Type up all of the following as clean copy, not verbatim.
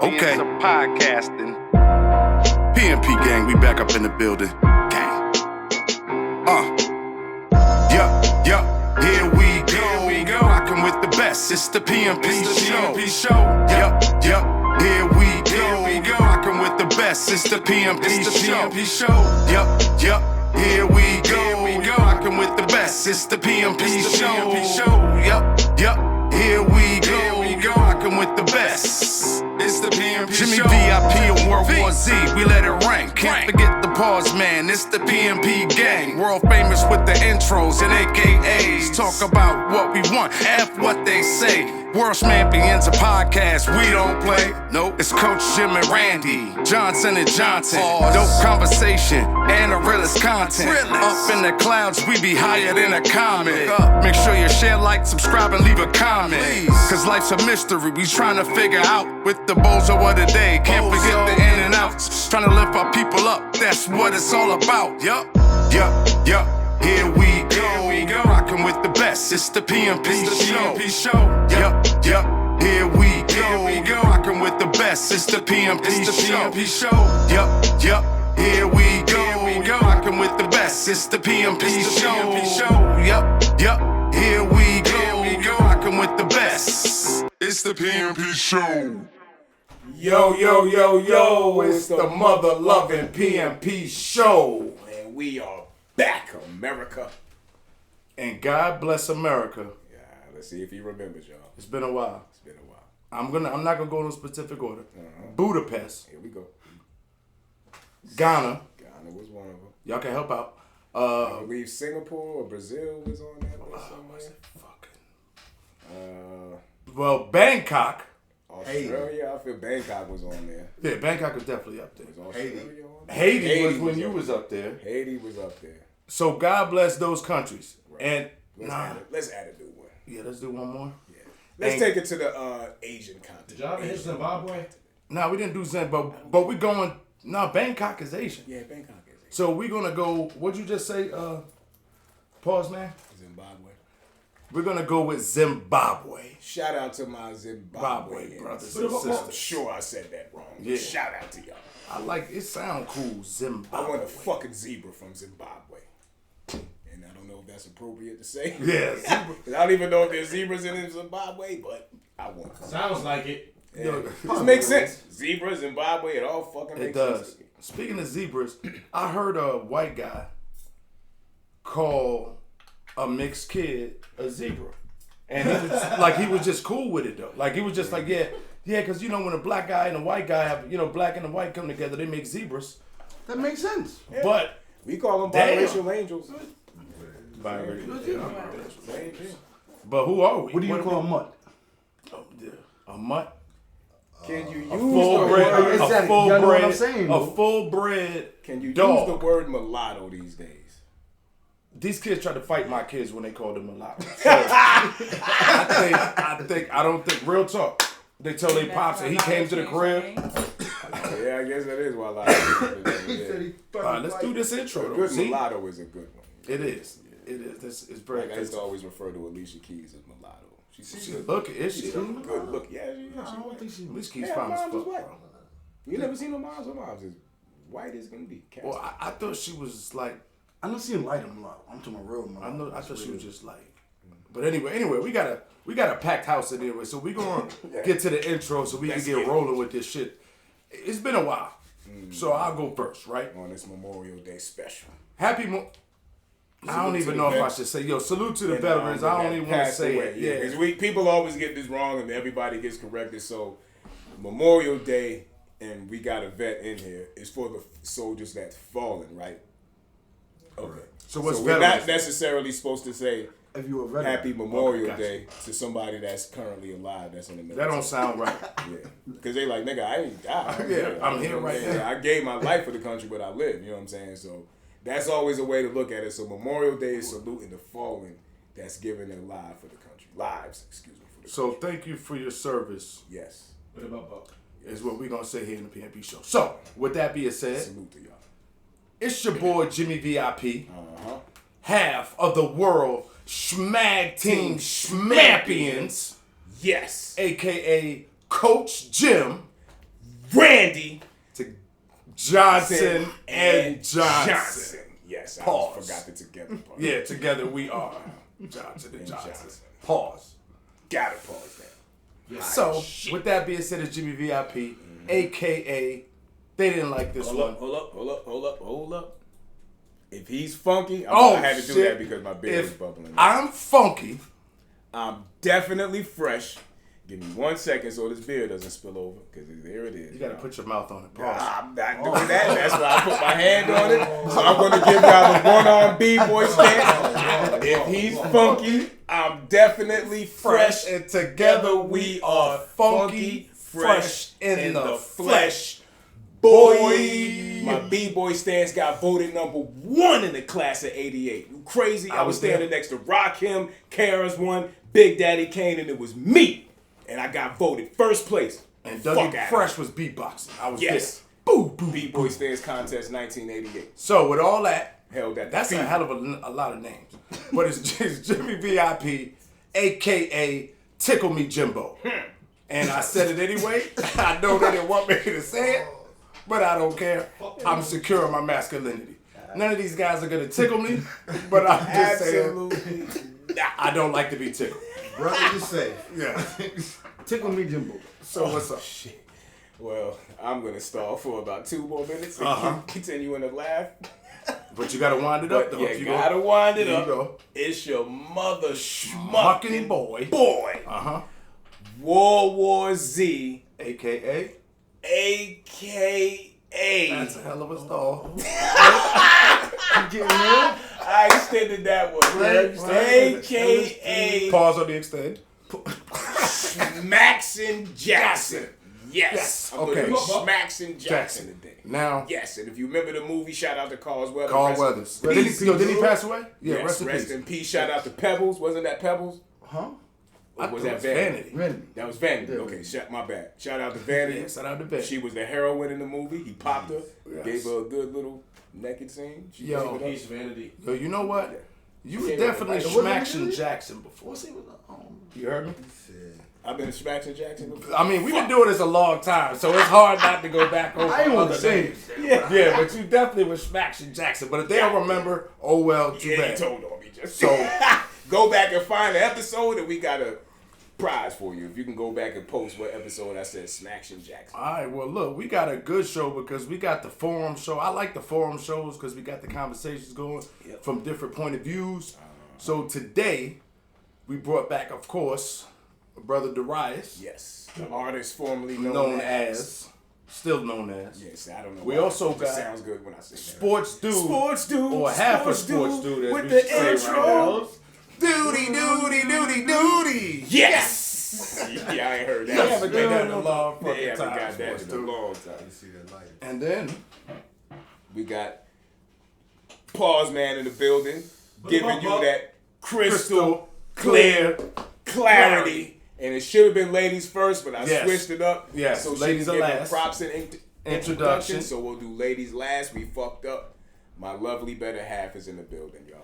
champions of podcasting. PMP gang, we back up in the building. Gang. Here we go. Rockin' with the best. It's the PMP show. Yup. Here we go. Rockin' with the best. It's the PMP show. Yup. Here we go. Rockin' with the best. It's the PMP show. Yup. Here we go. Rockin' with the best. It's the PMP Jimmy show. VIP of World War Z, we let it rank. Can't forget the pause, man. It's the PMP gang. World famous with the intros and AKAs. Talk about what we want, F what they say. World champions of podcast, we don't play. Nope, it's Coach Jim and Randy, Johnson and Johnson. Dope conversation and the realest content. Up in the clouds, we be higher than a comet. Make sure you share, like, subscribe, and leave a comment. Cause life's a mystery, we trying to figure out with the bozo of the day. Can't forget the in and outs. Trying to lift our people up, that's what it's all about. Yup. Here we go. Rockin' with the best. It's the PMP show. Yup. Here we go. Rockin' with the best. It's the PMP show. Yup. Here we go. Rockin' with the best. It's the PMP show. Yup. Here we go. Rockin' with the best. It's the PMP show. Yo, it's the mother-loving PMP show. And we are back, America. And God bless America. Yeah, let's see if he remembers, y'all. It's been a while. I'm not gonna go in a specific order. Budapest. Here we go. Ghana. Ghana was one of them. Y'all can help out. I believe Singapore or Brazil was on that list somewhere. Well, Bangkok. Australia, I feel Bangkok was on there. Yeah, Bangkok was definitely up there. Was Australia on there? Haiti was when you was up there. Haiti was up there. So God bless those countries. Right. And let's add a new one. Yeah, let's do one more. Yeah. Let's take it to the Asian continent. Did y'all ever hit Zimbabwe? No, we didn't do Zimbabwe, but we going. No, Bangkok is Asian. Yeah, Bangkok is Asian. So we're gonna go. What'd you just say? Pause, man. Zimbabwe. We're gonna go with Zimbabwe. Shout out to my Zimbabwe brothers and sisters. I'm sure I said that wrong. Yeah. Shout out to y'all. I like it. Sound cool, Zimbabwe. I want a fucking zebra from Zimbabwe. And I don't know if that's appropriate to say. Yeah, zebra. I don't even know if there's zebras in Zimbabwe, but I want it. Sounds like it. Yeah. It makes sense. Zebra, Zimbabwe, it all fucking makes sense. It does. Speaking of zebras, I heard a white guy call a mixed kid a zebra. And he was just cool with it though. Like he was just like, yeah, because you know when a black guy and a white guy have, black and the white come together, they make zebras. That makes sense. Yeah. But we call them biracial angels. But who are we? What do you call a mutt? A mutt? Can you use a full bred Can you dog. use the word mulatto these days? These kids tried to fight my kids when they called them mulatto. So, I don't think, real talk. They tell their pops that he came to the crib. Yeah, I guess that is why a lot of let's do this intro though. Good mulatto is a good one. It is. It is. It's very I used to always refer to Alicia Keys as mulatto. She's look, is she? Good look. Yeah, I don't think she. Alicia Keys fine as fuck, bro. You never seen her mom's? Her mom's as white as can be. Well, I thought she was like. I don't see light mulatto. I'm talking about real mulatto. I thought she was just like. But anyway, we got a packed house in anyway, so we gonna get to the intro so we can get rolling with this shit. It's been a while, so I'll go first, right? On this Memorial Day special. I don't even know if I should say, salute to the veterans. I don't even want to say it. Yeah, because people always get this wrong and everybody gets corrected. So Memorial Day, and we got a vet in here, is for the soldiers that's fallen, right? Okay. So what's we're veterans? not necessarily supposed to say if you're a veteran. Happy Memorial Day to somebody that's currently alive that's in the military. That don't sound right. Yeah. Because they like, nigga, I ain't died. I'm here right now. I gave my life for the country, but I live. You know what I'm saying? So that's always a way to look at it. So Memorial Day is saluting the fallen that's giving their lives for the country. So thank you for your service. Yes. What about Buck? Is what we're going to say here in the PNP show. So, with that being said, salute to y'all. It's your boy Jimmy VIP, half of the world Schmag Team Schmampions. Yes. A.K.A. Coach Jim. Randy To Johnson and Johnson. Yes, I Pause. almost forgot the together part. Yeah, together we are Johnson and Johnson. Pause. Gotta pause that. So, with that being said, it's Jimmy VIP, a.k.a. They didn't like this one. Hold up. If he's funky, Oh, I had to do shit. that because my beard was If bubbling. I'm funky, I'm definitely fresh. Give me 1 second so this beer doesn't spill over, because there it is. you gotta put your mouth on it. Pause. I'm not doing that. That's why I put my hand on it. So I'm going to give y'all the one-arm B-boy stance. If he's funky, I'm definitely fresh. And together we are funky, fresh in the flesh. Boy, my B-boy stance got voted number 1 in the class of '88. You crazy? I was standing next to Rakim, KRS-One, Big Daddy Kane, and it was me. And I got voted first place. And Dougie Fresh was beatboxing. I was Yes. there. Boo, boo. B-boy stance contest 1988. So with all that, Held at the that's a fever. hell of a lot of names. But it's Jimmy VIP, a.k.a. Tickle Me Jimbo. And I said it anyway. I know they didn't want me to say it, but I don't care. I'm secure in my masculinity. None of these guys are going to tickle me, but I'm just saying I don't like to be tickled. Brother, you safe. Yeah. Tickle me, Jimbo. So what's up? Shit. Well, I'm going to stall for about 2 more minutes and continuing to laugh. But you got to wind it up, But though. you gotta wind it There up. you go. It's your mother Schmucking boy. Boy. World War Z, A.K.A. a.k.a. That's a hell of a stall. You getting there? I extended that one. A.k.a. Pause on the extend. Maxon Jackson. Yes. Yes. I'm Okay. gonna be Maxon Jackson today. Now, Yes, and if you remember the movie, shout out to Carl Weathers. Carl Weathers. Did he pass away? Yeah, Yes, rest in peace. peace. Shout out to Pebbles. Wasn't that Pebbles? Huh? Or was It that was Vanity? Ready. That was Vanity. Yeah. Okay, my bad. Shout out to Vanity. Yeah, shout out to Vanity. She was the heroine in the movie. He popped her, Yes. gave her a good little naked scene. She Yo. gave it up. Peace, Vanity. Yo, you know what? You was Can't definitely even- Schmaction Jackson before. What's he with the You heard me? I've been smacking Jackson before. I mean, we've been doing this a long time, so it's hard not to go back over I ain't want other to say names. it. Yeah, but you definitely was Schmaction Jackson. But if they don't remember, oh well, too Yeah, bad. he told on me just So- go back and find the episode, and we got a prize for you if you can go back and post what episode I said Smaction Jackson. All right, well, look, we got a good show because we got the forum show. I like the forum shows because we got the conversations going from different point of views. So today, we brought back, of course, Brother Darius, Yes, the artist formerly known as, still known as, Yes, I don't know. We why. also It just got sounds good when I say that. Sports Dude. Sports Dude. Or half a sports dude, as with we the should say right intro. now. Duty. Yes. Yeah, I ain't heard that. I haven't done that in a long Yeah, fucking I haven't time. got that Sports in a Dude. long time. See that light. And then, We got Pause Man in the building, giving you that crystal clear clarity. And it should have been ladies first, but I Yes. switched it up. Yes, So she ladies can are give her last. props and Introduction. introduction. So we'll do ladies last. We fucked up. My lovely better half is in the building, y'all.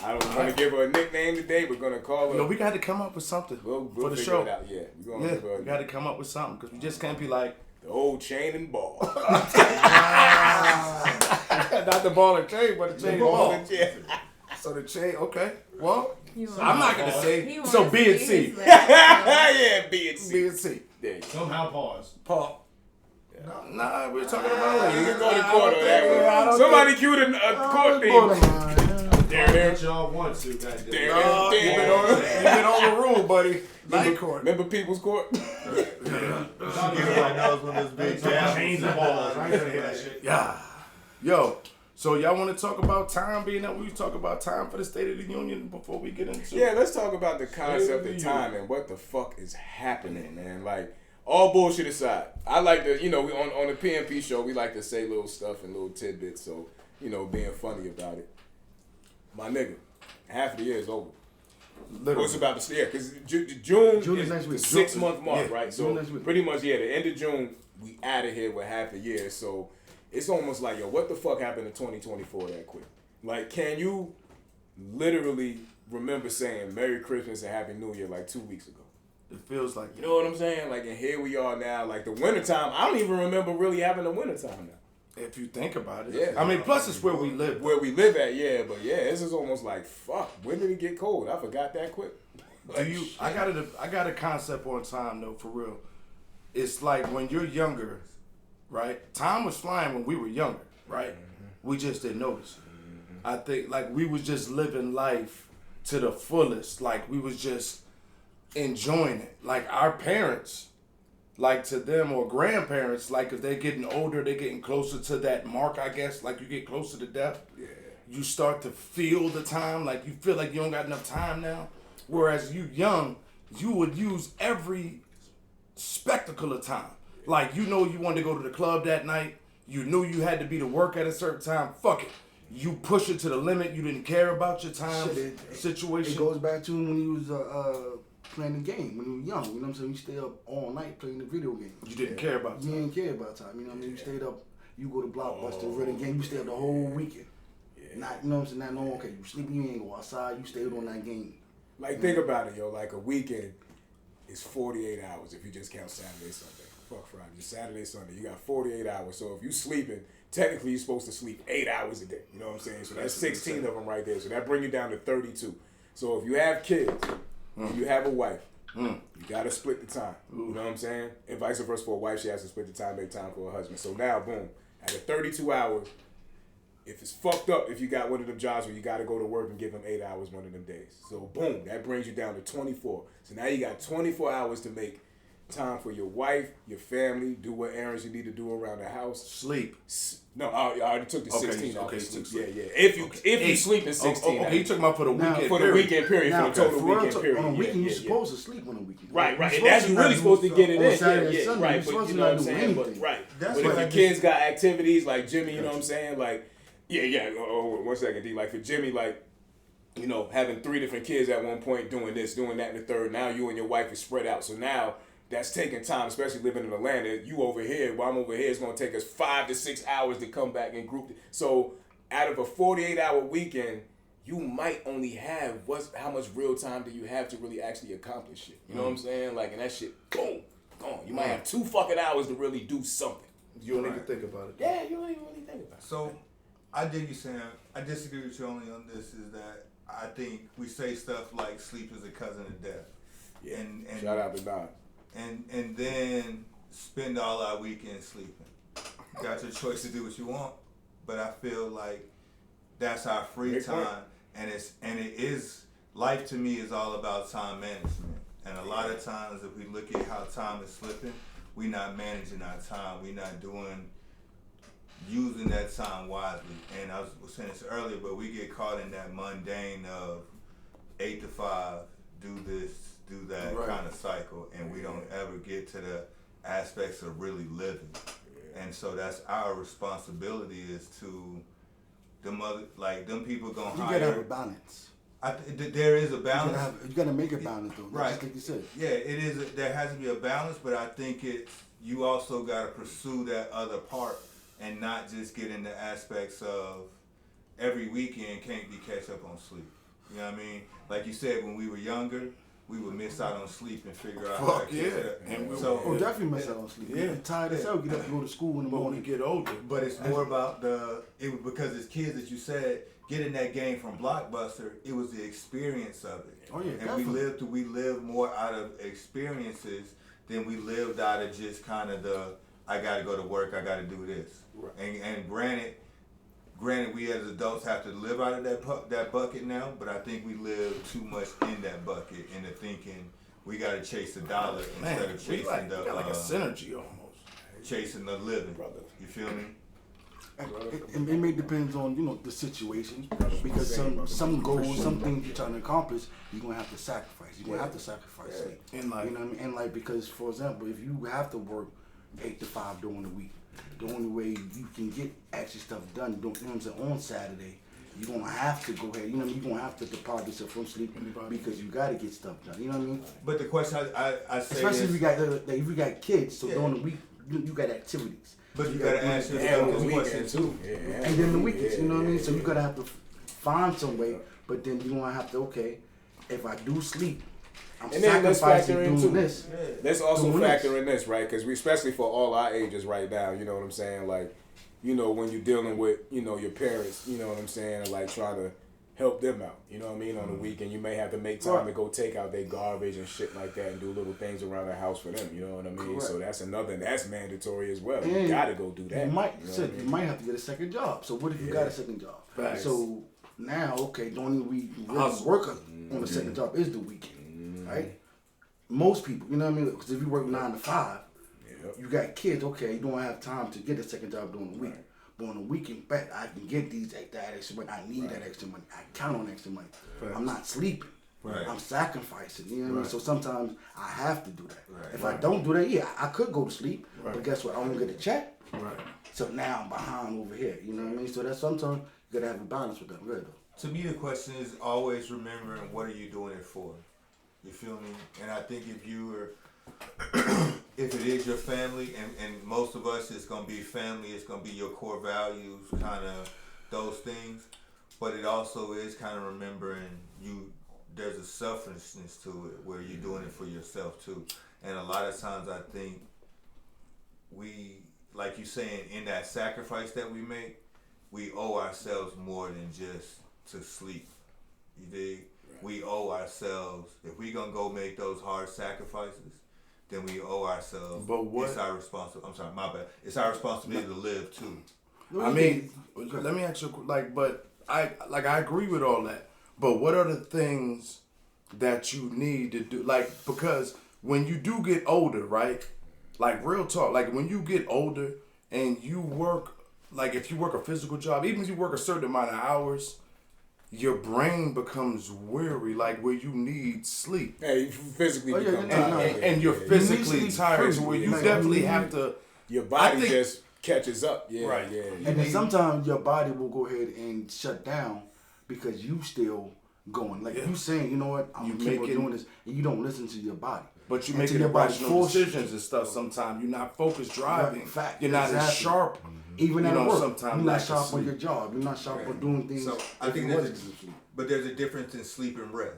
I don't want to give her a nickname today. We're gonna call her. yo, we got to come up with something We'll for the figure show. it out. Yeah, we're gonna Yeah, give her we got to come up with something because we just can't be like, the old chain and ball. not the ball and chain, but the chain and ball. Yeah. So the chain, okay. Well, He wants- I'm not going to he say. wants So to B be and C. his last name. Yeah, B and C. B and C. There you go. Somehow pause. Paul. Nah, we're talking about You ladies. can go to court on that one. Somebody cue the court theme. There. What y'all want to, goddamn. There. No, you've been overruled, buddy. Night court. Remember People's Court? Everybody knows when this big jam. Change the balls. I ain't gonna hear that shit. Yeah. Yo, so y'all want to talk about time being that we talk about time for the State of the Union before we get into Yeah, let's talk about the concept of time and what the fuck is happening, man. Like, all bullshit aside, I like to, we on the PMP show, we like to say little stuff and little tidbits, so, being funny about it. My nigga, half of the year is over. Literally. What's about to because June June is is next the week. 6 month mark, Yeah, right? June So next week. pretty much, the end of June, we out of here with half a year. So it's almost like, yo, what the fuck happened in 2024 that quick? Like, can you literally remember saying Merry Christmas and Happy New Year like 2 weeks ago? It feels like You know what I'm saying? Like, and here we are now. Like the wintertime, I don't even remember really having a wintertime now. if you think about it. Yeah. I mean, plus it's where we live. Where we live at, yeah, but yeah, this is almost like fuck. When did it get cold? I forgot that quick. Do you? I got a concept on time though, for real. It's like when you're younger, right? Time was flying when we were younger, right? We just didn't notice it. I think like we was just living life to the fullest. Like we was just enjoying it. Like our parents, like to them or grandparents, like if they're getting older, they're getting closer to that mark, I guess. Like you get closer to death. Yeah. You start to feel the time. Like you feel like you don't got enough time now. Whereas you young, you would use every spectacle of time. Like you know you wanted to go to the club that night. You knew you had to be to work at a certain time. Fuck it. You push it to the limit. You didn't care about your time situation. It goes back to when you was playing the game, when you were young. You know what I'm saying? You stay up all night playing the video game. You didn't care about time. You didn't care about time. You know what I mean? You stayed up. You go to Blockbuster, read the game. You stay up the whole weekend. Not, you know what I'm saying? Not no, okay, you sleepy, you ain't go outside. You stayed on that game. Like think about it, yo. Like a weekend is 48 hours if you just count Saturday, Sunday. Fuck Friday, just Saturday, Sunday. You got 48 hours. So if you sleeping, technically you're supposed to sleep 8 hours a day. You know what I'm saying? So that's 16 of them right there. So that bring you down to 32. So if you have kids, and you have a wife, you gotta split the time. You know what I'm saying? And vice versa for a wife, she has to split the time, make time for her husband. So now, boom, at a 32 hours, if it's fucked up, if you got one of them jobs where you gotta go to work and give them 8 hours one of them days. So boom, that brings you down to 24. So now you got 24 hours to make time for your wife, your family, do what errands you need to do around the house. Sleep. No, I already took the 16 out. Okay, Sleep. sleep. Yeah. If you sleep in 16 Okay, you talking about for the weekend for the period. weekend period, Now, for the total for real, weekend period. on a weekend, Yeah, you're yeah. supposed to sleep on a weekend. Right. You're And that's supposed really to supposed to get it on in. Saturday and Yeah, Sunday, right. you're But supposed you to know what not I'm do saying? But anything. right. That's But what if I your kids got activities like Jimmy, you know what I'm saying? Like, yeah. Oh, 1 second, D. Like for Jimmy, like, you know, having 3 different kids at one point, doing this, doing that, and the third. Now you and your wife is spread out. So now that's taking time, especially living in Atlanta. You over here, while I'm over here, it's gonna take us 5 to 6 hours to come back and group. So out of a 48-hour weekend, you might only have how much real time do you have to really actually accomplish shit? You know what I'm saying? Like, and that shit, boom, gone. You might have 2 fucking hours to really do something. You don't even think about it. Yeah, you don't even really think about it. So, I dig you, Sam. I disagree with you only on this. Is that I think we say stuff like sleep is a cousin of death. Yeah. And Shout out to Don. and then spend all our weekend sleeping. Got your choice to do what you want, but I feel like that's our free Great point. time, and it is life to me is all about time management. And a lot of times, if we look at how time is slipping, we not managing our time. We not using that time wisely. And I was saying this earlier, but we get caught in that mundane of 8 to 5, do this, do that kind of cycle, and we don't ever get to the aspects of really living. And so that's our responsibility is to them people gonna You hire. gotta have a balance. There is a balance. You gotta make a balance though. Right. Just like you said. Yeah, it is. There has to be a balance, but I think you also got to pursue that other part and not just get into aspects of every weekend can't be catch up on sleep. You know what I mean? Like you said, when we were younger, we would miss out on sleep and figure out how to catch up. And Oh, definitely miss out on sleep. Yeah. You're tired as hell. Get up and go to school in the But when morning. we get older, But it's more about because as kids, as you said, getting that game from Blockbuster, it was the experience of it. Oh, yeah, and definitely. we lived more out of experiences than we lived out of just kind of I got to go to work, I got to do this. Right. And granted, we as adults have to live out of that bucket now, but I think we live too much in that bucket into thinking we got to chase the dollar instead man, of chasing we got like a synergy almost. chasing the living. Brother. You feel me? It may depends on the situation because some goals, some things you're trying to accomplish, you're gonna have to sacrifice. You're gonna have to sacrifice sleep. And like, You know what I mean? And like because for example, if you have to work 8 to 5 during the week, the only way you can get actually stuff done, you know what I'm saying, on Saturday, you're gonna have to go ahead. You know what I mean? You're gonna have to deprive yourself from sleep because you gotta get stuff done. You know what I mean? But the question I say Especially is, if you got kids, so Yeah. during the week you got activities. but you gotta ask And yourself on this the question weekend too. too. And then the weekends, you know what I mean? So you gotta have to find some way, but then you gonna have to, okay, if I do sleep I'm And then let's sacrificing factor in doing too. this. Let's also Doing factor this. in this, right? Because we, especially for all our ages right now, you know what I'm saying? Like, you know, when you're dealing with, you know, your parents, you know what I'm saying? Like, trying to help them out, you know what I mean? On the weekend, you may have to make time to go take out their garbage and shit like that and do little things around the house for them, you know what I mean? Correct. So that's mandatory as well. You And gotta go do that. You might, you know so what I you mean? might have to get a second job. So what if you got a second job? Facts. So now, okay, the only we really Hustle. work on a second job is the weekend, right? Most people, you know what I mean? Because if you work 9 to 5, you got kids. Okay, you don't have time to get a second job during the week. But on the weekend, bet I can get that extra money. I need that extra money. I count on extra money. I'm not sleeping. I'm sacrificing. You know what I mean? So sometimes I have to do that. If I don't do that, I could go to sleep. But guess what? I don't get a check. So now I'm behind over here. You know what I mean? So that's sometimes you gotta have a balance with that. Good though. To me, the question is always remembering what are you doing it for. You feel me? And I think if you are, if it is your family, and most of us, it's gonna be family. It's gonna be your core values, kind of those things. But it also is kind of remembering you. There's a selfishness to it where you're doing it for yourself too. And a lot of times I think we, like you saying, in that sacrifice that we make, we owe ourselves more than just to sleep. You dig? We owe ourselves, if we gonna go make those hard sacrifices, then we owe ourselves. But what? It's our responsibility. I'm sorry, my bad. It's our responsibility to live too. I mean, let me ask you, like, but I agree with all that. But what are the things that you need to do? Like, because when you do get older, right? Like, real talk, like when you get older and you work, like if you work a physical job, even if you work a certain amount of hours, your brain becomes weary, like where you need sleep. Hey, you physically Oh, yeah, become yeah, tired. And you're physically sleep tired, so free. where you Like, definitely you have need- to. Your body I think- just catches up. Yeah, Right. yeah. And then sometimes your body will go ahead and shut down because you still going. Like you saying, you know what, I'm You gonna keep on making- doing this, and you don't listen to your body. But you Until making your body irrational forces you. decisions and stuff sometimes. You're not focused driving. Right, fact, You're not as exactly. sharp. Even You at know, work, sometimes you're lack not of sharp on sleep. your job. You're not sharp on doing things. So I if think you there's wasn't sleep. but there's a difference in sleep and rest,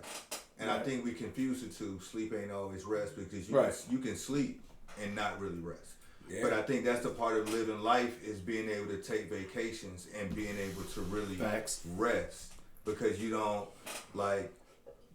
and I think we confuse the two. Sleep ain't always rest because you can sleep and not really rest. Yeah. But I think that's the part of living life is being able to take vacations and being able to really Facts. rest because you don't like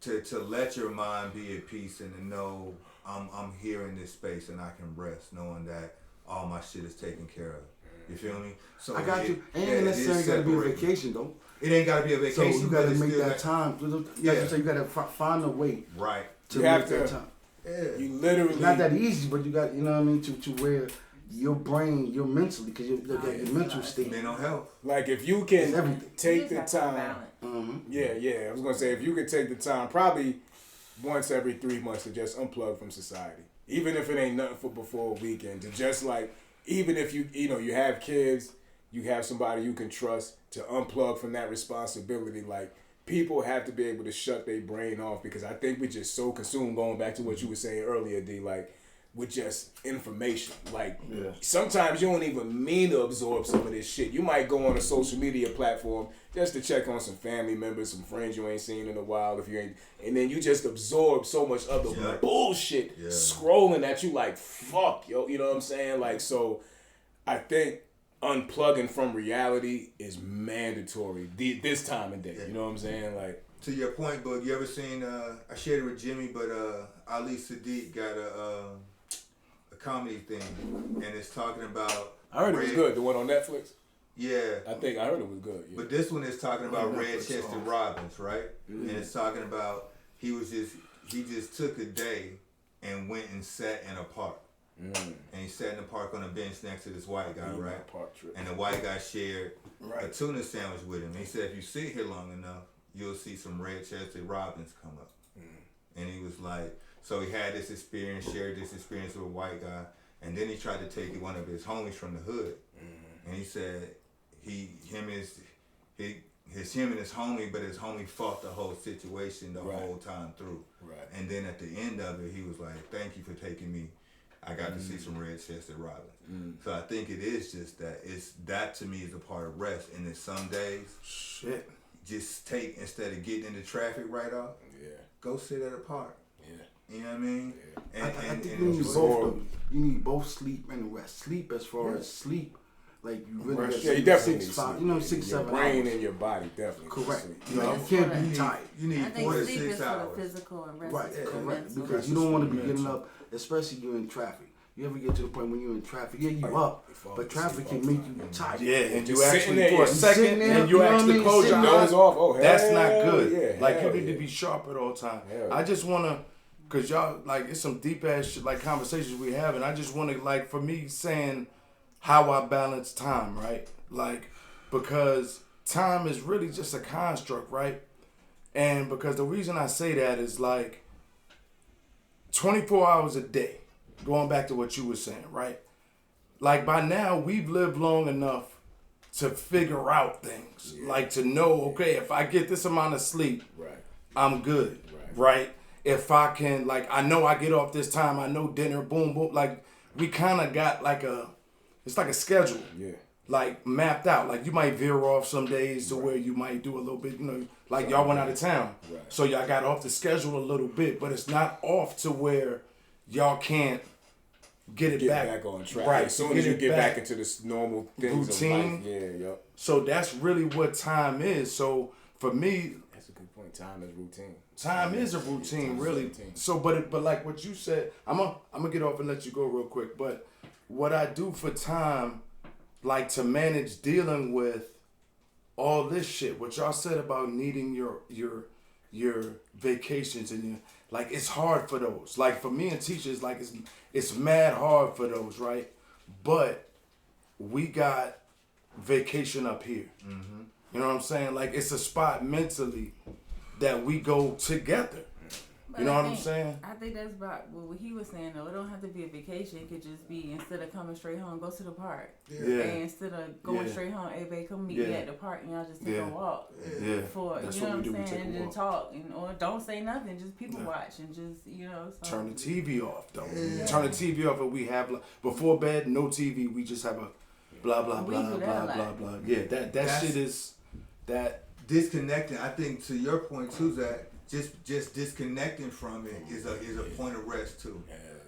to let your mind be at peace and to know I'm here in this space and I can rest knowing that all my shit is taken care of. You feel me? So I got you. Ain't it necessarily is got to be a separating. vacation though. It ain't got to be a So vacation. you got to but it's make still that got- time. Yeah. So you got to find a way Right. to You make have that to- time. Yeah. You literally It's not that easy, but you got, you know what I mean, to where your brain, your mentally, because you look at your mental state. Mental health. like if you It's can everything. take the time. Mm-hmm. Yeah. I was gonna say if you could take the time, probably once every 3 months to just unplug from society, even if it ain't nothing for before a weekend. To just like, even if you have kids, you have somebody you can trust to unplug from that responsibility. Like people have to be able to shut their brain off because I think we're just so consumed. Going back to what you were saying earlier, D, like with just information. Like sometimes you don't even mean to absorb some of this shit. You might go on a social media platform just to check on some family members, some friends you ain't seen in a while if you ain't, and then you just absorb so much other bullshit scrolling that you like, fuck, yo, you know what I'm saying? Like, so I think unplugging from reality is mandatory this time of day. You know what I'm saying? Like, To your point, Boog, you ever seen? I shared it with Jimmy, but Ali Sadiq got a comedy thing, and it's talking about. I heard it was good. The one on Netflix. Yeah, I heard it was good. Yeah. but this one is talking about Red Chested Robbins, right? And it's talking about he just took a day and went and sat in a park. And he sat in the park on a bench next to this white guy, right? Park trip. And the white guy shared a tuna sandwich with him. He said, if you sit here long enough, you'll see some red-chested robins come up. And he was like, so he had this experience, shared this experience with a white guy, and then he tried to take one of his homies from the hood. And he said him and his homie, but his homie fought the whole situation the whole time through. Right. And then at the end of it, he was like, thank you for taking me. I got to see some red-chested robins. So I think it is just that. That to me is a part of rest. And then some days, just take, instead of getting into traffic right off, go sit at a park. You know what I mean? I think and you need enjoy both. it. Though. You need both sleep and rest. Sleep as far as sleep, like you really Rest. get Yeah, you definitely 6, need 5, sleep. you know, 6, Your 7 brain hours. and your body definitely. Correct. Need You know, sleep. you can't for be the- tired. You need I think 4 to sleep 6 is for hours. the physical and rest Right, is for the correct. mental. Because you don't want to be getting up, especially you're in traffic. You ever get to the point when you're in traffic, yeah, you up, but traffic can make you tired. Yeah, and you Just sitting actually there, for a you second, sitting there, and you you know what I actually mean? close your Sitting eyes. Nose off. Oh, That's hell not good. yeah, Like you hell need yeah. to be sharp at all times. Hell I yeah. just wanna, cause y'all like it's some deep ass shit, like conversations we have, and I just wanna like for me saying how I balance time, right? Like because time is really just a construct, right? And because the reason I say that is like 24 hours a day, going back to what you were saying, right? Like by now we've lived long enough to figure out things. Like to know, okay, if I get this amount of sleep, Right. I'm good. Right. If I can, like, I know I get off this time, I know dinner, boom, boom. Like we kind of got like it's like a schedule. Yeah. Like mapped out. Like you might veer off some days to where you might do a little bit, you know, like y'all went out of town. Right. So y'all got off the schedule a little bit, but it's not off to where y'all can't get it Get back. back on track. Right. As soon as you it get back into this normal things routine. of life. Yeah, yep. So that's really what time is. So for me, That's a good point. Time is routine. time is a routine, Time is really. routine. So, but like what you said, I'm gonna get off and let you go real quick. But what I do for time, like to manage dealing with all this shit, what y'all said about needing your vacations and your, like it's hard for those. Like for me and teachers, like it's mad hard for those, right? But we got vacation up here. Mm-hmm. You know what I'm saying? Like it's a spot mentally that we go together. But You know I what I'm think- saying? I think that's about what he was saying though. It don't have to be a vacation. It could just be instead of coming straight home, go to the park. Yeah. And instead of going Yeah. straight home, hey babe, come meet me Yeah. at the park and y'all just take Yeah. a walk. Yeah. For That's you know what we do. what We I'm take saying, a and walk. then talk or don't say nothing, just people Yeah. watch and just so. Turn the TV off though. Turn the TV off and we have like, before bed, no TV. We just have a blah blah We blah do that blah a lot. blah blah. Yeah, that That's- shit is that. Disconnecting, I think to your point too, that just disconnecting from it is a point of rest too.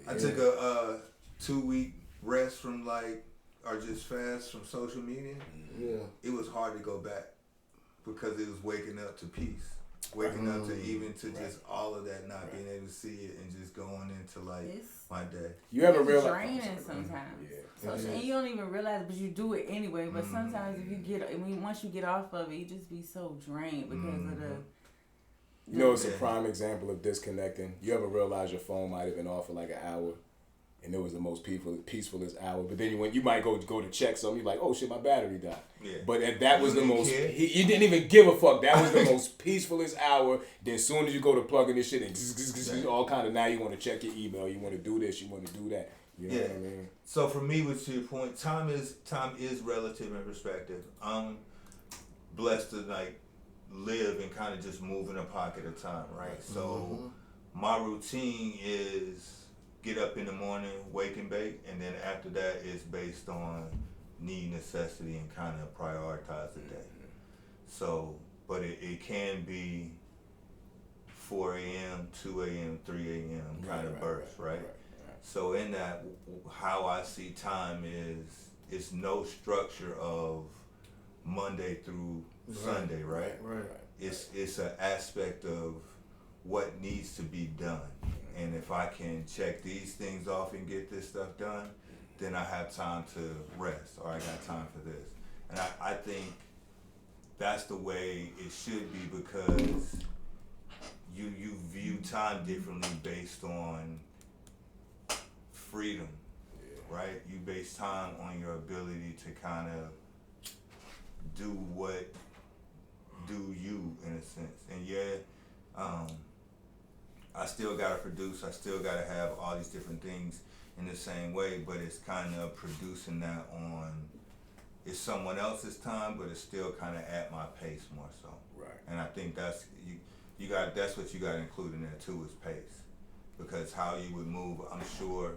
I took a 2-week rest from or just fast from social media. Yeah. It was hard to go back because it was waking up to peace, waking up to even to just all of that, not being able to see it and just going into It's- my day. You ever It's realize? draining sometimes. Yeah. And you don't even realize it, but you do it anyway. But sometimes if you once you get off of it, you just be so drained because of the. You know, it's a Yeah. prime example of disconnecting. You ever realize your phone might have been off for like an hour, and it was the most peacefulest hour. But then when you might go to check something, you're like, oh shit, my battery died. Yeah. But that was You the didn't most. care? You didn't even give a fuck. That was the most peacefulest hour. Then as soon as you go to plug in this shit, and all kind of now you want to check your email, you want to do this, you want to do that. You know what I mean? So for me, to your point, time is relative in perspective. I'm blessed to live and kind of just move in a pocket of time, right? So my routine is get up in the morning, wake and bake, and then after that it's based on need, necessity, and kind of prioritize the day. So, but it can be 4 a.m., 2 a.m., 3 a.m. kind of bursts, right? So in that, how I see time is it's no structure of Monday through Sunday, right? Right. It's an aspect of what needs to be done, and if I can check these things off and get this stuff done, then I have time to rest, or I got time for this. And I think that's the way it should be, because you view time differently based on freedom, right? You base time on your ability to kind of do you in a sense. And I still gotta produce, I still gotta have all these different things in the same way, but it's kind of producing that on, it's someone else's time, but it's still kind of at my pace more so. Right. And I think that's that's what you got to include in there too, is pace, because how you would move, I'm sure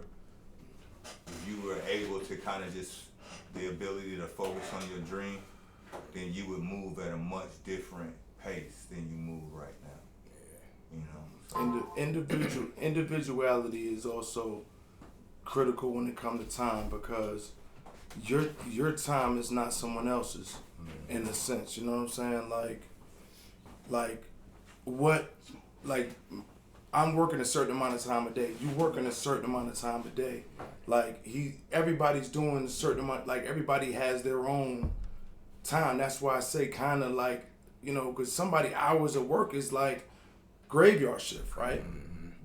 if you were able to kind of just the ability to focus on your dream, then you would move at a much different pace than you move right now. You know. So individuality is also critical when it comes to time, because your time is not someone else's in a sense. You know what I'm saying? Like I'm working a certain amount of time a day. You working a certain amount of time a day. Like everybody's doing a certain amount. Like everybody has their own time. That's why I say kind of like, you know, because somebody hours of work is like graveyard shift, right?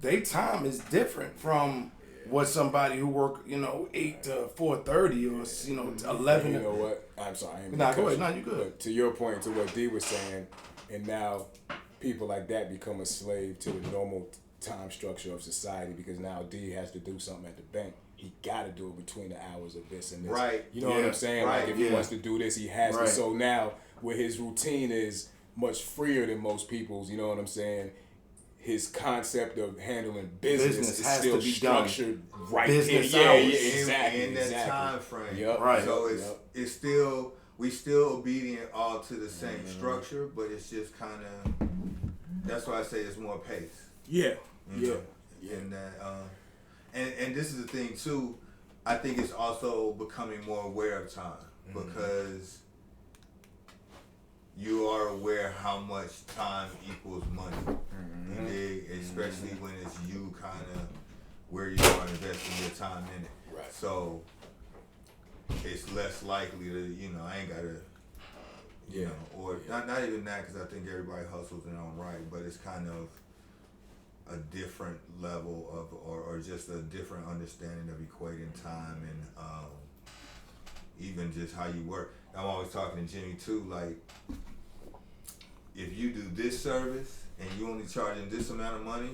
Their time is different from what somebody who work, you know, 8 to 4:30 or, you know, 11. You know what? I'm sorry. Nah, go ahead. Nah, you good. But to your point, to what D was saying, and now people like that become a slave to the normal time structure of society, because now D has to do something at the bank. He got to do it between the hours of this and this. Right. You know what I'm saying? Right. Like if he wants to do this, he has to. So now, where his routine is much freer than most people's, you know what I'm saying? His concept of handling business is has still to be structured right Business there. hours. Exactly. In that time frame. Yep. Right. So it's still, we still obedient all to the same structure, but it's just kind of, that's why I say it's more pace. Yeah. Yeah. And that, and this is the thing too. I think it's also becoming more aware of time, because you are aware how much time equals money. You dig? Especially when it's you kind of where you are investing your time in it. Right. So it's less likely to, you know, I ain't gotta, you know, or not even that, because I think everybody hustles in their own right, but it's kind of a different level of, or just a different understanding of equating time and even just how you work. I'm always talking to Jimmy too, like, if you do this service and you only charging this amount of money,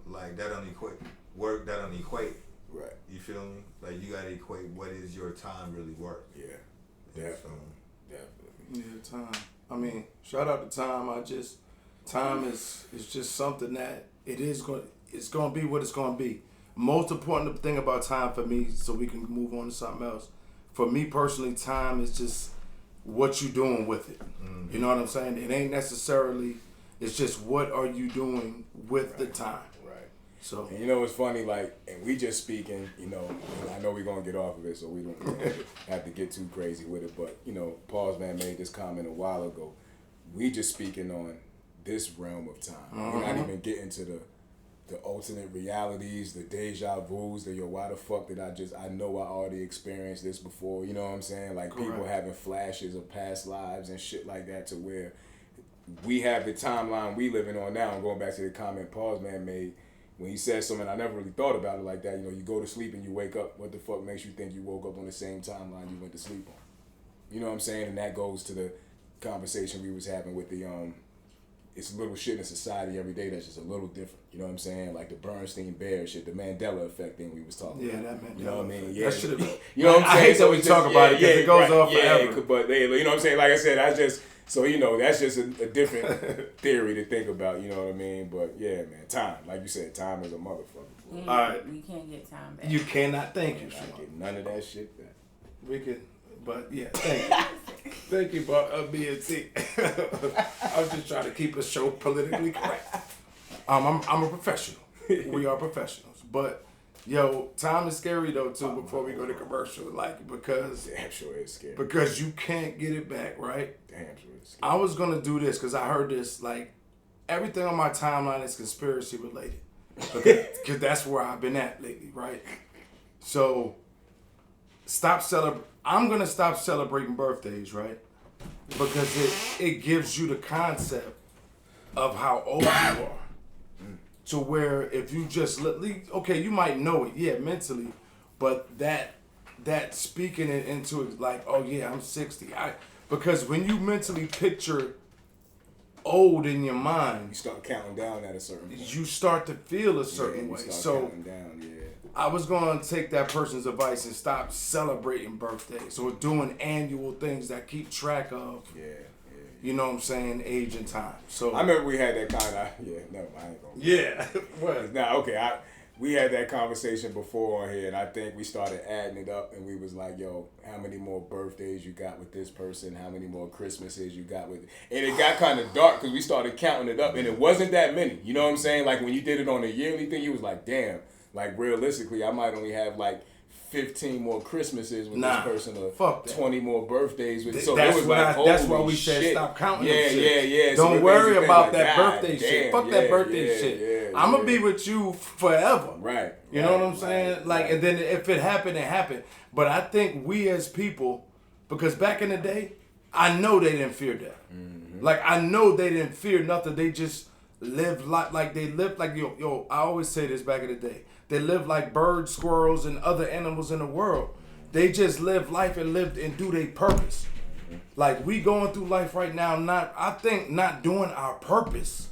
like that don't equate work, that don't equate. Right. You feel me? Like you gotta equate what is your time really worth. Yeah. Definitely. Yeah, time. I mean, shout out to time. Time is just something that it's gonna be what it's gonna be. Most important thing about time for me, so we can move on to something else. For me personally, time is just what you doing with it. You know what I'm saying? It ain't necessarily. It's just what are you doing with the time. Right. So, and you know what's funny, like, and we just speaking, you know, and I know we're gonna get off of it, so we don't have to get too crazy with it. But you know, Paul's man made this comment a while ago. We just speaking on this realm of time. We're not even getting to the alternate realities, the deja vus, the why the fuck did I know I already experienced this before, you know what I'm saying? Like people having flashes of past lives and shit like that, to where we have the timeline we living on now. And going back to the comment Paul's man made, when he said something, I never really thought about it like that. You know, you go to sleep and you wake up, what the fuck makes you think you woke up on the same timeline you went to sleep on? You know what I'm saying? And that goes to the conversation we was having with the it's little shit in society every day that's just a little different. You know what I'm saying? Like the Bernstein Bear shit, the Mandela effect thing we was talking about. yeah, that Mandela. You know what I mean? Effect. Yeah. That should've been. You know what I'm saying? I hate that we it's talk just- about it because it goes on Yeah, forever. but you know what I'm saying? Like I said, I just, so you know, that's just a different theory to think about. You know what I mean? But yeah, man, time. Like you said, time is a motherfucker. All right. We can't get time back. You cannot. Thank you, I Sean. get none of that shit back. We could, but yeah, thank you. Thank you for B&T. I was just trying to keep the show politically correct. I'm a professional. We are professionals. But, yo, time is scary, though, too, before we go to commercial. Like, because Damn sure it's scary. because you can't get it back, right? Damn sure it's scary. I was going to do this because I heard this, like, everything on my timeline is conspiracy related. Because that's where I've been at lately, right? So, I'm going to stop celebrating birthdays, right? Because it gives you the concept of how old you are. To where if you just okay, you might know it, yeah, mentally, but that speaking it into it, like, oh yeah, I'm 60. Because when you mentally picture old in your mind, You start counting down at a certain point. you start to feel a certain You way. start So counting down, yeah. I was going to take that person's advice and stop celebrating birthdays or doing annual things that keep track of, you know what I'm saying, age and time. So I remember we had that kind of, no, I ain't gonna. yeah, what? Now, okay, we had that conversation before on here, and I think we started adding it up, and we was like, yo, how many more birthdays you got with this person? How many more Christmases you got with it? And it got kind of dark because we started counting it up, and it wasn't that many. You know what I'm saying? Like, when you did it on a yearly thing, you was like, damn. Like, realistically, I might only have, like, 15 more Christmases with this person, or 20 more birthdays with. So that's it was like, that's why holy we said shit. stop counting. Yeah. Don't So worry about like, that God birthday damn, shit. Fuck that birthday shit. Yeah, I'm gonna be with you forever. Right. You know what I'm saying? Like, and then if it happened, it happened. But I think we as people, because back in the day, I know they didn't fear death. Mm-hmm. Like, I know they didn't fear nothing. They just lived like they lived like yo. I always say this back in the day. They lived like birds, squirrels, and other animals in the world. They just lived life and lived and do their purpose. Like, we going through life right now, not doing our purpose.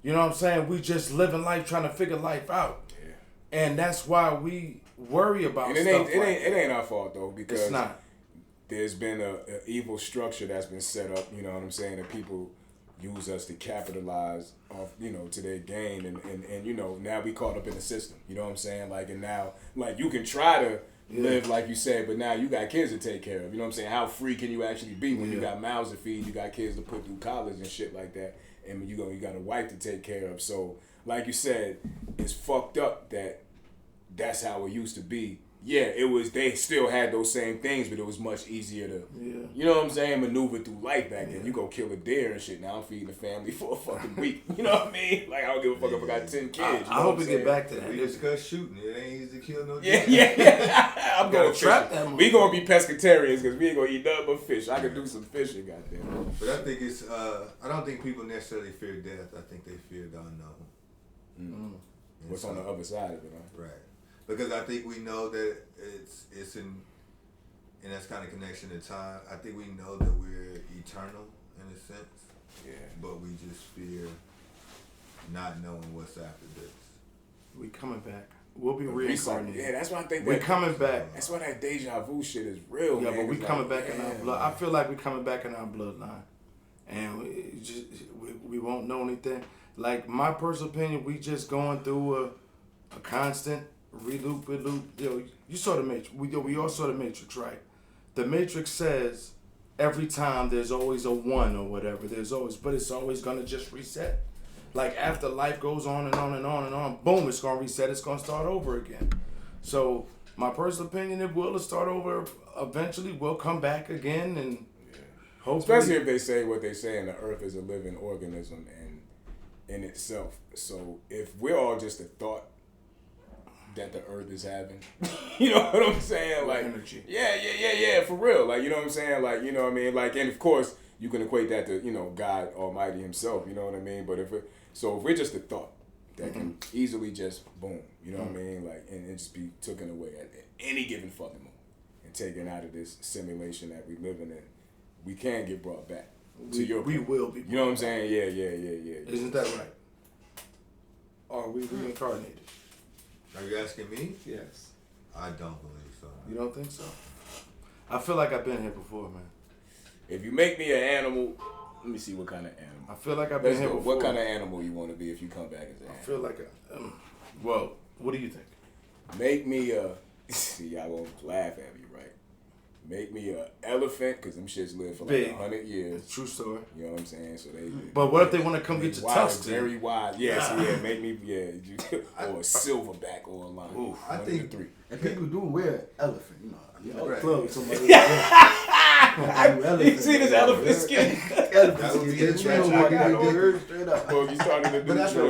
You know what I'm saying? We just living life, trying to figure life out. Yeah. And that's why we worry about and stuff. It ain't our fault though, because it's not. There's been a evil structure that's been set up, you know what I'm saying, that people use us to capitalize off, you know, to their gain, and you know, now we caught up in the system. You know what I'm saying? Like, and now, like, you can try to live like you said, but now you got kids to take care of. You know what I'm saying? How free can you actually be when you got mouths to feed, you got kids to put through college and shit like that, and you got a wife to take care of. So, like you said, it's fucked up that that's how it used to be. Yeah, it was. They still had those same things, but it was much easier to, you know what I'm saying, maneuver through life back then. You go kill a deer and shit. Now I'm feeding the family for a fucking week. You know what I mean? Like, I don't give a fuck if I got 10 kids. I hope we get back to that. We discussed shooting. It ain't easy to kill no deer. deer. Yeah. I'm going trap fishing. that We gonna be pescatarians because we ain't gonna eat nothing but fish. I could do some fishing, goddamn. But I think it's. I don't think people necessarily fear death. I think they fear the unknown. What's on the other side of it, huh? Right. Because I think we know that it's in that's kind of connection to time. I think we know that we're eternal in a sense. Yeah. But we just fear not knowing what's after this. We coming back. We'll be reincarnated. Yeah, that's why I think we're coming back. That's why that deja vu shit is real. Yeah, man. but we It's coming like, back in our blood. I feel like we coming back in our bloodline, and we won't know anything. Like, my personal opinion, we just going through a constant reloop. Yo, you saw the Matrix. We all saw the Matrix, right? The Matrix says every time there's always a one or whatever. But it's always gonna just reset. Like, after life goes on and on and on and on, boom, it's gonna reset. It's gonna start over again. So my personal opinion, it will start over eventually. We'll come back again, and hopefully, especially if they say what they say, and the Earth is a living organism and in itself. So if we're all just a thought that the Earth is having, you know what I'm saying? Like, energy. Yeah, for real. Like, you know what I'm saying? Like, you know what I mean? Like, and of course you can equate that to, you know, God Almighty Himself. You know what I mean? But if we're just a thought that can easily just boom, you know what I mean? Like, and it just be taken away at any given fucking moment and taken out of this simulation that we living in, we can get brought back. We will be. You know what I'm saying? Yeah. Isn't that right? Are we reincarnated? Are you asking me? Yes. I don't believe so. You don't think so? I feel like I've been here before, man. If you make me an animal, let me see what kind of animal. I feel like I've been here before. What kind of animal you want to be if you come back as an animal? I feel like well, what do you think? Make me a. See, y'all won't laugh at me, right? Make me a elephant, because them shits live for like 100 years. True story. You know what I'm saying? So they. But what if they want to come get your tusks? Very wide. Yeah, make me or a silverback or a lion. Ooh, I think 3. And people do wear elephant, you know. Right. Clothes, somebody. You see this elephant skin? That would be interesting. Straight up. Well, if you started to do But that's the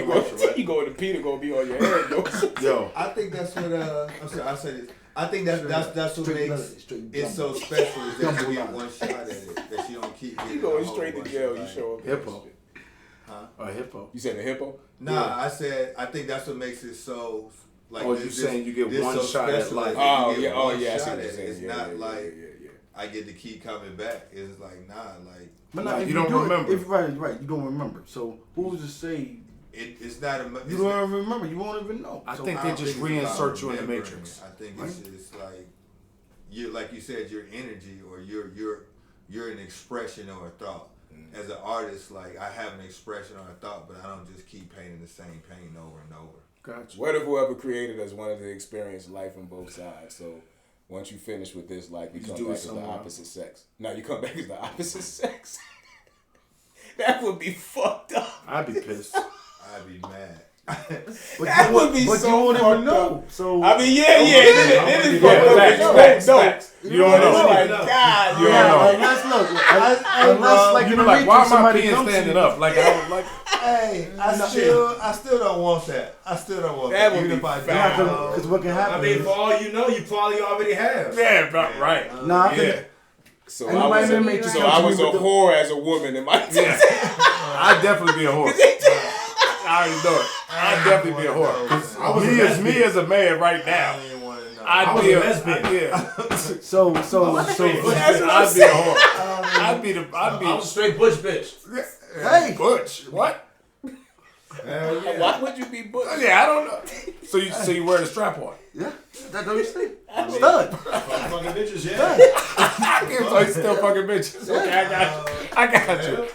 what you go to Peter, gonna be on your head, though. Yo, I think that's what I'm sorry, I'll say this. I think that's what makes it so special is that you get one shot at it, that you don't keep getting You going a whole straight to bunch jail, of, you like- show up. Hippo. Huh? A hippo. You said a hippo? Nah, I said I think that's what makes it so like. Oh, you saying you get one shot at life. Oh, You get yeah, one I see shot what at you're it. saying. It's Yeah, not yeah, like yeah. I get to keep coming back. It's like like But No, if you don't do it- remember. If right, you don't remember. So who's to say it's not a. you don't even remember? You won't even know. I So think I they don't just think it's about reinsert you in the remembering Matrix. it. I think it's just like you, like you said, your energy or you're an expression or a thought. as an artist, like I have an expression or a thought, but I don't just keep painting the same paint over and over. Gotcha. What if whoever created us wanted to experience life on both sides? So once you finish with this life, you come back as the opposite sex. No, you come back as the opposite sex. That would be fucked up. I'd be pissed. I'd be mad. That would be but so you won't even fucked know. up. So I mean, it is fucked up. Facts. You don't know. Oh my God. You don't know. unless like You in be the like, why Matrix, am I somebody peeing comes to standing you. up? Like, I was like, Hey, I still don't want that. I still don't want That that. would Even be if I foul. do. Because what can happen? I mean, for all you know, you probably already have. yeah, right. No, I Yeah. think So Ain't I nobody was, in the Matrix so come I to me was a with the- whore as a woman in my time. I'd definitely be a whore. I already know it. I'd definitely be a whore. 'Cause I was a me lesbian. as a man right I now. don't even want to know. I'd was be a a lesbian. Yeah. so. I'd be a whore. I'd be I was a straight butch bitch. Hey, Butch. What? Hell yeah. Why would you be butch? Yeah, I don't know. So you wear the strap on? yeah, that's what you say. Stud. Fucking bitches, yeah. So you still fucking bitches? Okay, I got you.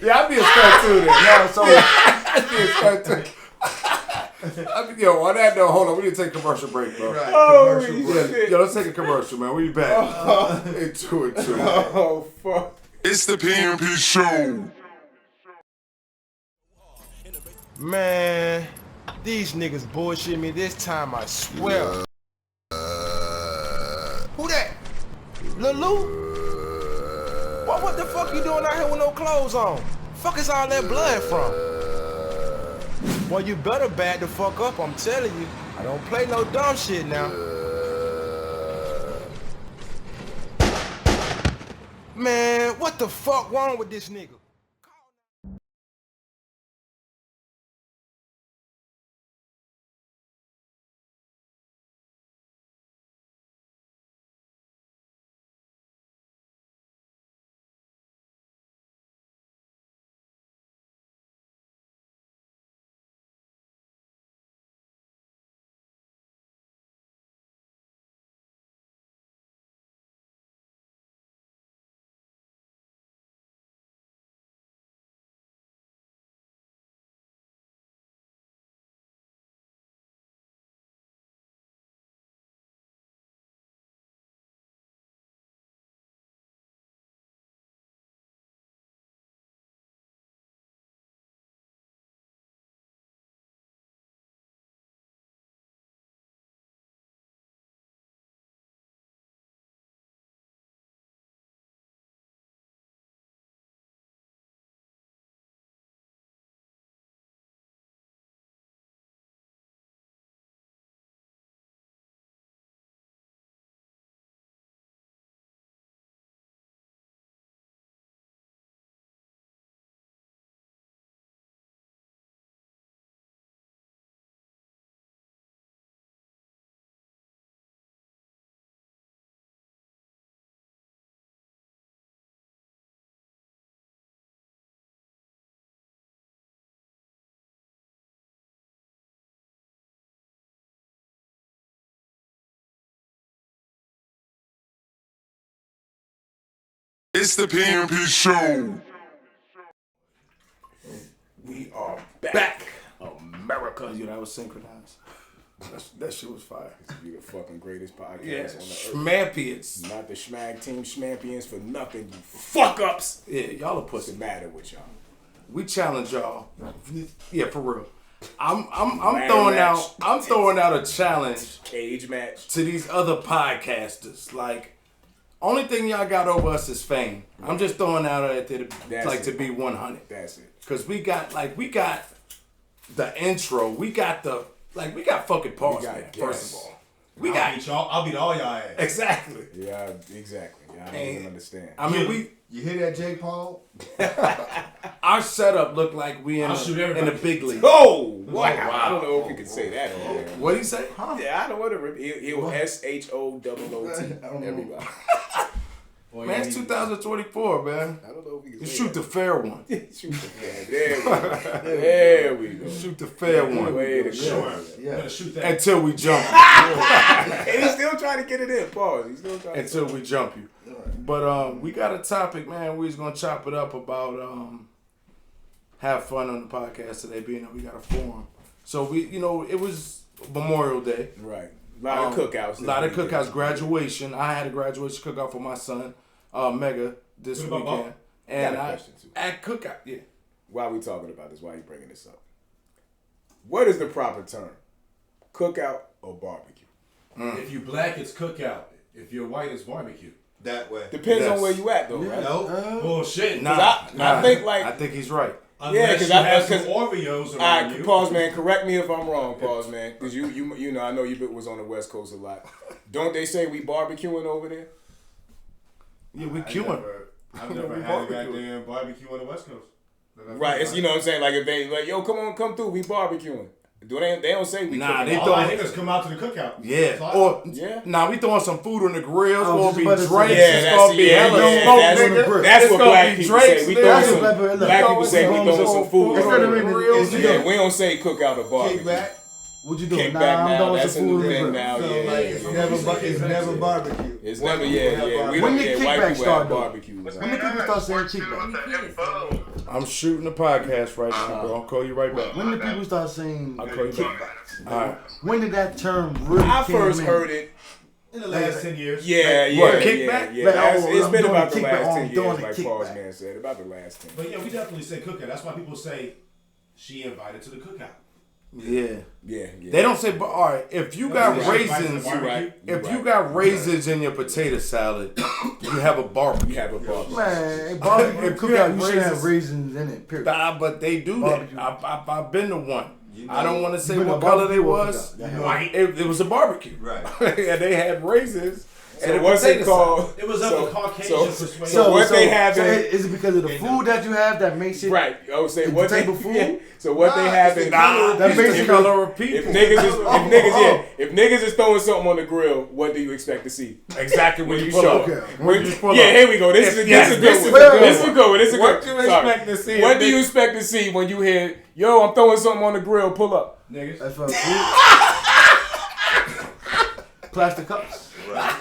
Yeah, I'd be a stud too then. No, so I'd be a stud too. Yo, on that note, hold on. We need to take a commercial break, bro. Right, Holy commercial break. shit. Yo, let's take a commercial, man. We back. Into it, too. Oh, fuck. It's the PMP Show. Man, these niggas bullshit me this time, I swear. Who that? Lil Lou? What the fuck you doing out here with no clothes on? Fuck is all that blood from? Well, you better back the fuck up, I'm telling you. I don't play no dumb shit now. Man, what the fuck wrong with this nigga? It's the PMP Show. We are back. America. You know, that was synchronized. That shit was fire. You the fucking greatest podcast Yeah, on the earth. Schmampians. Not the Schmag Team Schmampians for nothing, you fuck ups. Yeah, y'all are What's pussy. the matter with y'all? We challenge y'all. Yeah, for real. I'm Ladder throwing out a challenge Cage match. to these other podcasters. Like, only thing y'all got over us is fame. I'm just throwing out at there to be 100. That's it. Cause we got the intro. We got fucking pause, got man. guests. First of all, I'll beat all y'all ass. exactly. Yeah, exactly. Yeah, I don't even understand. I mean, You hear that, Jake Paul? our setup looked like we in I'll shoot a everybody. big league. Oh, wow. I don't know if you can say that on there. What did he say? Yeah, I don't want to. It was SHOOOT. Everybody. Man, it's 2024, man. I don't know if you can You say shoot the fair one. Shoot the fair. There we go. Shoot the fair one. Way to go. You better shoot that. Until we jump you. And he's still trying to get it in. Pause. He's still trying Until we jump you. But we got a topic, man. We was gonna chop it up about have fun on the podcast today, being that we got a forum. So we, it was Memorial Day. Right. A lot of cookouts. A lot of cookouts. Graduation. I had a graduation cookout for my son, Mega, this weekend. And got a question too. At cookout, yeah. Why are we talking about this? Why are you bringing this up? What is the proper term? Cookout or barbecue? If you black, it's cookout. If you're white, it's barbecue. That way. Depends on where you at, though, right? No. Bullshit. I think I think he's right. Unless because you have some Oreos around you. Pause, man. Correct me if I'm wrong, pause, man. Because you know, I know you was on the West Coast a lot. Don't they say we barbecuing over there? Yeah, we queuing. I've never had a goddamn barbecue on the West Coast. Right. It's, you know what I'm saying? Like if they like, yo, come through, we barbecuing. They don't say we Nah, cooking. they All my throwing. niggas come out to the cookout. Yeah. Or we throwing some food on the grill. It's gonna be drinks. It's gonna be hella smoke, nigga. That's what black people say. We throwing some. Black Black people say we throwing some food It's on the gonna be grill. real. Yeah, we don't say cookout or barbecue. Kickback. What you doing? Kickback Nah, I'm now. doing That's some a new food in the thing grill. now. So Yeah, like it's never barbecue. It's never we don't. When did Yeah, kickback white people start, have though? barbecues. When did people start saying kickback? I'm shooting the podcast right now, bro. I'll call you right back. When did people start saying I'll call you back. kickbacks? All right. When did that term really I came first in? heard it. In the last 10 years. Yeah. kickback? Yeah. Like, It's I'm been doing about the the kickback, last I'm 10 doing years, the like kickback. Paul's man said. About the last 10. But yeah, we definitely say cookout. That's why people say she invited to the cookout. Yeah. Yeah. They don't say, but all right, if you got That's raisins, right. Right. if you got raisins in your potato salad, you have a barbecue. You have a barbecue. Man, barbecue If you cookout, got you should have raisins- raisins in it, period. But they do Barbecue. that. I've been to one. I don't want to say You been what to color they barbecue or was. cookout? White. It was a barbecue. Right. And they had raisins. So and what's it potato called? It was of the Caucasian persuasion. So what they have so in is it because of the food that you have that makes it right? I would say the what they type of food? yeah. So what they have in that It's makes the it color of if people. if niggas is throwing something on the grill, what do you expect to see? Exactly when you show pull up. up. Okay. When you pull Yeah, up. here we go. This is a good this is one. a good This is one. a good one. This is a What good you one. Sorry. expect to see? What do you expect to see when you hear, yo, I'm throwing something on the grill, pull up? Niggas. That's what food. Plastic cups. Right.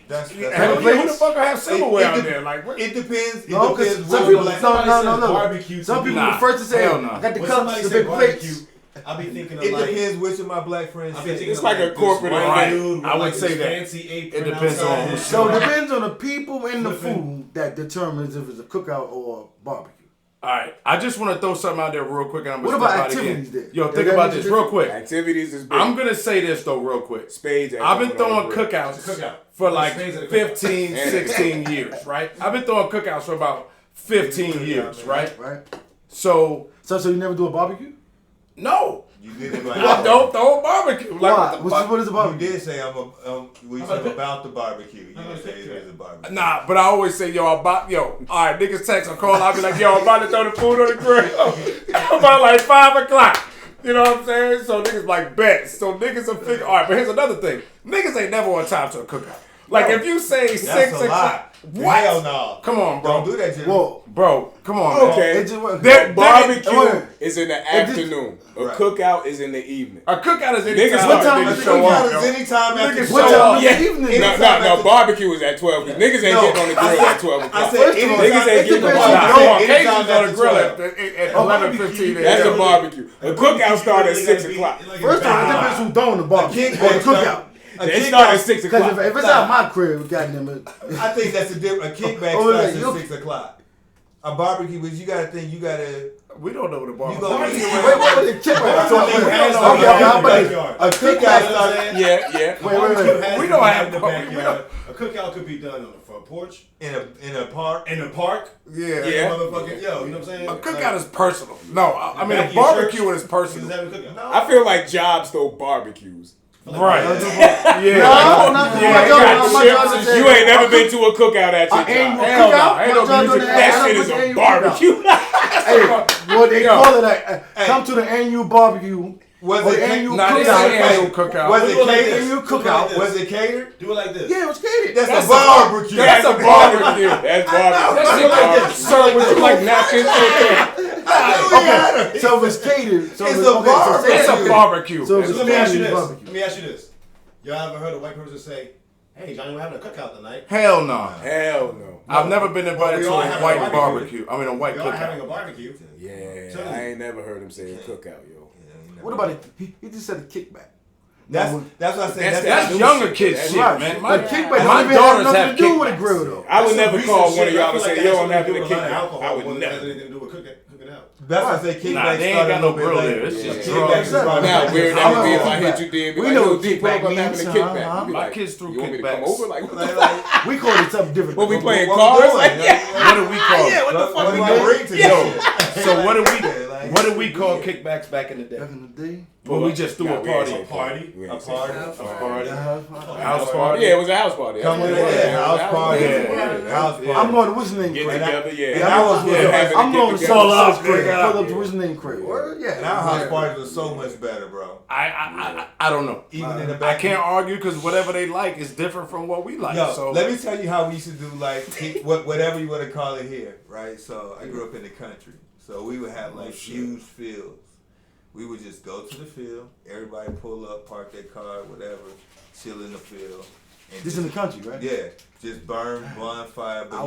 That's Hell yeah, who the plates? fuck have silverware It- out it- there? Like, what? It depends. It No, because depends. some what people, black- no. Barbecue. Some people Nah, the first to say, hell no. I got the When cups, somebody the say big barbecue, plates. I be thinking of It like. depends which of my black friends I be say. thinking It's of like a this corporate white event. dude with I would like say this that. fancy apron It depends on outside. who- So it depends on the people and the Flipping. food that determines if it's a cookout or barbecue. All right, I just want to throw something out there real quick, and I'm What gonna about step out activities again. then? Yo, Does think that about make a this real difference? quick. Activities is big. I'm gonna say this though, real quick. Spades. I've been throwing on the grill. cookouts Cookout. for like Spades at a cookout. 15, 16 years, right? I've been throwing cookouts for about 15 years, right? Right? So, So you never do a barbecue? no, You did it I don't throw a barbecue. Like, Why? what the fuck? What is a You barbecue? did say I'm about the barbecue. You didn't say it is a barbecue. Nah, but I always say, yo, all right, niggas text or call, I'll be like, yo, I'm about to throw the food on the grill. About like 5 o'clock. You know what I'm saying? So niggas like bet. So niggas will figure, all right, but here's another thing. Niggas ain't never on time to a cookout. Like if you say 6 That's a o'clock. lot. What? Hell no. Come on, bro. Don't do that, Jimmy. Whoa. Bro, come on, man. Okay. It just- That Barbecue Wait. is in the just- afternoon. A Right. cookout is in the evening. A cookout is any Niggas time. what time niggas is show cookout up, Is yo. anytime after Niggas What 12. time in Yeah. the evening? No, barbecue is at 12. Cause niggas ain't getting on the grill at 12 o'clock. I said First of all, anytime. niggas ain't getting on the depends grill. on Nah, the come on, Anytime Cajun's on the after grill 12. at 11:15. That's a a barbecue. A cookout starts at 6 o'clock. First of all, it depends who's throwing the barbecue. Or the cookout. They start at 6 Because o'clock. if it's at my crib, goddamn it. I think that's a different. A kickback Oh, starts yeah, at you- 6 o'clock. A barbecue, but you gotta think. You gotta. We don't know what a You barbecue gonna is. be Wait, wait, check. Wait, so, Barbecue wait, has okay, no okay, how about backyard. this? A Cookout kickback starts. starts. Yeah. Wait. We don't have in the barbecue. backyard. A cookout could be done on the front porch, In a park. in the park. Yeah. Yeah. Motherfucking, yo, you know what I'm saying? A cookout is personal. No, I mean, Back a in your barbecue church, is personal. niggas having a cookout. I feel like jobs throw barbecues. Right. No, Yeah. no, Yeah, my you job- got my chips job and is shit. You ain't never been to a cookout at your Annual job. Hell no, cookout. ain't My no job music. doing That shit I is don't a put annual barbecue. Hey, well, they Yo. call it a come to the annual barbecue. Was or it the ca- annual Nah, they cookout. say annual cookout. Was Do it it like catered? this. Annual Do it like cookout. this. Was it catered? Do it like this. Yeah, it was catered. That's a barbecue. That's a barbecue. That's barbecue. That shit like, sir, would you like napkins? Okay, so it was catered. So It's it was, a okay, so barbecue. say It's a barbecue. So it was Let me ask you catered this. barbecue. Let me ask you this. Y'all ever heard a white person say, Hey, Johnny, we're having a cookout tonight. Hell no. Hell no. I've never been invited we to all a have white a barbecue. I mean, a white We are having a cookout. barbecue. Yeah, Tell me. I ain't never heard him say a cookout, yo. What about it? He just said a kickback. That's what I said. That's younger kids shit, Right. man. But My kickback my don't even have daughters nothing have to do with a kickbacks. grill, though. I would That's never some call recent one of shit. I y'all feel and say, like yo, that I'm having a shit has to do with kickback. alcohol I would more than it has never. anything to do with cooking out. That's why I say kickback. Nah, they ain't started got a no little bit grill later. there. It's just Yeah. drugs. Kickback started Now, later. weird I that would be know if I kickback. hit you, then be We like, know yo, what D, pull up, kickback I'm having a means, kickback. huh? You be My like, kids threw you want me to come kickbacks. over? Like, what the Like, fuck? We call it something different. What we playing what cards? we Like, doing? yeah. What do we call Yeah, what the What fuck do we we doing? bring to this? So what do Like, what do we call kickbacks back in the day? Back in the day. When we just threw Nah, a we ain't party. say A party. We A ain't say party. that. A party. I'm House party. Yeah, it was a house party. Come with That's what it. was. House party. Yeah. House party. going to what's the name? Get crib. together, yeah. And I was with having I'm to going get to together. Fall Out Yeah. crib. Yeah. Pull up to what's the name crib. Yeah. And our house parties were so much better, bro. I don't know. Even in the I back. can't argue because whatever they like is different from what we like. Yo, So let me tell you how we used to do whatever you want to call it here, right? So I grew up in the country, so we would have huge fields. We would just go to the field, everybody pull up, park their car, whatever, chill in the field. And This in the country, right? yeah, just burn bonfire. But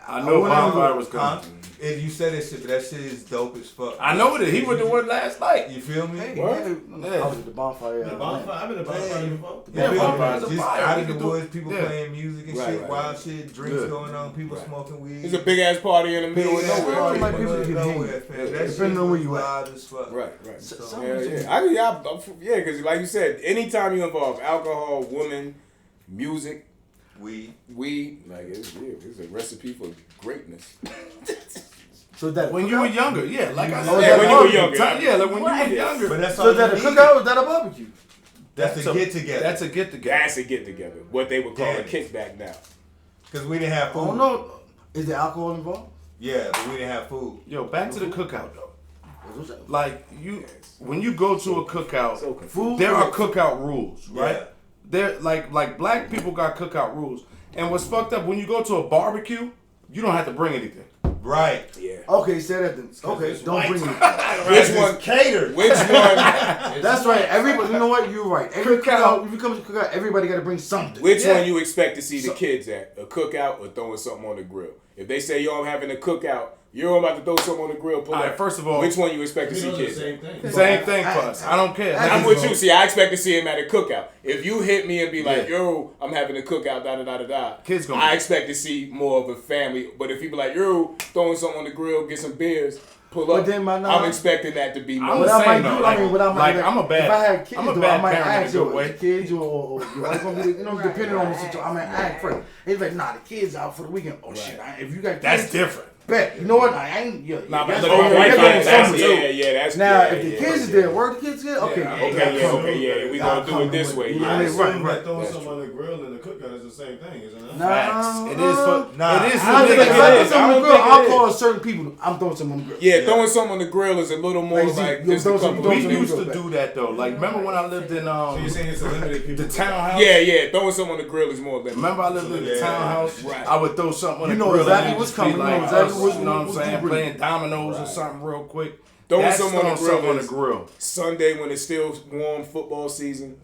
I know bonfire was Huh? coming. And you said that shit, but that shit is dope as fuck. I know it. He went to work last night. You feel me? Hey, What? yeah. I was at the bonfire. The bonfire. I've been to bonfire before. Yeah, You feel me? bonfire's a Just fire. out We in the can do- woods, people yeah. playing music and Right, shit, right, wild right. shit, drinks Good. going on, people Right. smoking weed. It's a big ass party in the middle of Big ass nowhere. party Like in the people middle of can nowhere, hang. fam. Yeah, That depending shit on where was you at. live as fuck. Right. Some- Yeah, because like you said, anytime you involve alcohol, women, music, weed, like it's a recipe for greatness. So that When you were younger, yeah, like I Oh, said. yeah, when you were younger. Yeah, like when What? you were younger. But that's all So is that a you need. cookout or is that a barbecue? That's a get together. That's a get together. That's a get together. What they would call a Damn. kickback now. Because we didn't have food. Oh no, is there alcohol involved? Yeah, but we didn't have food. Yo, back to the cookout though. What's that? Like when you go to a cookout, So confused. Food. there are cookout rules, right? Yeah. There like black people got cookout rules. And what's fucked up when you go to a barbecue, you don't have to bring anything. Right. Yeah. Okay, say that then. Okay, don't bring me. Which one? Catered. Which one? That's right. Everybody, you know what? You're right. Every cookout, if you come to cookout, everybody got to bring something. Which Yeah. one you expect to see the kids at? A cookout or throwing something on the grill? If they say, yo, I'm having a cookout, you're about to throw something on the grill, pull All right, up. first of all, Which one you expect to You see know, the kids same at? thing. Same thing for us. I don't care. I- I'm with you. See, I expect to see him at a cookout. If you hit me and be like, Yeah. yo, I'm having a cookout, da-da-da-da-da, Kids gonna I be- expect to see more of a family. But if you be like, yo, throwing something on the grill, get some beers, pull But up, then my- I'm expecting that to be I'm more. What the I same might though. do, I mean, what I might Like, do, I'm a bad- if I had kids, I'm a though, bad I might parent in a ask good you, way. the kids or your wife gonna be, depending on the situation, I might ask first. It's like, nah, the kids out for the weekend. Oh shit, if you got kids, That's different. bet. You know what? I ain't. Nah, but that's look, okay. right, That's yeah, on that's- summer, yeah, too. that's Now, yeah, if the yeah, kids is yeah. there, where the kids get? Okay, We gonna do it this way. You know Yeah. what I mean? Assume Right, that right. throwing That's something on the grill and the cookout is the same thing, isn't it? Facts. It is for Nah. it is I for don't think niggas. if I I put don't something on the think grill, it I'll is. call certain people. I'm throwing something on the grill. Yeah, throwing something on the grill is a little more Like, like you just a throw some- couple throw of We some- people. used to do that though. Like remember when I lived in So you're saying it's a limited people. the townhouse? Yeah, throwing something on the grill is more limited. Remember I lived in the Yeah. townhouse? Right. I would throw something on You the know grill. exactly and what's just be coming. You know like exactly us, what's- you know what I'm what's saying? bringing. Playing dominoes or something real quick. Throwing That's something on the throwing grill on the is- grill. Sunday when it's still warm football season,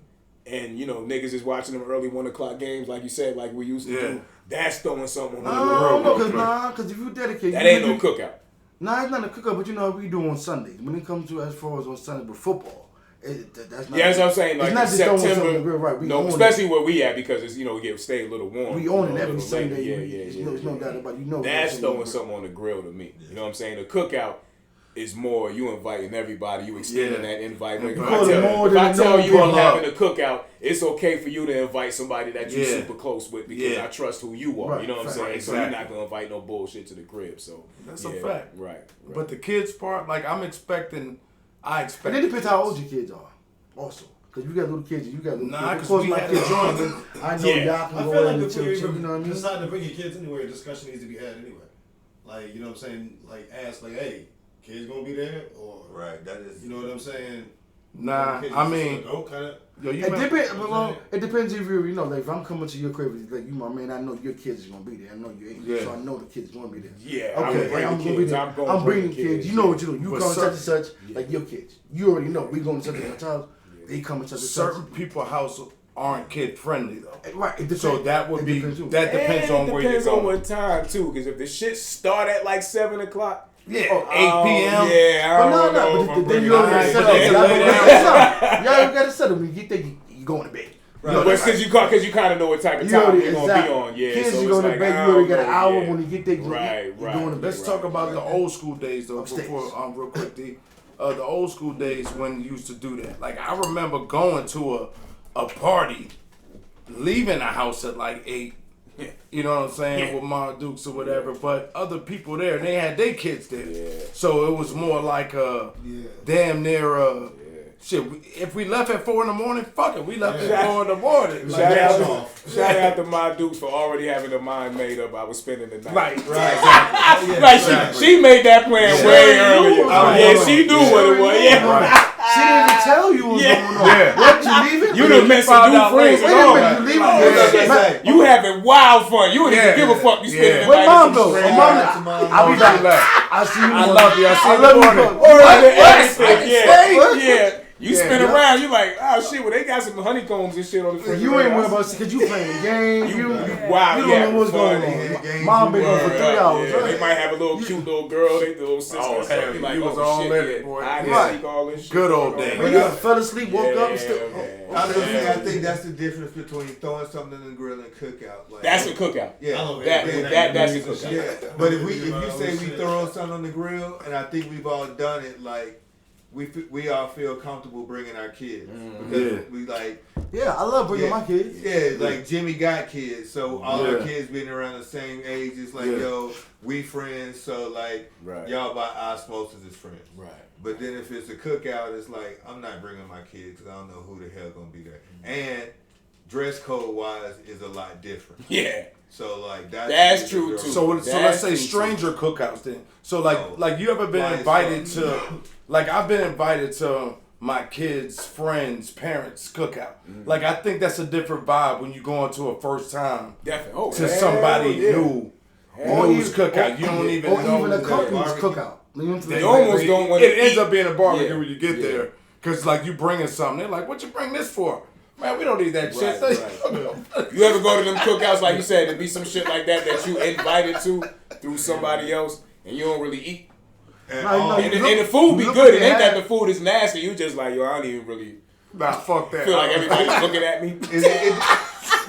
and you know niggas is watching them early 1 o'clock games like you said, like we used to Yeah. do. That's throwing something on the No, grill. because if you dedicate, That you ain't no really- cookout. Nah, it's not a cookout, but you know what we do on Sundays. When it comes to as far as on Sunday, but football, that's not. Yeah, that's what I'm saying. It's Like not in just throwing something on the September, grill, right? We no, own especially where we at because it's we get stay a little warm. We own you it know, a every little later. Sunday. Yeah. There's no doubt about it. You know. That's what's throwing on the something on the grill to me. You know what I'm saying? The cookout is more you inviting everybody, you extending Yeah. that invite. Like, You if call I it tell, more if than I a tell known you I'm pull up. having a cookout, it's okay for you to invite somebody that you're Yeah. super close with because Yeah. I trust who you are. Right, You know what I'm fact. saying? So you're Exactly. not gonna invite no bullshit to the crib. So That's a yeah, fact. Right. But the kids part, like I expect. And it depends how old your kids are, also. Because you got little kids, you got little Nah, kids. 'cause we my had kids to join. join. I know Yeah. y'all can I go feel in like and before chill, you chill, you know what I even mean? decide to bring your kids anywhere, a discussion needs to be had anyway. Like, you know what I'm saying? Like, ask, like, hey, kids gonna be there? Or, Right. That is. you know what I'm saying? Nah, Kids I just mean, go kind of. yo, you It remember- depends. Well, it depends if you know, like if I'm coming to your crib, it's like you my man, I know your kids is gonna be there. I know your age, Yeah. so I know the kids gonna be there. Yeah, I'm Okay, gonna bring I'm the gonna be kids. there. I'm bringing the kids. You know what you do. You But come to such and certain- such, like your kids. You already know. We going to such and such house. They come to such and such. certain people house aren't kid friendly though. Right. It depends. So that would be depends too. that depends on where you're Depends on going. what time too, because if the shit start at like 7 o'clock. Yeah, Oh, 8 p.m. Yeah, I don't know. But then you already Alright, set but they can lay up. Y'all gotta settle when you get there. You going to bed. Right. But because you kind of know what type of time you're gonna be on. Yeah, Kids, so you go to it's bed. like, You already got an I hour don't know, when you get there. Right. You going to bed. Let's talk about the old school days though. Upstairs. Before real quick, D. The old school days when you used to do that. Like I remember going to a party, leaving the house at like 8. You know what I'm saying, with my Dukes or whatever. But other people there, they had their kids there. Yeah. So it was more like damn near shit. If we left at 4 in the morning, fuck it, we left at 4 in the morning. Shout Like, out to my Dukes for already having the mind made up. I was spending the night. Right. Like she made that plan way earlier. Yeah, she knew what it was. Yeah. She didn't even tell you what was going on. Yeah. What, you leaving? You done met some new friends Wait and a all. minute, you leaving? Yeah. You having wild fun. You wouldn't even give a fuck. You spending the Where night. mom with go? some Where friends. mom? I'll be back. I see you. I love you. I see I you love in the you. morning. Yeah. You Yeah. spin around, you like, oh shit, well they got some honeycombs and shit on the refrigerator. You ain't worried about because you playing the game. You You wow, don't yeah, know what's fun. going on. Games Mom been you on for 3 hours. Yeah, they might have a little cute little girl, they the little sister. Oh, or something. hell, Like, you was oh, all shit, in it, yeah. boy. I Right. didn't all this shit. Good old going days. on. When you fell asleep, woke up, and still. I was gonna say, I think that's the difference between throwing something in the grill and cookout. Like, That's a cookout. yeah. That's a cookout. Yeah, but if you say we throw something on the grill, and I think we've all done it, like we all feel comfortable bringing our kids because we like. Yeah, I love bringing my kids. Yeah, like Jimmy got kids, so all our kids being around the same age, it's like yo, we friends, so like y'all by osmosis is friends. Right. But then if it's a cookout, it's like I'm not bringing my kids because I don't know who the hell gonna be there. And dress code wise is a lot different. Yeah. So like that's true too. So let's say stranger cookouts then. So like you ever been invited to like I've been invited to my kids' friends' parents' cookout. Like I think that's a different vibe when you go into a first time Definitely. to somebody new who's cookout. You don't even know. Or even a company's cookout. They almost don't want to It ends eat. up being a barbecue when you get there. Cause like you bringing something. They're like, what you bring this for? Man, we don't need that shit. You ever go to them cookouts, like you said, to be some shit like that you invited to through somebody else and you don't really eat? And the food be good. It ain't that the food is nasty. You just like, yo, I don't even really fuck that. feel like everybody's looking at me.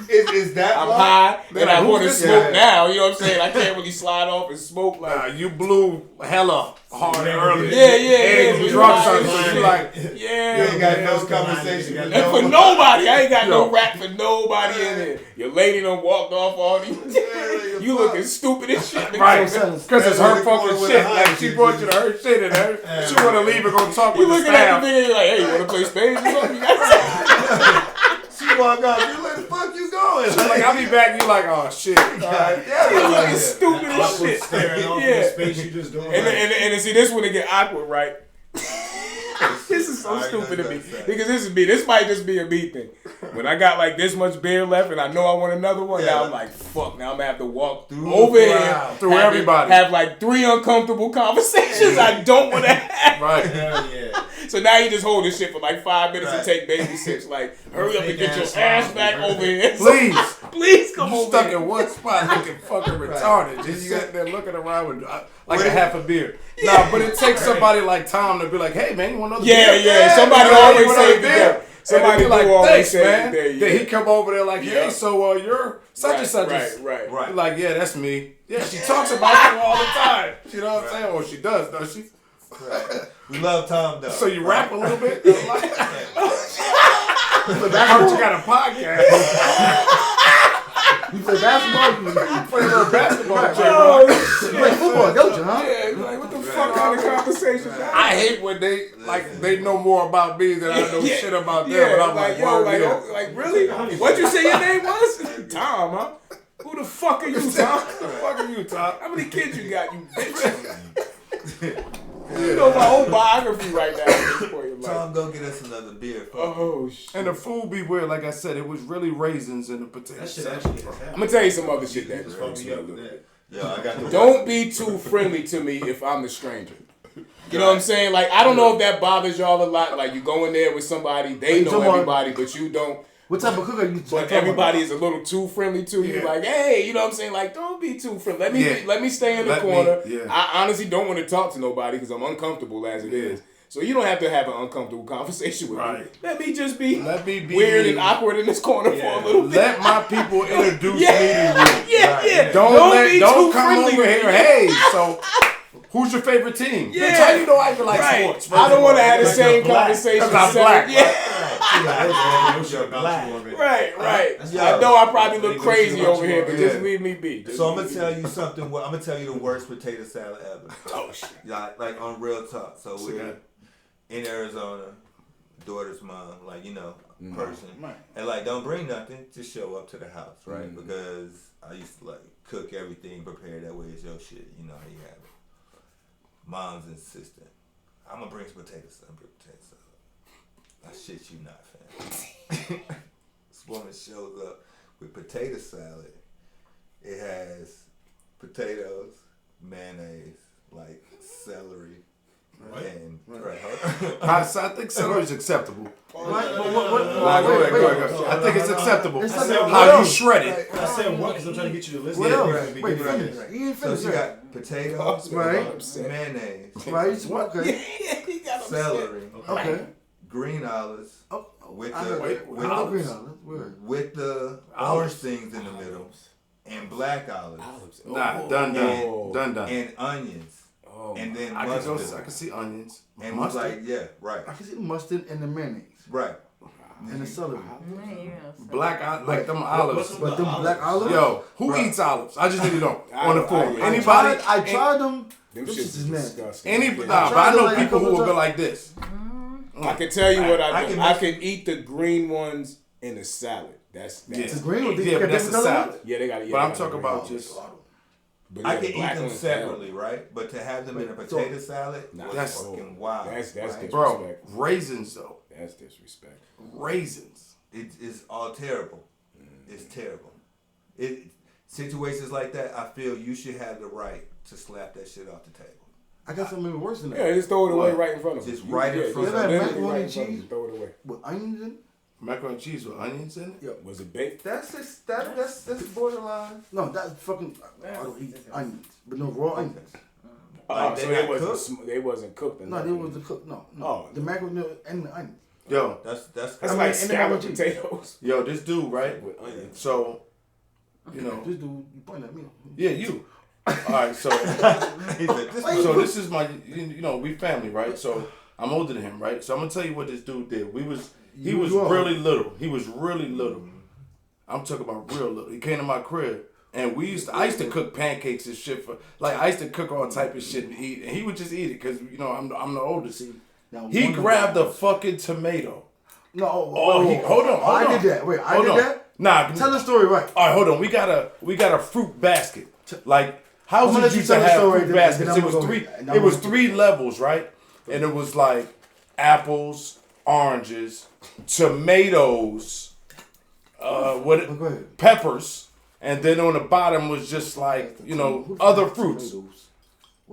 Is that I'm why? high and I who's want to this smoke guy? now. You know what I'm saying? I can't really slide off and smoke like. Nah, you blew hella hard earlier. Yeah. You drunk something, so you like, yeah. You ain't got no conversation. And for nobody, I ain't got no rap for nobody in there. Your lady done walked off all these. You looking stupid as shit. right? Because it's her fucking shit. Like she brought you to her shit and her. She want to leave and go talk You with the looking at staff. the nigga like, hey, you want to play spades or something? She walk out. You where the fuck you going? Like I'll be back. You like, oh shit. You looking stupid as shit. Staring off in the space you just doing. And see, this when it get awkward, right? This is so stupid to me because this is me. This might just be a me thing. When I got like this much beer left and I know I want another one, now I'm like, fuck. Now I'm gonna have to walk over here through everybody. Have like 3 uncomfortable conversations I don't want to have. Right. Hell yeah. So now you just hold this shit for like 5 minutes and take baby sips. Like, hurry up and get your ass back over here. Please come You over stuck here. in one spot looking fucking retarded. Just sitting there looking around with like a half a beer. Nah, but it takes somebody like Tom to be like, hey man, you want another beer? Yeah. Somebody You always want say another that. Somebody be like, always thanks, say man. that. Then he come over there like, hey, so you're such and such. Right. You're like, yeah, that's me. Yeah, she talks about you all the time. You know what I'm saying? Or she does, don't she? We love Tom though. So you rap a little bit? But that's what you got a podcast. You play basketball? You play a little basketball. You play football, don't you, huh? Yeah, like, what the fuck kind of conversation? I hate when they know more about me than I know shit about them. Yeah, But I'm like, like really? What'd you say your name was? Tom, huh? Who the fuck are you, Tom? Who the fuck are you, Tom? How many kids you got, you bitch? You know my whole biography right now at this point in life. Tom, go get us another beer. Oh shit. And the food be weird. Like I said, it was really raisins and the potato That shit salad. actually is I'm happening. gonna tell you some other shit that Fuck me up with that. Yeah, I got the don't be too friendly to me if I'm the stranger. You know what I'm saying? Like, I don't know if that bothers y'all a lot. Like, you go in there with somebody, they know everybody, but you don't. What type of cookout you? But everybody is a little too friendly to you. Yeah. Like, hey, you know what I'm saying? Like, don't be too friendly. Yeah. Let me stay in the Let me- corner. yeah. I honestly don't want to talk to nobody because I'm uncomfortable as it is. So you don't have to have an uncomfortable conversation with me. Right. Let me just be be weird me. and awkward in this corner for a little bit. Let my people introduce Yeah. me to you. Yeah. Don't too come friendly over with here. me. Hey, so who's your favorite team? Yeah. Bitch, how you know I even like Right. sports? I don't want to have the Because same you're black. conversation. Because I'm seven- black, Yeah. You're black. Right. That's I why- know I probably They look go crazy shoot what over you here, want. but Yeah. just leave me be. So I'm gonna tell you something. I'm gonna tell you the worst potato salad ever. Oh shit. Like on real talk. So we're good. in Arizona, daughter's mom, like person, Right. and like don't bring nothing, just show up to the house, right? Because I used to like cook everything, prepare that way. It's your shit. You know how you have it. Mom's insistent. I'm gonna bring some potato salad. I shit you not, fam. This woman shows up with potato salad. It has potatoes, mayonnaise, like celery, and I think celery is acceptable. What? Go ahead. I think it's acceptable. It's How like- you shred it. I said what? Because I'm trying to get you to listen. What else? Right. Wait, Right. finish. You ain't So finished she yet. got potatoes, Right. mayonnaise, Right? Okay. He got upset. celery, Okay. green olives, Oh, with I the heard wait, with the green olives. Word. with the orange things in the middle, and black olives, Nah, done. and onions, Oh, and then I mustard. can see onions. And was Mustard. like, yeah, right, I can see the mustard and the mayonnaise right. and the celery. Black, like them olives. But them black olives. Yo, who eats olives? I just need to know on the floor. I Anybody? I tried them. Them Them shits shits is is nasty. disgusting. But tried I to know like a people who couple will go times. like this. I can tell you what I do. can I mix- can eat the green ones in a salad. That's The green one. Yeah, but that's a salad. yeah. They got it. But I'm talking about just. But I yeah, can the eat black them ones, separately, right? But to have them in a potato salad, Nah, That's- fucking wild. That's right? Bro, disrespect. raisins though. That's disrespect. Raisins. It's all terrible. It's terrible. Situations like that, I feel you should have the right to slap that shit off the table. I got something even worse than that. Yeah, just throw it away right in front of Just you. right in front just of you. literally Macaroni right in and front of you. cheese? Throw it away. With onions in it? Macaroni and cheese with onions in it. Was it baked? That's borderline. No, that's fucking. I don't eat onions, but no raw onions. Oh, they so not they wasn't cooked. No, they was the cook. No. Oh. The macaroni and the onions. Yo, That's That's I mean, like and the scalloped macaroni potatoes yo, this dude, right? with onions. So, you know, This dude, you pointing at me. yeah, you. All right, so this is my, you know, we family, right? So I'm older than him, right? So I'm gonna tell you what this dude did. He was really little. He was really little. I'm talking about real little. He came to my crib, and I used to cook pancakes and shit I used to cook all type of shit and eat, and he would just eat it because you know I'm the oldest. Now, He one of grabbed them- a fucking tomato. No, Hold on. I did that. Wait, I Hold did on. that? Nah, Tell the story right. all right, hold on. We got a fruit basket. Like I'm gonna let houses you used to tell the have story, fruit then baskets. I'm It gonna was go three. ahead, and It I'm was gonna- 3 levels, right? And it was like apples, oranges, tomatoes, Go ahead. peppers, and then on the bottom was just like other fruits.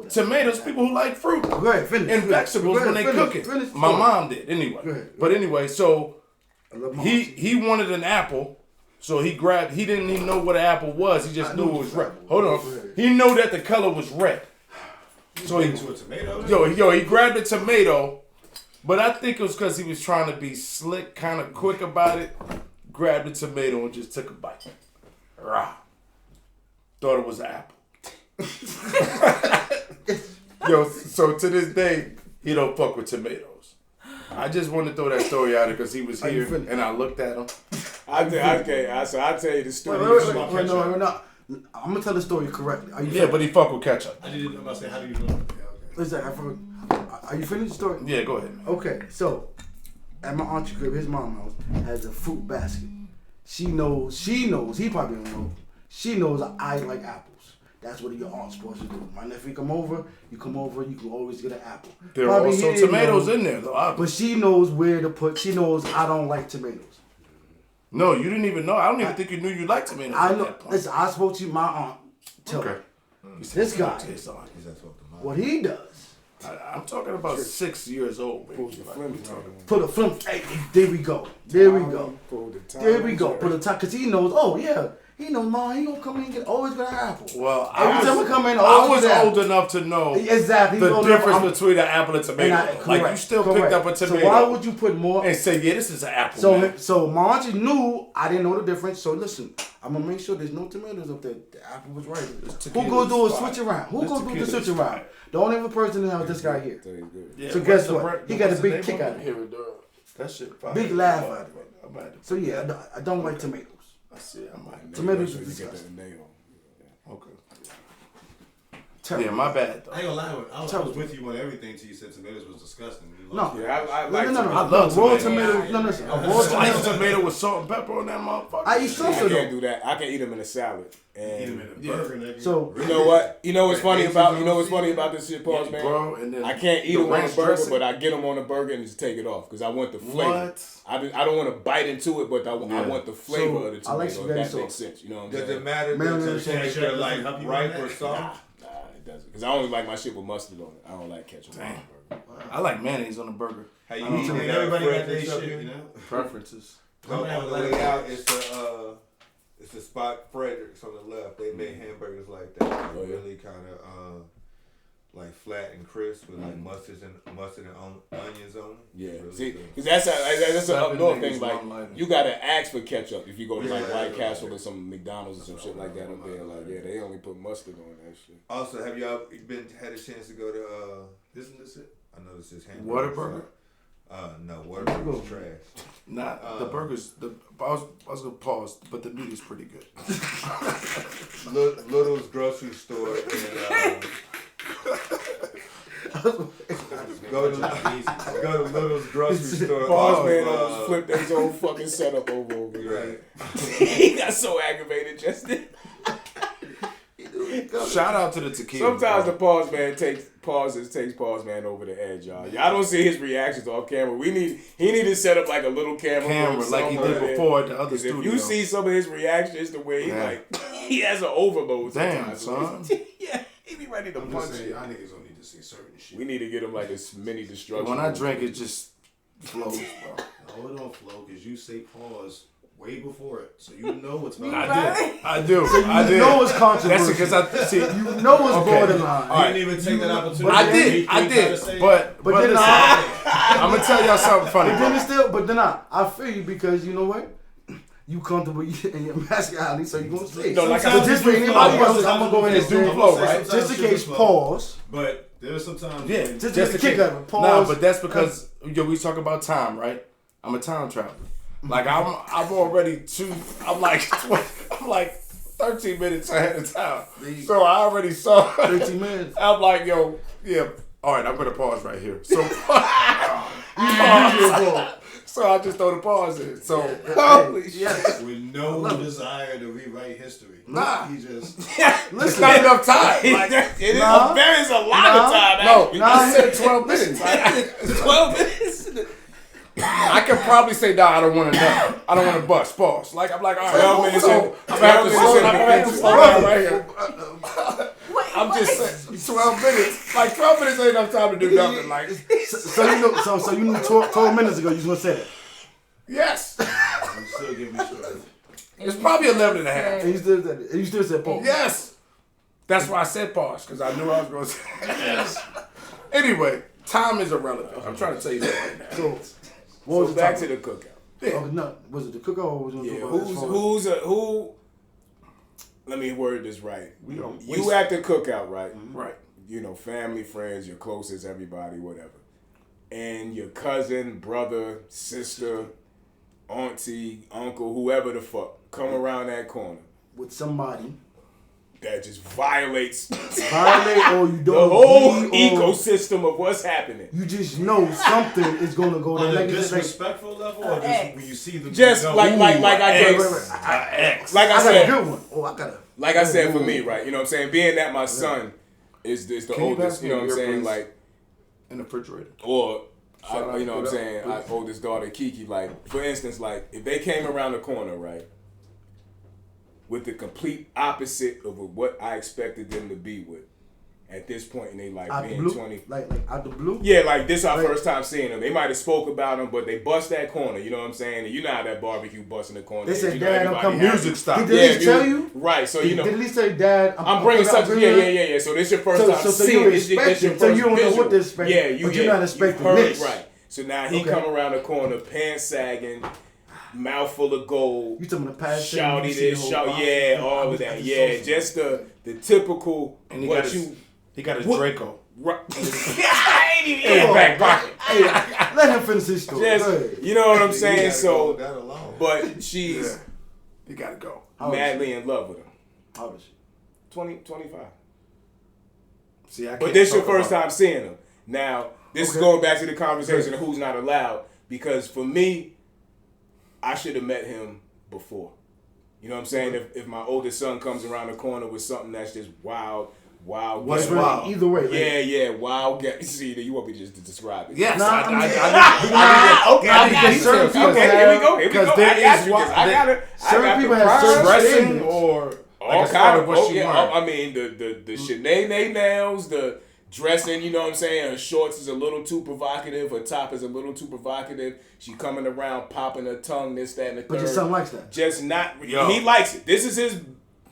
Tomatoes, people who like fruit. Go ahead, finish. And vegetables when they cook it. Finish the My story. mom did anyway. Go ahead. But anyway, so I love my he wanted an apple, so he didn't even know what an apple was. He just I knew knew it was it was red. apple. Hold Go on. ahead. He knew that the color was red. So he To a tomato. he grabbed the tomato, but I think it was because he was trying to be slick, kind of quick about it. Grabbed the tomato and just took a bite. Rah. Thought it was an apple. Yo, so to this day, he don't fuck with tomatoes. I just want to throw that story out there because he was Are you here finished? and I looked at him. I'll tell you the story. Wait, no. I'm gonna tell the story correctly. Are you Yeah, but he fuck with ketchup. I didn't know about saying how do you know? Listen, are you finished the story? Yeah, go ahead, man. Okay, so at my aunt's crib, his mom house has a fruit basket. She knows, he probably don't know. She knows I like apples. That's what your aunt's supposed to do. My nephew come over, you can always get an apple. There are Probably also he didn't tomatoes know, in there, though. But she knows where to put, she knows I don't like tomatoes. No, you didn't even know. I don't even think you knew you liked tomatoes. I at know, that point. listen, I spoke to my aunt. Tell Okay. her. This guy, Taste on. what he does I'm talking about 6 years old. Baby. Put a film. Hey, there we go. There we go. Pull the time. There we go. Put a time, cause he knows. Oh yeah, he knows. Mom, he gonna come in and get always gonna apple. Well, Every time we come in, I always was get old enough to know exactly the difference between an apple and tomato. Like you still picked up a tomato. So why would you put more? And say, yeah, this is an apple. So my auntie knew I didn't know the difference. So listen, I'm gonna make sure there's no tomatoes up there. The apple was right. Who gonna do a switch around? Who gonna do the switch around? The only other person in the house, this guy here. Yeah, So guess what? He got a big kick out of it. That shit. Big laugh out of it. So yeah, I don't like tomatoes. I see. I might. Tomatoes are disgusting. Okay. Terrible. Yeah, my bad though. I ain't gonna lie, I was with you on everything till you said tomatoes was disgusting. No. Yeah, I like No. I love raw tomatoes. tomatoes. No, listen. A raw Sliced tomato. tomato with salt and pepper on that motherfucker. I eat I salsa can't though. do that. I can eat them in a salad. Eat them And in a burger, nigga. So you know what? You know what's funny about this shit, pause, man. Bro, and then I can't eat the them on a ranch burger, dressing. but I get them on a burger and just take it off because I want the flavor. What? I don't want to bite into it, but I want the flavor So, of the I like tomato. spaghetti If that makes sauce. sense. You know what I'm Does saying? it matter Mayonnaise, that if they're like help you ripe run or that? soft? Nah, it doesn't. Because I only like my shit with mustard on it. I don't like ketchup on a burger. I like mayonnaise on a burger. How you I eat mean, it? everybody got their Preference of shit, you? you know. Preferences. So on the way out, it's the spot Frederick's on the left. They make hamburgers like that. They're really kind of like flat and crisp with like mustard and onions on them. Yeah, Really see, good. because that's an Seven up north niggas, thing. Like one lighter. you gotta ask for ketchup if you go to like Yeah, White yeah, Castle or some McDonald's or some shit like that up there. Like they only put mustard on that shit. Also, have y'all had a chance to go to Isn't this it? I know this is hamburger. Whataburger? No, Whataburger's trash. Not the burgers. I was gonna pause, but the meat is pretty good. Little's grocery store and go to Little's grocery store. Boss man almost flipped his whole fucking setup over Right. He got so aggravated just then. Shout out to the tequila. Sometimes the bro. pause man takes pause man over the edge, y'all. Y'all don't see his reactions off camera. He need to set up like a little camera like he did before at the other studio. If you see some of his reactions, the way he has an overload Damn, sometimes. son. Yeah, he be ready to I'm punch just saying, you. y'all niggas don't need to see certain shit. We need to get him like a mini destruction. When I drink, it just flows, bro. No, it don't flow because you say pause way before it, so you know what's about. I do. I did. You know it's controversial. That's because I see. You know it's borderline. I didn't even take that opportunity. I did. But then listen, I'm gonna tell y'all something funny. But then I feel you because you know what? You comfortable in your masculinity, so you gonna say. No, like so just for anybody else, I'm gonna go ahead and do flow, right? Just in case, pause. But there's sometimes. Yeah, when- Just to kick kick. out of pause. Nah, but that's because we talk about time, right? I'm a time traveler. Like I'm already I'm like 13 minutes ahead of time. So I already saw 13 minutes. I'm like, yo, yeah. All right, I'm gonna pause right here. So so I just throw the pause in. So holy shit. with no desire to rewrite history. Nah. He just. It's not enough time. Like, There is a lot of time. no, I said 12 minutes. Actually. 12 minutes. I could probably say, nah, I don't want to know. I don't want to bust. Pause. Like, I'm like, all right, 12 minutes so in. I'm gonna have to slow down right here. Wait, I'm just saying, 12 minutes. Like, 12 minutes ain't enough time to do nothing. Like, So you knew 12 minutes ago you was gonna say that. yes. I'm still giving you straight. It's probably 11 and a half. And you still said pause. Yes. That's why I said pause, because I knew I was going to say yes. Anyway, time is irrelevant. I'm trying to tell you that right now. So what was So the back topic? to the cookout. Oh, no, was it the cookout or was it Yeah, the who? Let me word this right. We don't You waste- at the cookout, right? Right. You know, family, friends, your closest, everybody, whatever. And your cousin, brother, sister, auntie, uncle, whoever the fuck, come around that corner with somebody that just violates violate or you don't the whole agree or ecosystem of what's happening. you just know something is gonna go On there. a Like, disrespectful level, or just X. when you see them. Just go, like "Ooh, I gave, like I I got a said, good one. Oh, I got a. like I said for me, right? You know what I'm saying? Being that my son is the Can you oldest, pass you me know a what I'm beer, saying? please? Like, In the refrigerator. or Shout out you know what I'm to saying? that. Our oldest daughter Kiki, like for instance, like if they came around the corner, right, with the complete opposite of what I expected them to be with, at this point in their life, Out the being blue? 20. Like out the blue? Yeah, like this our Right. first time seeing them. They might have spoke about them, but they bust that corner. You know what I'm saying? And you know how that barbecue busting the corner. They is. said, You know, Dad, I'm everybody coming. has Music it. stop. Did they at least tell you? Right, so you know. Did at least say, Dad, I'm bringing something. Yeah. So this your first time So seeing you're this. This your expecting. first So you don't know visual. what to expect. Yeah, you. But you're not expecting heard, this. Right. So now he Okay. come around the corner, pants sagging, mouth full of gold. You talking about the past? Shouty this, shout, all of that. Yeah, just the typical. And he what got you. He got his What- Draco. Right. I ain't even in the back pocket. Hey, let him finish his story. Just, Go ahead. you know what I'm You saying? gotta go So, with that alone. but she's You gotta go. How old is madly in love with him. How old is she? 25. See, I can't But this your talk first about- time seeing him. Now, this is Okay. going back to the conversation of who's not allowed. Because for me, I should have met him before. You know what I'm saying? If my oldest son comes around the corner with something that's just wild. What's get- wild? Either way. Yeah, wild. See, you want me just to describe it? Yes, Nah, I Okay, I got because you. certain people Okay, have- here we go. because there I got is you. wild- I got it. certain people have certain dressing standards. or All like as kind far of as what she wearing. I mean, the Sinead nails, the dressing. You know what I'm saying? Her shorts is a little too provocative. Her top is a little too provocative. She coming around popping her tongue, this, that, and the third. But your son likes that. Just not. Yo. He likes it. This is his.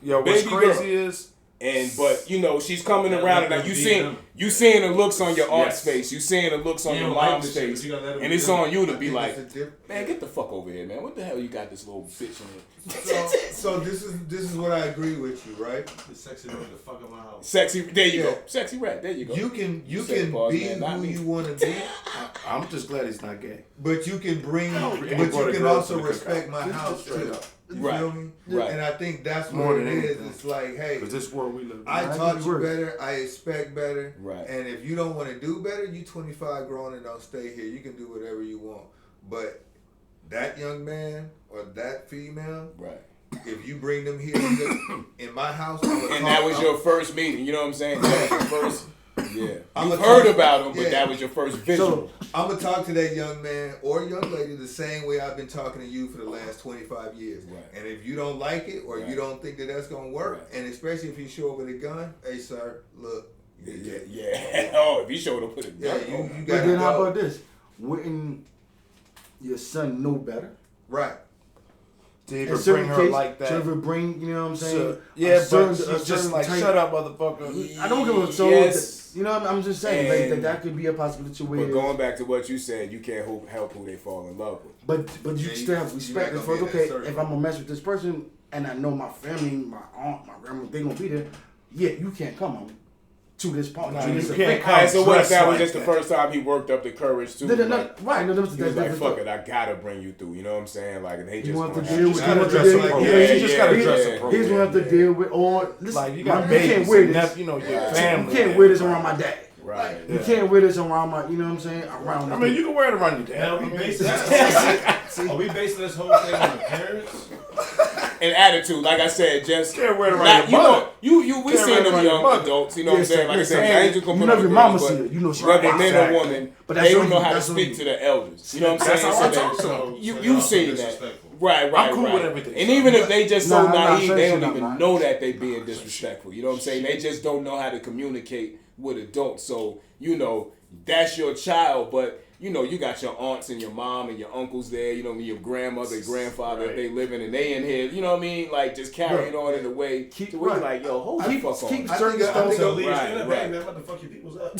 Yo, what's baby crazy girl. is And but you know she's coming Yeah, around let and them you be seeing them. you seeing the looks on your aunt's Yes. face. You seeing the looks on You your don't like mom's this shit, face, but you gotta let them and be it's them. on you to I be think like, it's a diff- man, get the fuck over here, man. What the hell you got this little bitch in here? So this is what I agree with you, right? The sexy room the fuck in my house. Sexy, there you Yeah. go. Sexy rat, there you go. You can said pause, be man, not who me. you want to be, I'm just glad he's not gay. but you can bring, yeah. but Brought you a can girl also to the respect cookout. my Just house straight too. up. You Right. feel me? Right. And I think that's More what it than is. anything. It's like, hey, Because this world we live in. I I taught think you it works. better. I expect better. Right. And if you don't want to do better, you 25 grown and don't stay here. You can do whatever you want. But that young man or that female, Right. if you bring them here in my house, And that was your first meeting. You know what I'm saying? That was your first. Yeah. I'm You've a heard talk- about him, but yeah. that was your first visual. I'm gonna talk to that young man or young lady the same way I've been talking to you for the last 25 years. Right. And if you don't like it or Right. you don't think that that's gonna work, Right. and especially if you show up with a gun, hey sir, look, Yeah. Oh, if he showed up with a yeah, gun. you But gotta then how go. about this? Wouldn't your son know better? Right. To In even certain bring her case, like that. to even bring, you know what I'm saying? So, a yeah, but certain- she's a just certain like, type- shut up, motherfucker. I don't give a so. Yes. You know, I'm just saying like, And- that could be a possibility where. But going back to what you said, you can't help who they fall in love with. But you Yeah, still have you're respect. not As gonna far as be in okay, that if circle. I'm gonna mess with this person and I know my family, my aunt, my grandma, they gonna be there. Yeah, you can't come on to this party. Nah, to this you event. can't come. Alright, so what if dressed that was like just the that. first time he worked up the courage to? No, no, Like, right? No, that's he was like, different "Fuck stuff. it, I gotta bring you through." You know what I'm saying? Like, and they He just want to gonna deal have with. gotta He want to dress deal appropriate. with. Yeah, You just gotta yeah, dress yeah. appropriate. He's gonna have to deal with. Or listen, Like, you got you babies, can't wear and this. you know, your Right. family. You can't wear this around my dad. Right. You can't wear this around my. You know what I'm saying? Around. I mean, you can wear it around your Now, dad. are we basing this? Are we basing this whole thing on the parents? And attitude, like I said, just Can't wear it around not, your you mother. know, we Can't seen wear it them around young your mother. adults. You know what I'm saying? Like I said, I ain't just gonna you put know on your the mama girls, see but it. You know she. whether men or Exactly. woman, But that's they on don't know you. how to That's on speak you. to the elders. You know what I'm That's saying? how I So talk they- to them. you seen that. Disrespectful. Right. I'm cool with everything. And even if they just so Nah, naive, say they shit, don't I'm even not. know that they being disrespectful. You know what I'm saying? They just don't know how to communicate with adults. So, you know, that's your child, but you know, you got your aunts and your mom and your uncles there, you know, your grandmother and grandfather, if Right. they living and they in here, you know what I mean? Like, just carry it on in a way Keep- to where you're right. like, yo, hold the Keep- fuck on. keep- I certain think stuff. So leave Right, straight up, right. hey man, what the fuck you people's up?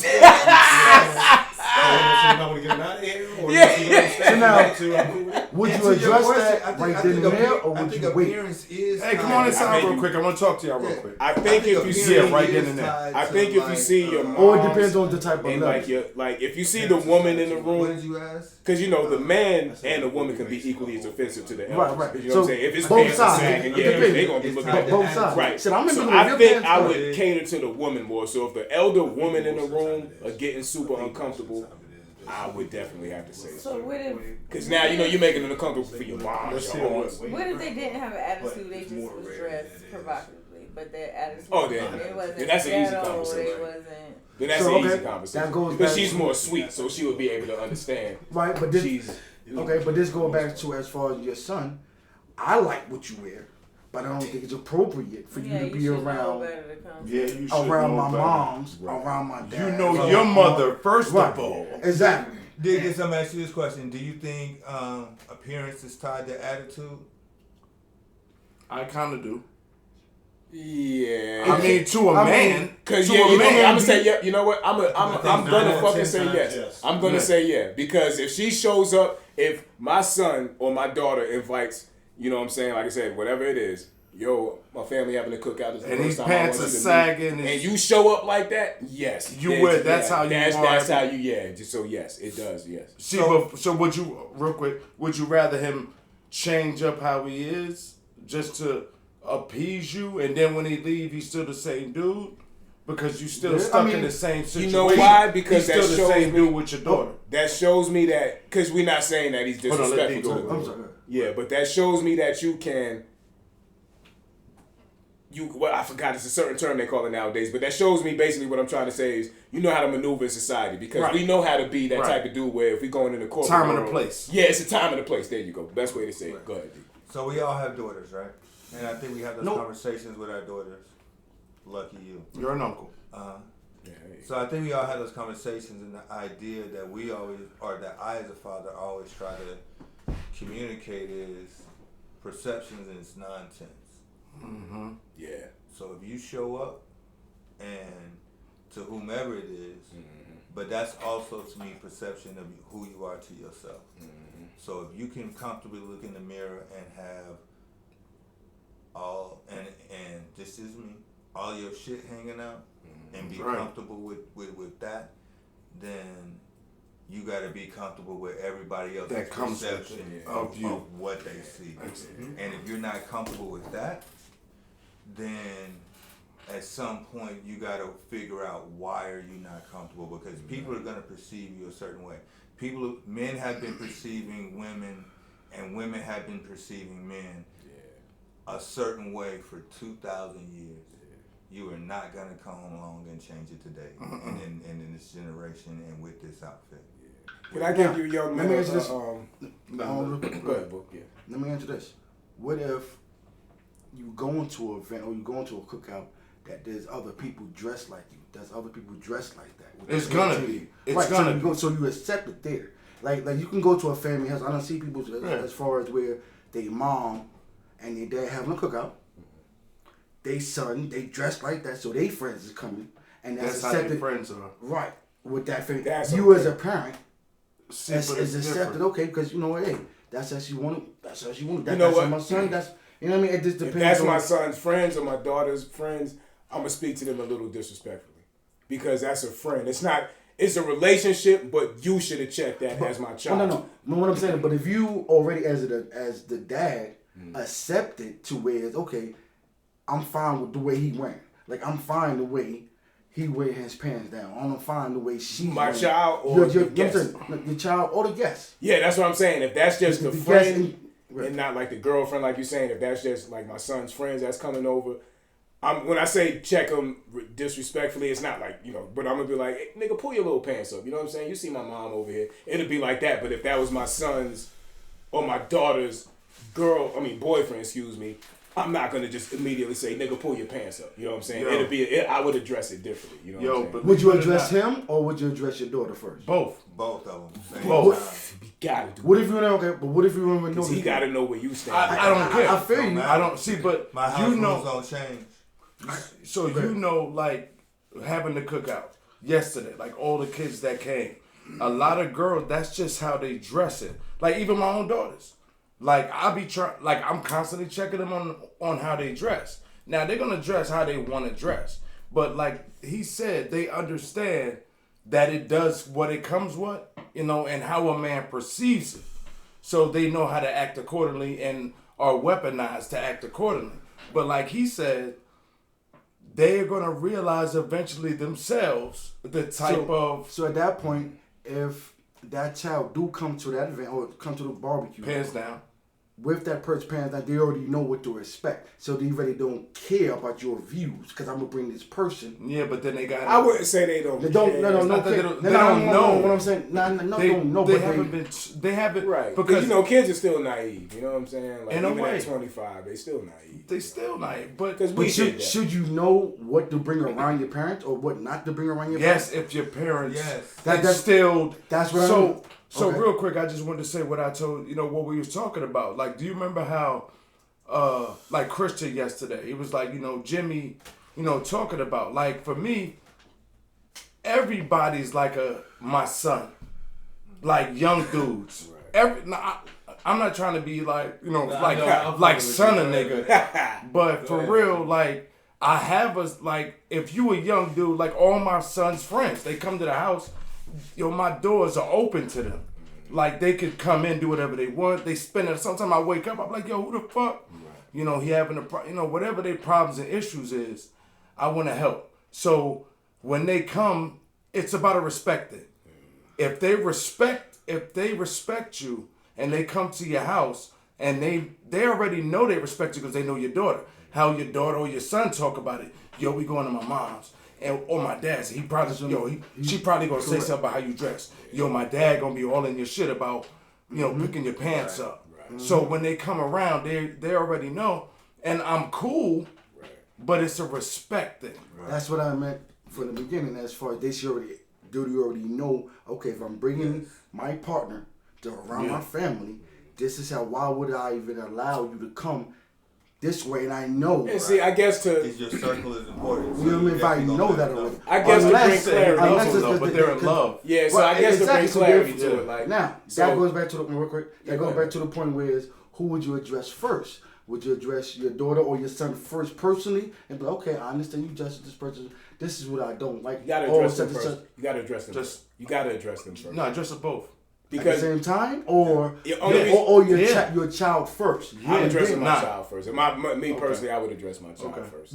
I want to get them out of here, or So now, to, I'm cool with it. would And you to your address question, that right then and there, or I would think you wait? appearance is. Hey, come on inside I real think quick. I want to talk to y'all real Yeah. quick. I think if you see it right then and there. I think if you see your mom, Or it depends on the type of and love. like your if you see the woman in the What room, did you ask? because you know the man and the woman can be equally as offensive to the elders. Right, right. You know what I'm So, saying? If it's both pants and sides. sagging, It yeah, depends. they gonna be It's looking tied at to Both that. sides. Right. Said, I'm in So the I your think pants I on. would cater to the woman more. So if the elder woman in the room are getting super uncomfortable, I would definitely have to say So what if because now you know you're making it uncomfortable for your mom, Let's your hear aunts. what if they didn't have an attitude? They just was dressed provocatively, but their attitude. Oh, then- it wasn't then that's an easy ghetto, conversation. It wasn't. Then that's So, an easy okay, conversation. that goes Because back she's to- more sweet, so she would be able to understand. Right, but this She's okay, but this goes back to as far as your son. I like what you wear, but I don't think it's appropriate for you to be around. Yeah, you should around know my better. moms, around my dad. You know your mother first Right. of all. Exactly. Dig, I'm ask you this question: do you think appearance is tied to attitude? I kind of do. Yeah. I mean, to a man. Cause to yeah, a you know, man, I'm gonna say yeah. You know what? I'm gonna fucking 10 say times yes. yes. I'm gonna say yeah because if she shows up, if my son or my daughter invites, you know what I'm saying, like I said, whatever it is, yo, my family having a cookout. This is the and first these time pants I are want you to sagging. meet. And you show up like that, yes. You would. That's how you That's are. how you. Yeah. Just so yes, it does. Yes. See, so would you, real quick, would you rather him change up how he is just to appease you, and then when he leave, he's still the same dude? Because you still stuck in the same situation. You know why? Because he's still that the shows same me, dude with your daughter. That shows me that, because we're not saying that he's Hold on, let disrespectful me to go. I'm sorry. Yeah, but that shows me that you can. Well, I forgot it's a certain term they call it nowadays, but that shows me basically what I'm trying to say is you know how to maneuver in society because Right. we know how to be that Right. type of dude where if we going in the corporate Time and world, a place. Yeah, it's a time and a place. There you go. Best way to say it. Go ahead, D. So we all have daughters, right? And I think we have those Nope. conversations with our daughters. Lucky you. You're an uncle. Yeah, So I think we all have those conversations, and the idea that we always, or that I as a father always try to communicate is perceptions and it's nonsense. Mm-hmm. yeah. So if you show up and to whomever it is, but that's also to me perception of who you are to yourself. So if you can comfortably look in the mirror and have all and this is me, all your shit hanging out and be Right. comfortable with that, then you got to be comfortable with everybody else's That comes with perception it, of you. of what they see. And if you're not comfortable with that, then at some point you got to figure out why are you not comfortable, because people are going to perceive you a certain way. Men have been perceiving women and women have been perceiving men a certain way for 2,000 years. You are not going to come along and change it today and in this generation and with this outfit. Can I give you young Let man? me answer this. Go ahead, Book. Yeah. Let me answer this. What if you go into an event or you go into a cookout that there's other people dressed like you? There's other people dressed like that. It's gonna be. It's right, gonna so you, so you accept it there. Like you can go to a family house. I don't see people as far as where they mom and their dad having a cookout. They son, they dress like that, so they friends is coming. And that's how their accepted. friends are. Right. With that family. That's You okay. as a parent See, is but it's accepted, different. okay, because you know what, hey, that's how she wanted. That's how she wanted. You know That's what? how my son. That's you know what I mean. It just If depends. that's on, my son's friends or my daughter's friends, I'm gonna speak to them a little disrespectfully because that's a friend. It's not. It's a relationship, but you should have checked that as my child. No. What I'm saying, but if you already as the dad accepted to where it's okay, I'm fine with the way he wearing. Like I'm fine the way he wear his pants down. I'm fine the way she. My child or your the guest. your child or the guest. Yeah, that's what I'm saying. If that's just the The friend guest right. and not like the girlfriend, like you're saying, if that's just like my son's friends that's coming over, when I say check them disrespectfully, it's not like, but I'm gonna be like, hey, nigga, pull your little pants up. You know what I'm saying? You see my mom over here. It'll be like that. But if that was my son's or my daughter's boyfriend, excuse me, I'm not gonna just immediately say, nigga, pull your pants up. You know what I'm saying? Yo. I would address it differently. You know what I'm saying? But Would you address him or would you address your daughter first? Both. Both of them. Same Both. You gotta do What it. if you know? Okay, but what if you don't even know? He the- gotta know where you stand. I don't care. I feel you. I don't see, but My house you know. rules don't change. So you know, like having the cookout yesterday, like all the kids that came, a lot of girls. That's just how they dress it. Like even my own daughters. Like I'm constantly checking them on how they dress. Now they're gonna dress how they want to dress, but like he said, they understand that it does what it comes with, and how a man perceives it. So they know how to act accordingly and are weaponized to act accordingly. But like he said, they're gonna realize eventually themselves the type of So at that point, if that child do come to that event or come to the barbecue, pants down. with that person's parents, that they already know what to expect, so they really don't care about your views because I'm gonna bring this person. Yeah, but then they got. I wouldn't say they don't. They don't. care. No, They don't know. What I'm saying, no, They don't know. They But haven't been. They haven't Right, because because kids are still naive. You know what I'm saying? Like In a even way. at 25, they still naive. they still not. But Because we did that. should you know what to bring around your parents or what not to bring around your parents? yes, if your parents. Yes. That's still. That's what I So. mean. So Okay. real quick, I just wanted to say what I told what we was talking about. Like, do you remember how, like Christian yesterday, he was like, Jimmy, talking about like for me, everybody's like my son, like young dudes. I'm not trying to be like like son a nigga, but for real, like I have if you a young dude, like all my son's friends, they come to the house. My doors are open to them. Like, they could come in, do whatever they want. They spend it. Sometimes I wake up, I'm like, yo, who the fuck? Right. He having whatever their problems and issues is, I want to help. So, when they come, it's about a respecting. If they respect you and they come to your house and they already know they respect you because they know your daughter. How your daughter or your son talk about it. Yo, we going to my mom's. Or my dad's, he probably, she probably gonna say something about how you dress. Yo, my dad gonna be all in your shit about, picking your pants up. Right. So when they come around, they already know, and I'm cool, but it's a respect thing. Right. That's what I meant from the beginning. As far as they already know. Okay, if I'm bringing my partner to around my family, this is how. Why would I even allow you to come this way? And I know. And see, I guess is your circle is important. You know what I mean? If I know that already. I guess to bring clarity. But they're in love. Yeah, so I guess to bring clarity to it. Like now, that goes back to the real quick. That goes back to the point where is who would you address first? Would you address your daughter or your son first personally and be like, okay, I understand you address this person. This is what I don't like. You gotta address them first. You gotta address them. You gotta address them first. No, address them both. Because at the same time, or your your child first. I'm addressing my child first. And me personally, I would address my child first.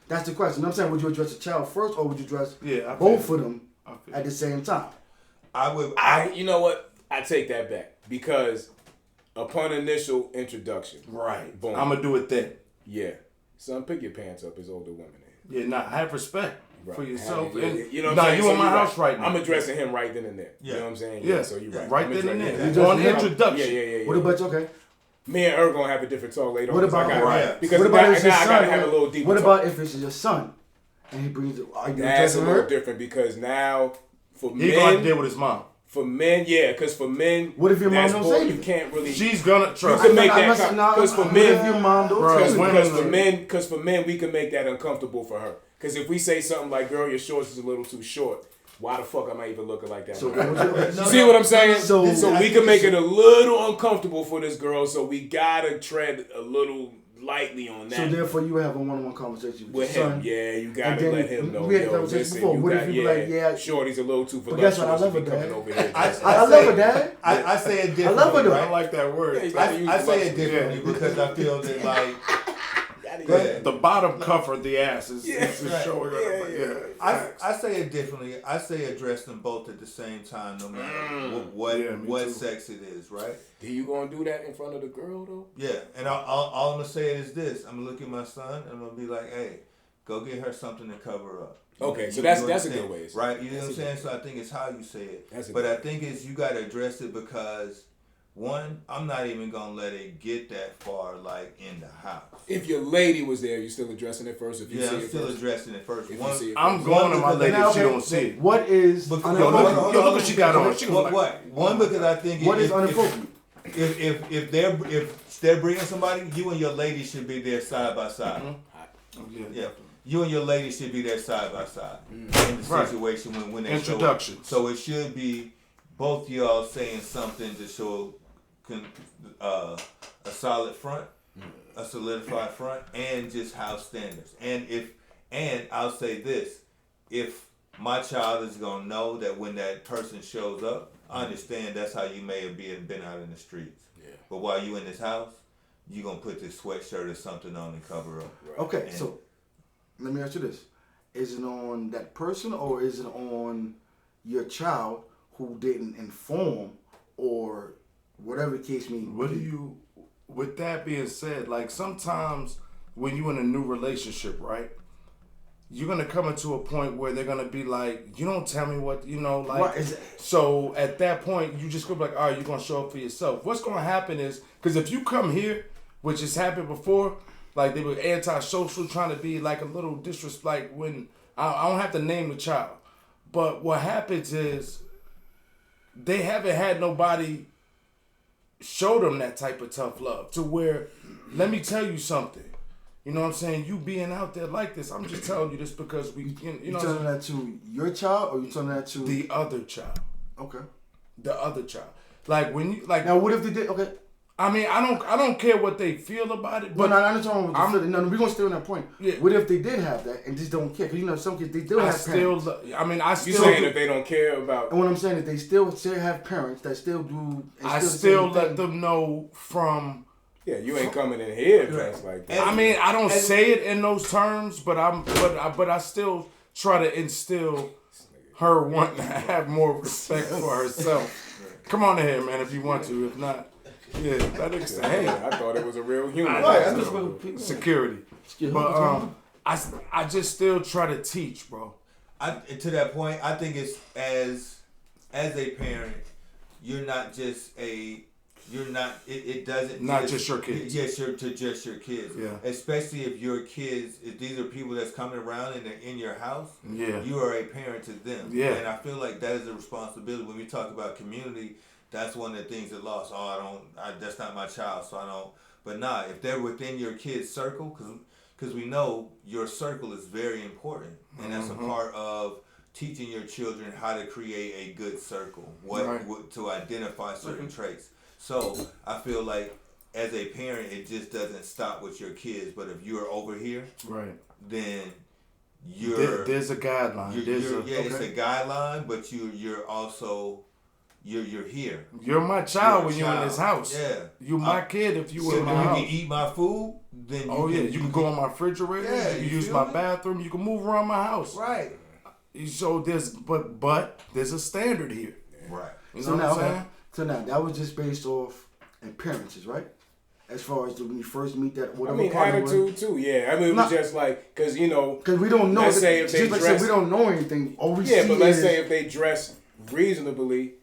That's the question. You know what I'm saying? Would you address the child first, or would you address both of them at the same time? You know what? I take that back because upon initial introduction, right? Boom. I'm gonna do it then. Yeah, son, pick your pants up as older women. Have respect. Right. For yourself. You know what I'm saying? You in my house right now. I'm addressing him right then and there. You know what I'm saying? Yeah. So you're right. Right then and there. On introduction. Yeah. What about okay? Me and gonna have a different talk later. What about because what about if I gotta have a little deeper. What about if it's your son and he brings it? Are you That's a little different because now for men, he gonna deal with his mom. For men, because for men, what if your mom don't say you can't really. She's gonna trust. You can make that because for men, if your mom don't because for men, we can make that uncomfortable for her. Because if we say something like, "Girl, your shorts is a little too short," why the fuck am I even looking like that? So, you see what I'm saying? So we can make it a little uncomfortable for this girl. So we gotta tread a little lightly on that. So therefore, you have a one-on-one conversation with your him. Son. Yeah, you gotta let him know. We had conversation before. What if you be like, Shorty's a little too voluptuous. But guess what? I love her, Dad. Over here. I love her, Dad. I say it differently. I love her, though. I like that word. I say it differently because I feel that like. The bottom cover, the ass is showing. I say it differently. I say address them both at the same time, no matter what sex it is, right? Do you gonna do that in front of the girl though? Yeah, and all I'm gonna say is this: I'm gonna look at my son and I'm gonna be like, "Hey, go get her something to cover her up." Okay, so that's a good way, right? You know what I'm saying? So I think it's how you say it, but I think it's you gotta address it because. One, I'm not even gonna let it get that far, like in the house. If your lady was there, you still addressing it first. If you see I'm it still first. addressing it first. I'm going to my lady if she don't see it. What is? Look what she got on. What? One, because I think what is inappropriate. If they're bringing somebody, you and your lady should be there side by side. Yeah. You and your lady should be there side by side in the situation when they introduction. So it should be both y'all saying something to show a solid front, a solidified front, and just house standards. And I'll say this: if my child is gonna know that when that person shows up, I understand that's how you may have been out in the streets. Yeah. But while you in this house, you gonna put this sweatshirt or something on and cover up. Right. Okay, so let me ask you this: is it on that person or is it on your child who didn't inform or whatever the case may be? What do you? with that being said, like sometimes when you're in a new relationship, right? You're gonna come into a point where they're gonna be like, you don't tell me what, like. Right. So at that point, you just go like, all right, you're gonna show up for yourself. What's gonna happen is, because if you come here, which has happened before, like they were antisocial, trying to be like a little disrespect. Like when I don't have to name the child, but what happens is they haven't had nobody show them that type of tough love to where, let me tell you something. You know what I'm saying? You being out there like this, I'm just telling you this because we, you know. You telling that to your child or you telling that to the other child? Okay. The other child. Like when you like. Now what if they did? Okay. I mean, I don't care what they feel about it, but no, I'm not talking about the feeling. No, we're gonna stay on that point. Yeah. What if they did have that and just don't care? Because some kids they still have parents. You saying if they don't care about? And what I'm saying is they still have parents that still do. I still let them know from. Yeah, you ain't coming in here dressed like that. I mean, I don't say it in those terms, but I still try to instill her wanting to have more respect for herself. Come on in here, man, if you want to. If not, yeah, that nigga say, hey. I thought it was a real human. Right, security. But I just still try to teach, bro. To that point, I think it's as a parent, you're not just a. You're not. It doesn't. Not just your kids. Yes, you're to just your kids. Yeah. Especially if your kids, if these are people that's coming around and they're in your house. Yeah. You are a parent to them. Yeah. And I feel like that is a responsibility. When we talk about community, that's one of the things that lost. That's not my child, so I don't. But nah, if they're within your kid's circle, because we know your circle is very important, and that's a part of teaching your children how to create a good circle, what to identify certain traits. So I feel like as a parent, it just doesn't stop with your kids. But if you're over here, right, then there's a guideline. It's a guideline, but you're also you're here. You're my child when you're in this house. Yeah, you my kid if you were in my house. You can eat my food. Then you can go on my refrigerator. Yeah, you can use my bathroom. You can move around my house. Right. So but there's a standard here. Right. You know what I'm saying? So now that was just based off appearances, right? As far as when you first meet that whatever. I mean, attitude too. Yeah, I mean, it was just like because we don't know. Let's say if they dress, we don't know anything. All we see but let's say if they dress reasonably,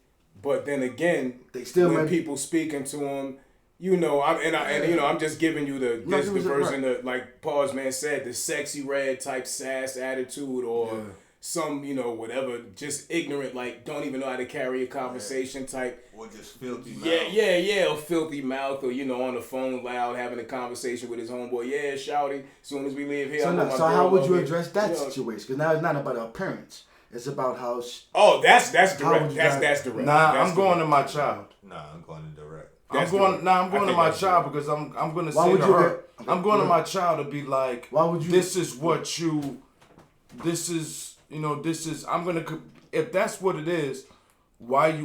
but then again, they still when people speaking to them, I'm just giving you the version that like Paul's man said, the sexy red type sass attitude or. Some, whatever, just ignorant, like, don't even know how to carry a conversation type. Or just filthy mouth. Yeah, a filthy mouth, or, on the phone loud, having a conversation with his homeboy. Yeah, shouty, as soon as we leave here. So how would you address that situation? Because now it's not about appearance. It's about how... that's direct. That's direct. I'm going to my child. Nah, I'm going to direct. I'm going to my child because I'm going to say to her, I'm going to my child to be like, why would you? This is what you... This is... I'm gonna, if that's what it is, what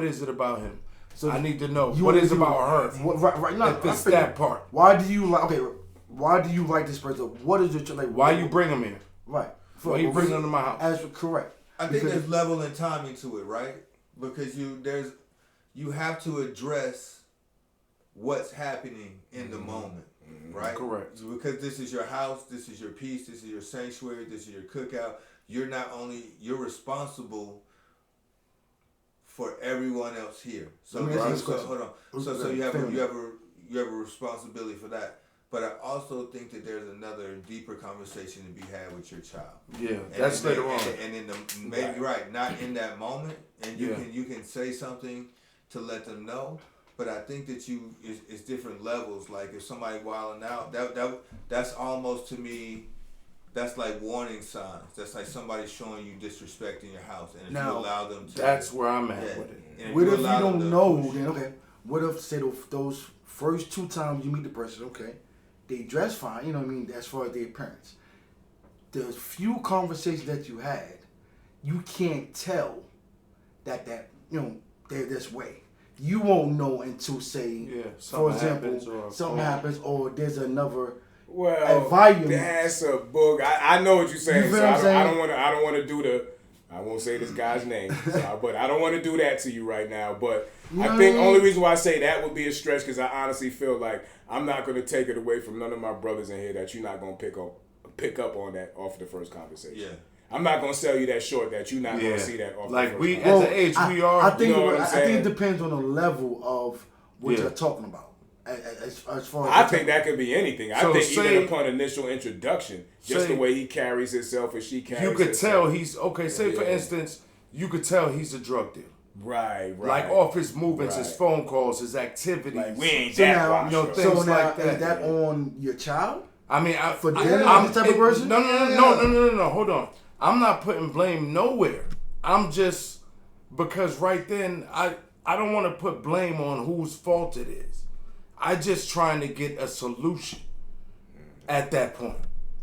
is it about him? So I need to know what is about her. Right now, if it's that part. Why do you like this person? What is it like? Why you bring him here? Right. Why you bring him to my house? Correct. I think there's level and timing to it, right? Because you have to address what's happening in the moment. Right? Correct. Because this is your house, this is your peace, this is your sanctuary, this is your cookout. You're responsible for everyone else here. So hold on. So you have a responsibility for that. But I also think that there's another deeper conversation to be had with your child. Yeah, that's later on. And in not in that moment. And you can say something to let them know. But I think that it's different levels. Like if somebody wilding out, that's almost to me, that's like warning signs. That's like somebody showing you disrespect in your house, and if you allow them to. That's where I'm at with it. What if you don't know? Then okay. What if say those first 2 times you meet the person? Okay, they dress fine. You know what I mean? As far as their appearance, the few conversations that you had, you can't tell that they're this way. You won't know until say, for example, something happens or there's another environment. That's a book. I know what you're saying. I don't want to do I won't say this guy's name, but I don't want to do that to you right now. But I think only reason why I say that would be a stretch because I honestly feel like I'm not going to take it away from none of my brothers in here that you're not going to pick up on that off the first conversation. Yeah. I'm not going to sell you that short that you're not going to see that off the first conversation. At the age we are, I think it depends on the level of what you're talking about. As far as I think that could be anything. I think even upon initial introduction, just the way he carries himself or she carries herself. You could tell he's, say for instance, you could tell he's a drug dealer. Right. Like off his movements, his phone calls, his activities. Like we ain't so that now, sure. things like that. Is that on your child? I mean, for them, I'm the type of person? No, hold on. I'm not putting blame nowhere. I'm just, because right then, I don't want to put blame on whose fault it is. I just trying to get a solution at that point.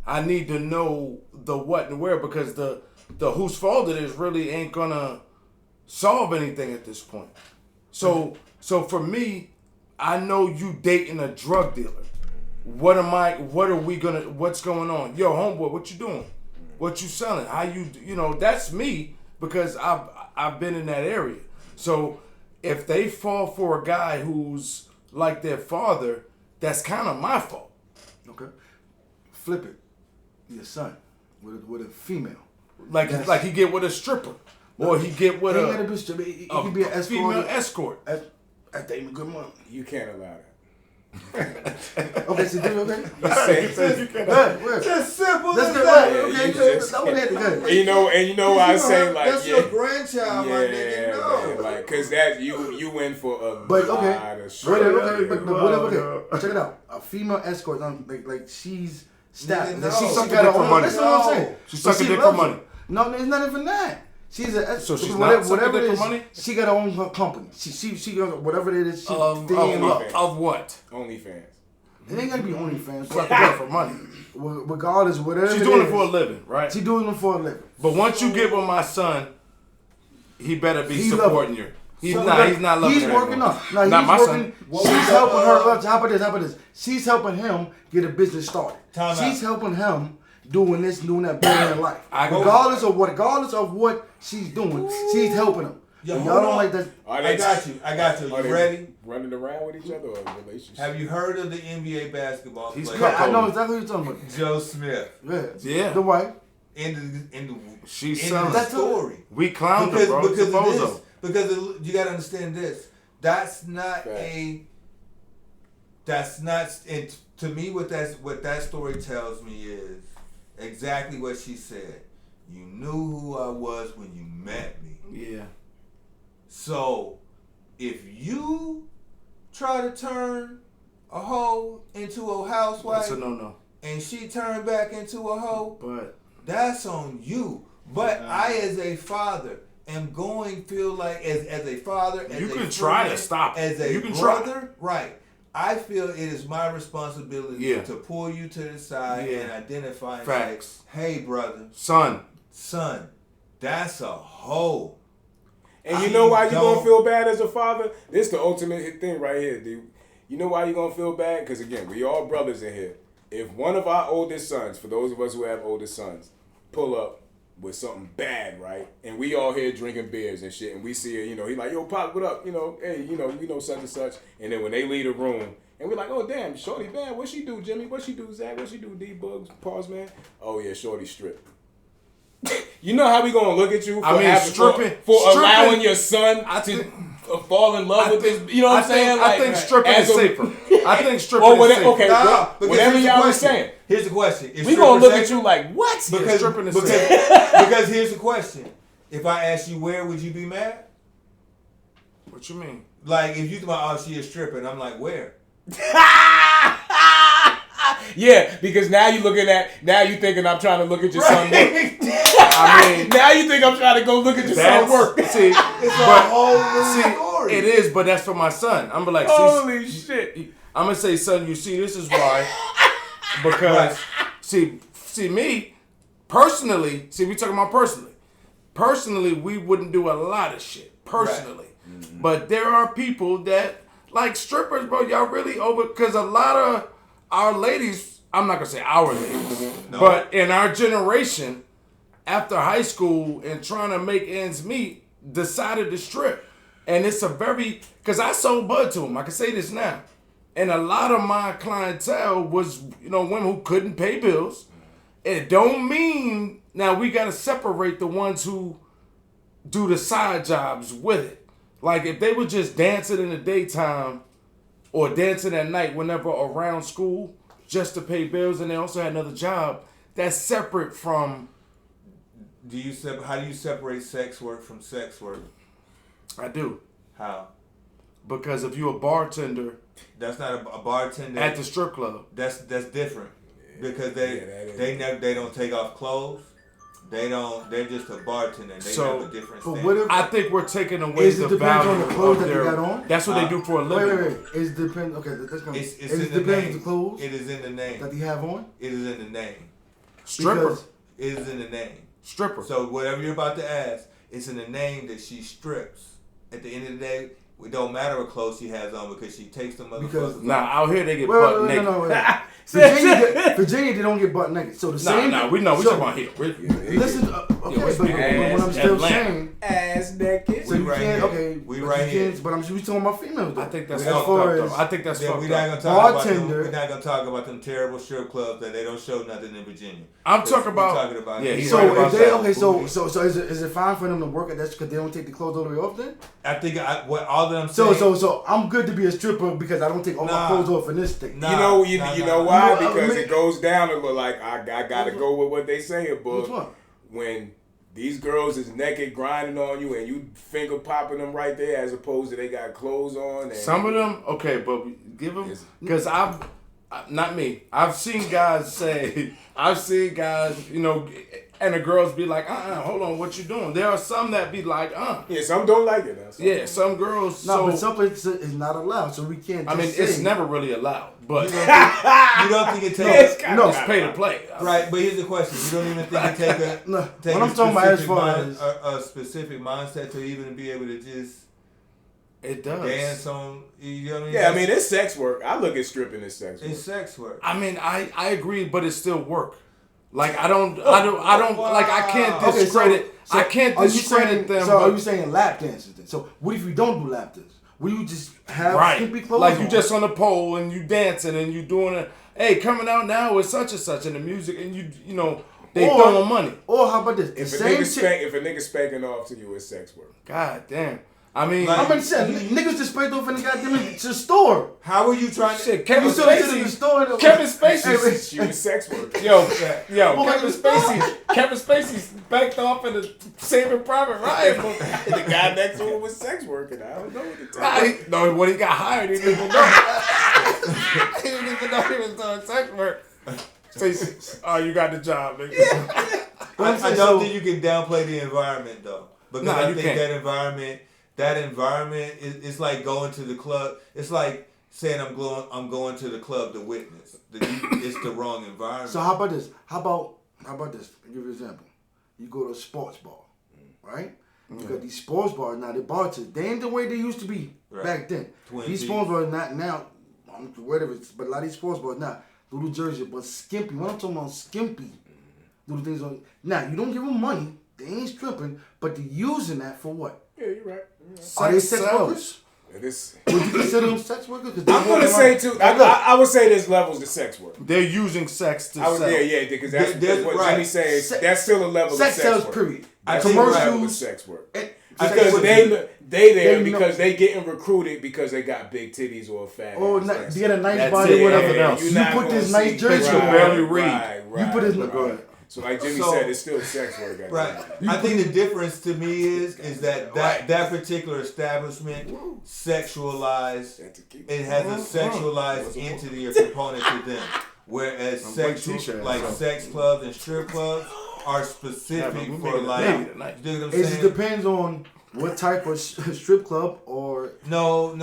I need to know the what and where because the whose fault it is really ain't gonna solve anything at this point. So for me, I know you dating a drug dealer. What's going on? Yo, homeboy, what you doing? What you selling? How you know, that's me because I've been in that area. So if they fall for a guy who's like their father, that's kind of my fault. Okay. Flip it. Your son with a female. Like he get with a stripper. Or he get with he can be an escort. Female escort. At dating good money. You can't allow that. Okay, so do okay. Just simple as that. Okay, you know why I say like that's your grandchild, my nigga. No, like because that you win for a but lot of shit. Okay. Check it out. A female escort, like she's staffed. She's sucking dick for money. That's what I'm saying. She's sucking dick for money. No, there's nothing for that. She's a so she's not whatever it is. For money? She got her own company. She got whatever it is. Of what? OnlyFans. It ain't gotta be OnlyFans. Sucking dick for money. Regardless, whatever. She's doing it for a living, right? She's doing it for a living. But once you get with my son, he better be supporting you. He's not loving He's her working anymore. up. No, not he's my working. son. She's helping her. How about this? She's helping him get a business started. She's helping him doing this, doing that, better in life. Regardless of what she's doing, she's helping him. Y'all don't like that. I got you. You ready? Running around with each other or a relationship? Have you heard of the NBA basketball player? I know exactly what you're talking about. Joe Smith. Yeah. The wife. She's selling the story. We clowned her, bro. Because you got to understand this. That's not to me what that story tells me is exactly what she said. You knew who I was when you met me. Yeah. So if you try to turn a hoe into a housewife, that's a no. And she turned back into a hoe, but that's on you. But I, as a father, am going feel like as a father, as you a can friend, try to stop. As a you can brother, try. right? I feel it is my responsibility to pull you to the side and identify and facts. Say, "Hey, brother, son, that's a hoe." And you know why you gonna feel bad as a father? This the ultimate thing right here, dude. You know why you gonna feel bad? Because again, we all brothers in here. If one of our oldest sons, for those of us who have oldest sons, pull up with something bad, right? And we all here drinking beers and shit, and we see it, he like, yo, Pop, what up? Hey, we know such and such. And then when they leave the room, and we're like, oh, damn, Shorty, man, what she do, Jimmy? What she do, Zach? What she do, D-Bugs? Pause, man. Oh, yeah, Shorty strip. You know how we gonna look at you for allowing your son to fall in love with this? You know what I'm saying? I think stripping is safer. I think stripping is safer. Okay, whatever y'all was saying. Here's the question. We gonna look at you like, what? Because here's the question. If I ask you where, would you be mad? What you mean? Like, if you think about, she is stripping, I'm like, where? Yeah, because now you thinking I'm trying to look at your son work. I mean, now you think I'm trying to go look at your son work. See, it's a whole story. It is, but that's for my son. I'm like, holy shit. I'm gonna say, son, you see, this is why. Because see me personally. See, we talking about personally. Personally, we wouldn't do a lot of shit personally, but there are people that like strippers, bro. Y'all really over because a lot of our ladies. I'm not gonna say our ladies, but in our generation, after high school and trying to make ends meet, decided to strip. And it's a very, because I sold bud to him. I can say this now. And a lot of my clientele was, women who couldn't pay bills. It don't mean, now we got to separate the ones who do the side jobs with it. Like if they were just dancing in the daytime or dancing at night whenever around school just to pay bills and they also had another job, that's separate from... How do you separate sex work from sex work? I do. How? Because if you're a bartender... That's not a bartender... At the strip club. That's different. Because they don't take off clothes. They're just a bartender. They have a different standard. I think we're taking away the value on the clothes of that they got on. That's what they do for a living. Wait. It depends. Okay, that's gonna. It's it depends on the clothes. It is in the name that they have on. It is in the name. Stripper. It is in the name. Stripper. So whatever you're about to ask, it's in the name that she strips. At the end of the day, it don't matter what clothes she has on because she takes them motherfuckers. Out here they get butt naked. No. Virginia, they don't get butt naked. So the same. We know. We talking about here. Listen, okay, but what I'm still saying, ass naked. So you can't. Okay, we right here. But I'm talking about females. Though. I think that's fucked up. I think that's fucked up. We're not gonna talk about them terrible strip clubs that they don't show nothing in Virginia. I'm talking about. So is it fine for them to work at that because they don't take the clothes all the way off then? I think all that I'm saying. So I'm good to be a stripper because I don't take all my clothes off in this state. You know why? Because it goes down to like I gotta go with what they saying, but when these girls is naked grinding on you and you finger popping them right there as opposed to they got clothes on. And some of them, okay, but give them because not me. I've seen guys say, and the girls be like, hold on, what you doing? There are some that be like, Yeah, some don't like it. Yeah, some girls. No, but some places it's not allowed, so we can't. It's never really allowed. But you don't think it takes? It's pay to play, right? But here's the question: you don't even think it take a specific mindset to even be able to just. It does. Dance on, you know what I mean? Yeah, I mean, it's sex work. I look at stripping as sex work. It's sex work. I mean, I agree, but it's still work. Like, I don't, like, I can't discredit, I can't discredit them. So are you saying lap dances then? So what if you don't do lap dances? Will you just have skimpy clothes like on? you just on the pole and you dancing and you doing it, hey, coming out now with such and such and the music and they throwing money. Or how about this? If a nigga spanking off to you, it's sex work. God damn. I mean, niggas just sprayed off in the goddamn to the store. How are you trying to? Kevin Spacey. Kevin Spacey. She was sex work. Yo, Kevin Spacey's backed off in the Saving Private Ryan. The guy next to him was sex working. I don't know what to tell you. No, when he got hired, he didn't even know. He didn't even know he was doing sex work. So, you got the job, nigga. I don't think you can downplay the environment though, because I think can't. that environment is like going to the club. It's like saying I'm going to the club to witness. It's the wrong environment. So how about this? How about this? I'll give you an example. You go to a sports bar, right? You got these sports bars now. The bartenders, they ain't the way they used to be back then. These sports bars not now. Whatever, but a lot of these sports bars now. Little jersey, but skimpy. When I'm talking about skimpy, little things on. Now you don't give them money. They ain't stripping, but they're using that for what? Yeah, you're right. Are they sex workers? Would you consider them sex workers? I'm gonna say too. I would say there's levels to sex work. They're using sex to sell. Yeah, because that's what Jimmy's saying. That's still a level of sex sells, work. Period. Commercials, sex work. Because they there because they getting recruited because they got big titties or fat. Or they get a nice body, whatever else. You put this nice jersey on. Barely read. You put this. So like Jimmy said, it's still sex work. I think the difference to me is that particular establishment sexualized. It has a sexualized entity or component to them, whereas sex clubs and strip clubs are specific for like. It depends on what type of strip club or no.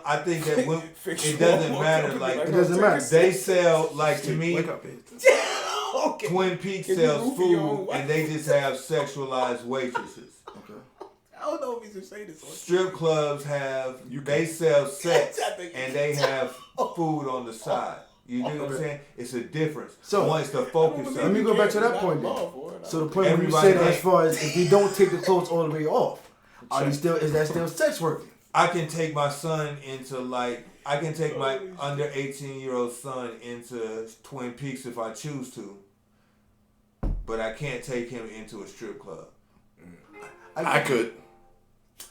I think that it doesn't matter. Like it doesn't matter. They sell like to me. Twin Peaks sells food and they just have sexualized waitresses. Okay. I don't know if he should say this. Strip clubs they sell sex and they have food on the side. You know what I'm saying? It's a difference. So- Once the focus. Let me go back to that point then. So the point where you Everybody said as ain't- far as if you don't take the clothes all the way off, is that still sex work? I can take my son into I can take my under 18-year-old son into Twin Peaks if I choose to, but I can't take him into a strip club. I could.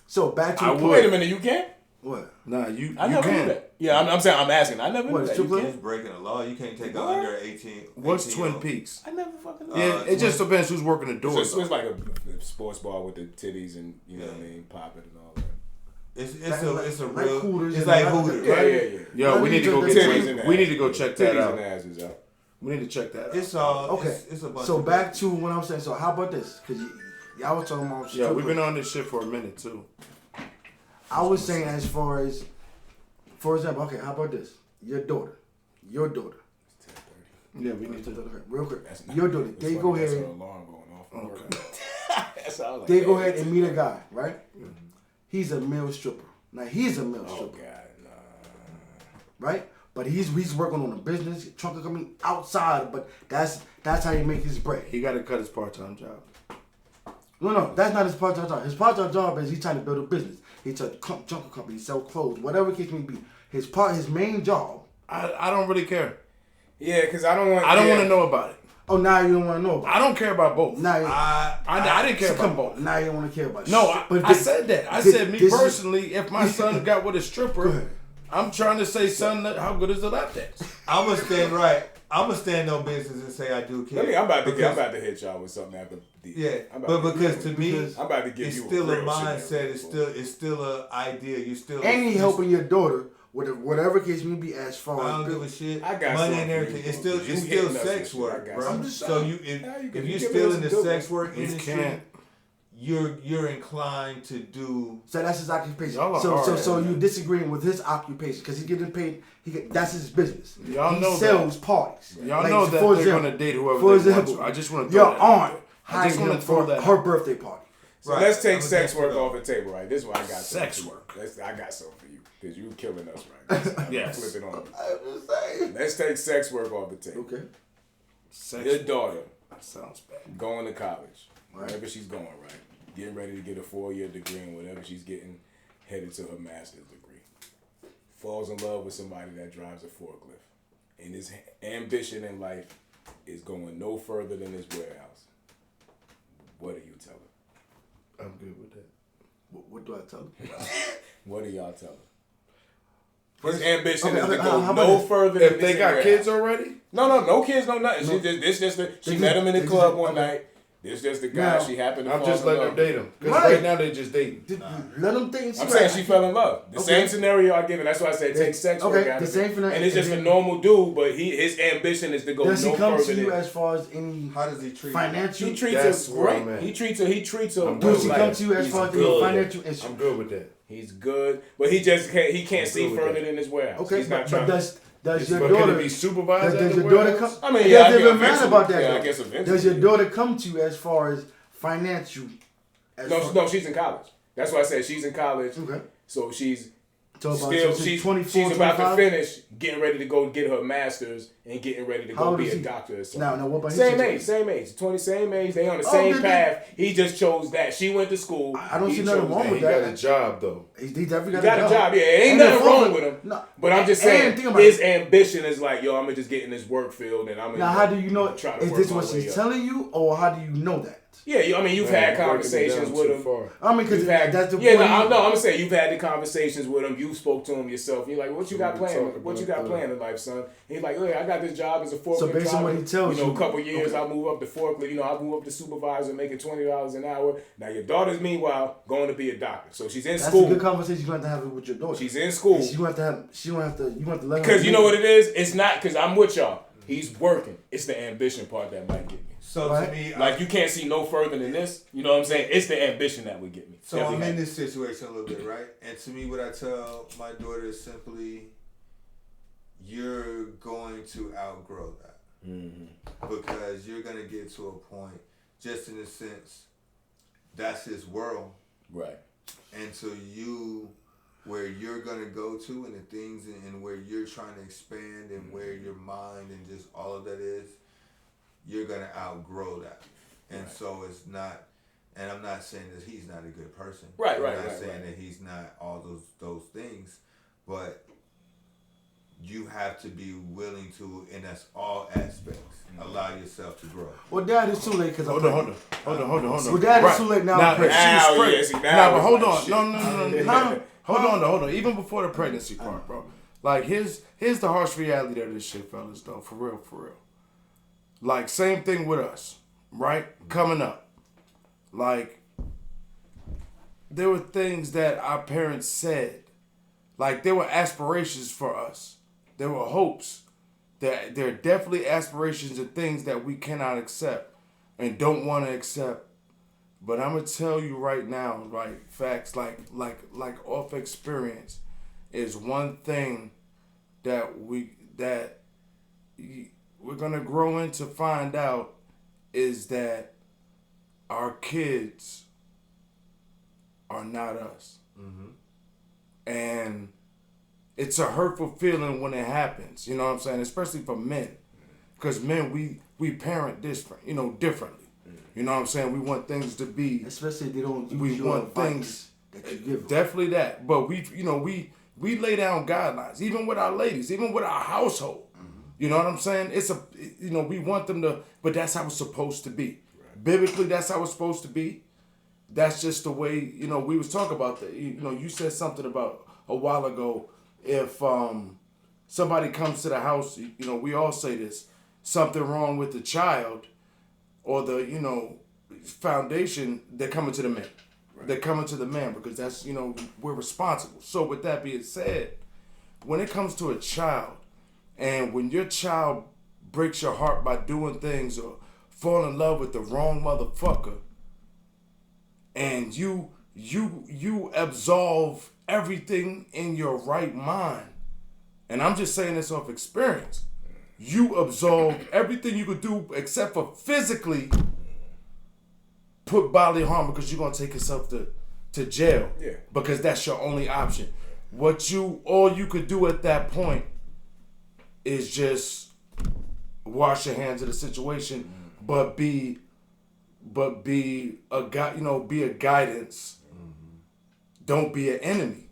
So back to the point. Wait a minute, you can't? What? Nah, you. I you never can. knew that. Yeah, I'm saying, I'm asking. I never knew What, that. strip You club? can't? It's breaking the law. You can't take an What? under 18. What's 18 Twin -year-old. Peaks? I never fucking knew. Yeah, it just depends who's working the door. So it's like a sports bar with the titties and, you know what I mean, popping and all that. It's a Like real. Hooters It's and like all that. Hooters. Yeah, Right? yeah, yeah. Yo, we need to go Titties get and check. We ass. need to go check that Titties out. and asses out. We need to check that out. It's all Okay. It's a bunch. So of back to what I'm saying. So how about this? Because y'all was talking about. Yeah, strip we've been club. on this shit for a minute too. I was saying as far as, for example, okay, how about this? Your daughter. Yeah, we need to. Real quick. That's not- Your daughter. it's They funny, go that's ahead. an alarm going off. Okay. That's how I was like, They go man, ahead and meet a guy, right? He's a male stripper. Now he's a male Oh, stripper, God, nah. right? But he's working on a business, trucker coming outside. But that's how he make his bread. He got to cut his part-time job. No, that's not his part-time job. His part-time job is he's trying to build a business. He trying to junker company, sell clothes, whatever the case may be. His main job. I don't really care. Yeah, because I don't want. I don't yeah. want to know about it. Oh, now you don't want to know about I don't care about both. it. Now you, I didn't care so about come both. on. Now you don't want to care about it. No, But I this- said that. I this- said me this is- personally, if my son got with a Go stripper, ahead. I'm trying to say, son, how good is the lap dance? I'm gonna stand right. I'm gonna stand no business and say I do care. I'm about to Because- hit y'all with something after. Yeah, I'm about but to- because to me, because I'm about to give it's you still a real mindset. scenario. It's still a idea. You still and he helping your daughter with whatever case may be as far I as. don't give a shit. I got money something and for you, everything. It's bro. still You it's still hitting us sex with shit. I work, got bro. something. So Now you if giving you're us still a in the good sex one. work You industry, can't. you're inclined to do. So that's his occupation. Y'all are So hard, you disagreeing with his occupation because he's getting paid. That's his business. Y'all he know sells parties. Y'all Like, know that for they're example- going to date whoever For they example, want to. I just want to your throw that out aunt there. I hired just want him to throw for that her out. birthday party. So Right. let's take I'm sex against work it, off the table, right? This is what I got. Sex something for work. you. I got something for you because you killing us right now. Yes. Flip it on. I'm just saying. Let's take sex work off the table. Okay. Sex Your daughter That sounds bad. going to college, Right. wherever she's going, right? Getting ready to get a 4-year degree in whatever she's getting, headed to her master's degree. Falls in love with somebody that drives a forklift, and his ambition in life is going no further than his warehouse. What do you tell her? I'm good with that. What do I tell him? What do y'all tell her? His ambition Okay, is to okay, go how about no this? further than If they his got warehouse. kids already, No kids, no nothing. She met him in the They club just- one okay. night. This just the guy Now, she happened to I'm fall just in letting love them with. date them. Because Right. right now they just dating. Let him think. I'm saying she fell in love. The Okay. same scenario I given. That's why I said take sex work Okay, out the of same it. for that, And it's just and a then- normal dude, but his ambition is to go Does no he come further to you than. as far as any How does he treat? financial? He treats That's her where I'm great. at. He treats her. I'm well. Does he good. come to you as He's far as any good. financial I'm issue? good with that. He's good, but he just can't see good with further that. than his warehouse. Okay, He's not but trying. does your But can daughter it be supervised does at your the daughter warehouse? come? I mean, it yeah, I doesn't guess even matter eventually. about that. Yeah, I though. guess eventually. Does your daughter come to you as far as financial? No, she's in college. That's why I said she's in college. Okay. So she's So about still so she's 24, she's about 25? to finish, getting ready to go get her master's and getting ready to How go old be is a he? doctor or something. Now, what about his same situation? age, 20, same age. They on the Oh, same they- path. He just chose that. She went to school. I don't He see nothing chose wrong that. with He that. got a job though. He definitely He got a job. Yeah, ain't Ain't nothing nothing wrong wrong with with- him. No. But I'm just And saying, think about his it. ambition is like, yo, I'm gonna just get in this work field and I'm gonna. Now, how do you know? Try to Is work this my what way she's up. telling you, or how do you know that? Yeah, I mean, you've Man, had you're breaking it conversations down with too him. far. I mean, because You've had, that's the yeah, point. I'm gonna say you've had the conversations with him. You spoke to him yourself. You're like, what you got we planned? talk What you about got that. planned in life, son? And he's like, I got this job as a forklift So based on driver. what he tells you know, you- a couple years, okay. I'll move up to forklift. You know, I'll move up to supervisor, making $20 an hour. Now your daughter's meanwhile going to be a doctor, so she's in That's school. a good conversation you're going to have with your daughter. She's in school. She gonna have to have. She gonna have to. You gonna have to let her. Because you know what it is? It's not because I'm with y'all. He's working. It's the ambition part that might get me. So Right. to me, Like you can't see no further than this. You know what I'm saying? It's the ambition that would get me. So That I'm we in have. this situation a little bit, right? And to me, what I tell my daughter is simply, you're going to outgrow that. Because you're going to get to a point, just in a sense, that's his world. Right. And so you where you're gonna go to and the things and where you're trying to expand and where your mind and just all of that is, you're gonna outgrow that. And so it's not, and I'm not saying that he's not a good person. I'm not saying that he's not all those things, but you have to be willing to, and that's all aspects, allow yourself to grow. Well, Dad, it's too late because Hold on. Well, Dad, it's too late now. Now, but hold on. No. Hold on. Even before the pregnancy part, bro. Like, here's the harsh reality of this shit, fellas, though. For real. Like, same thing with us, right? Coming up. Like, there were things that our parents said. Like, there were aspirations for us. There were hopes. There are definitely aspirations and things that we cannot accept and don't want to accept. But I'm gonna tell you right now, like facts, like off experience, is one thing that we're gonna grow into find out is that our kids are not us. And it's a hurtful feeling when it happens, you know what I'm saying? Especially for men. Because men, we parent differently. You know what I'm saying? We want things to be... Especially if they don't use your advice that you give them. Definitely that. But we lay down guidelines, even with our ladies, even with our household. You know what I'm saying? We want them to... But that's how it's supposed to be. Right. Biblically, that's how it's supposed to be. That's just the way, we was talking about that. You said something about a while ago, if somebody comes to the house, we all say this, something wrong with the child or the, foundation, they're coming to the man. Right. They're coming to the man because that's, we're responsible. So with that being said, when it comes to a child, and when your child breaks your heart by doing things or fall in love with the wrong motherfucker, and you absolve everything in your right mind, and I'm just saying this off experience, you absolve everything you could do except for physically put bodily harm because you're gonna take yourself to jail. Yeah. Because that's your only option. All you could do at that point is just wash your hands of the situation, but be a guy, be a guidance. Don't be an enemy.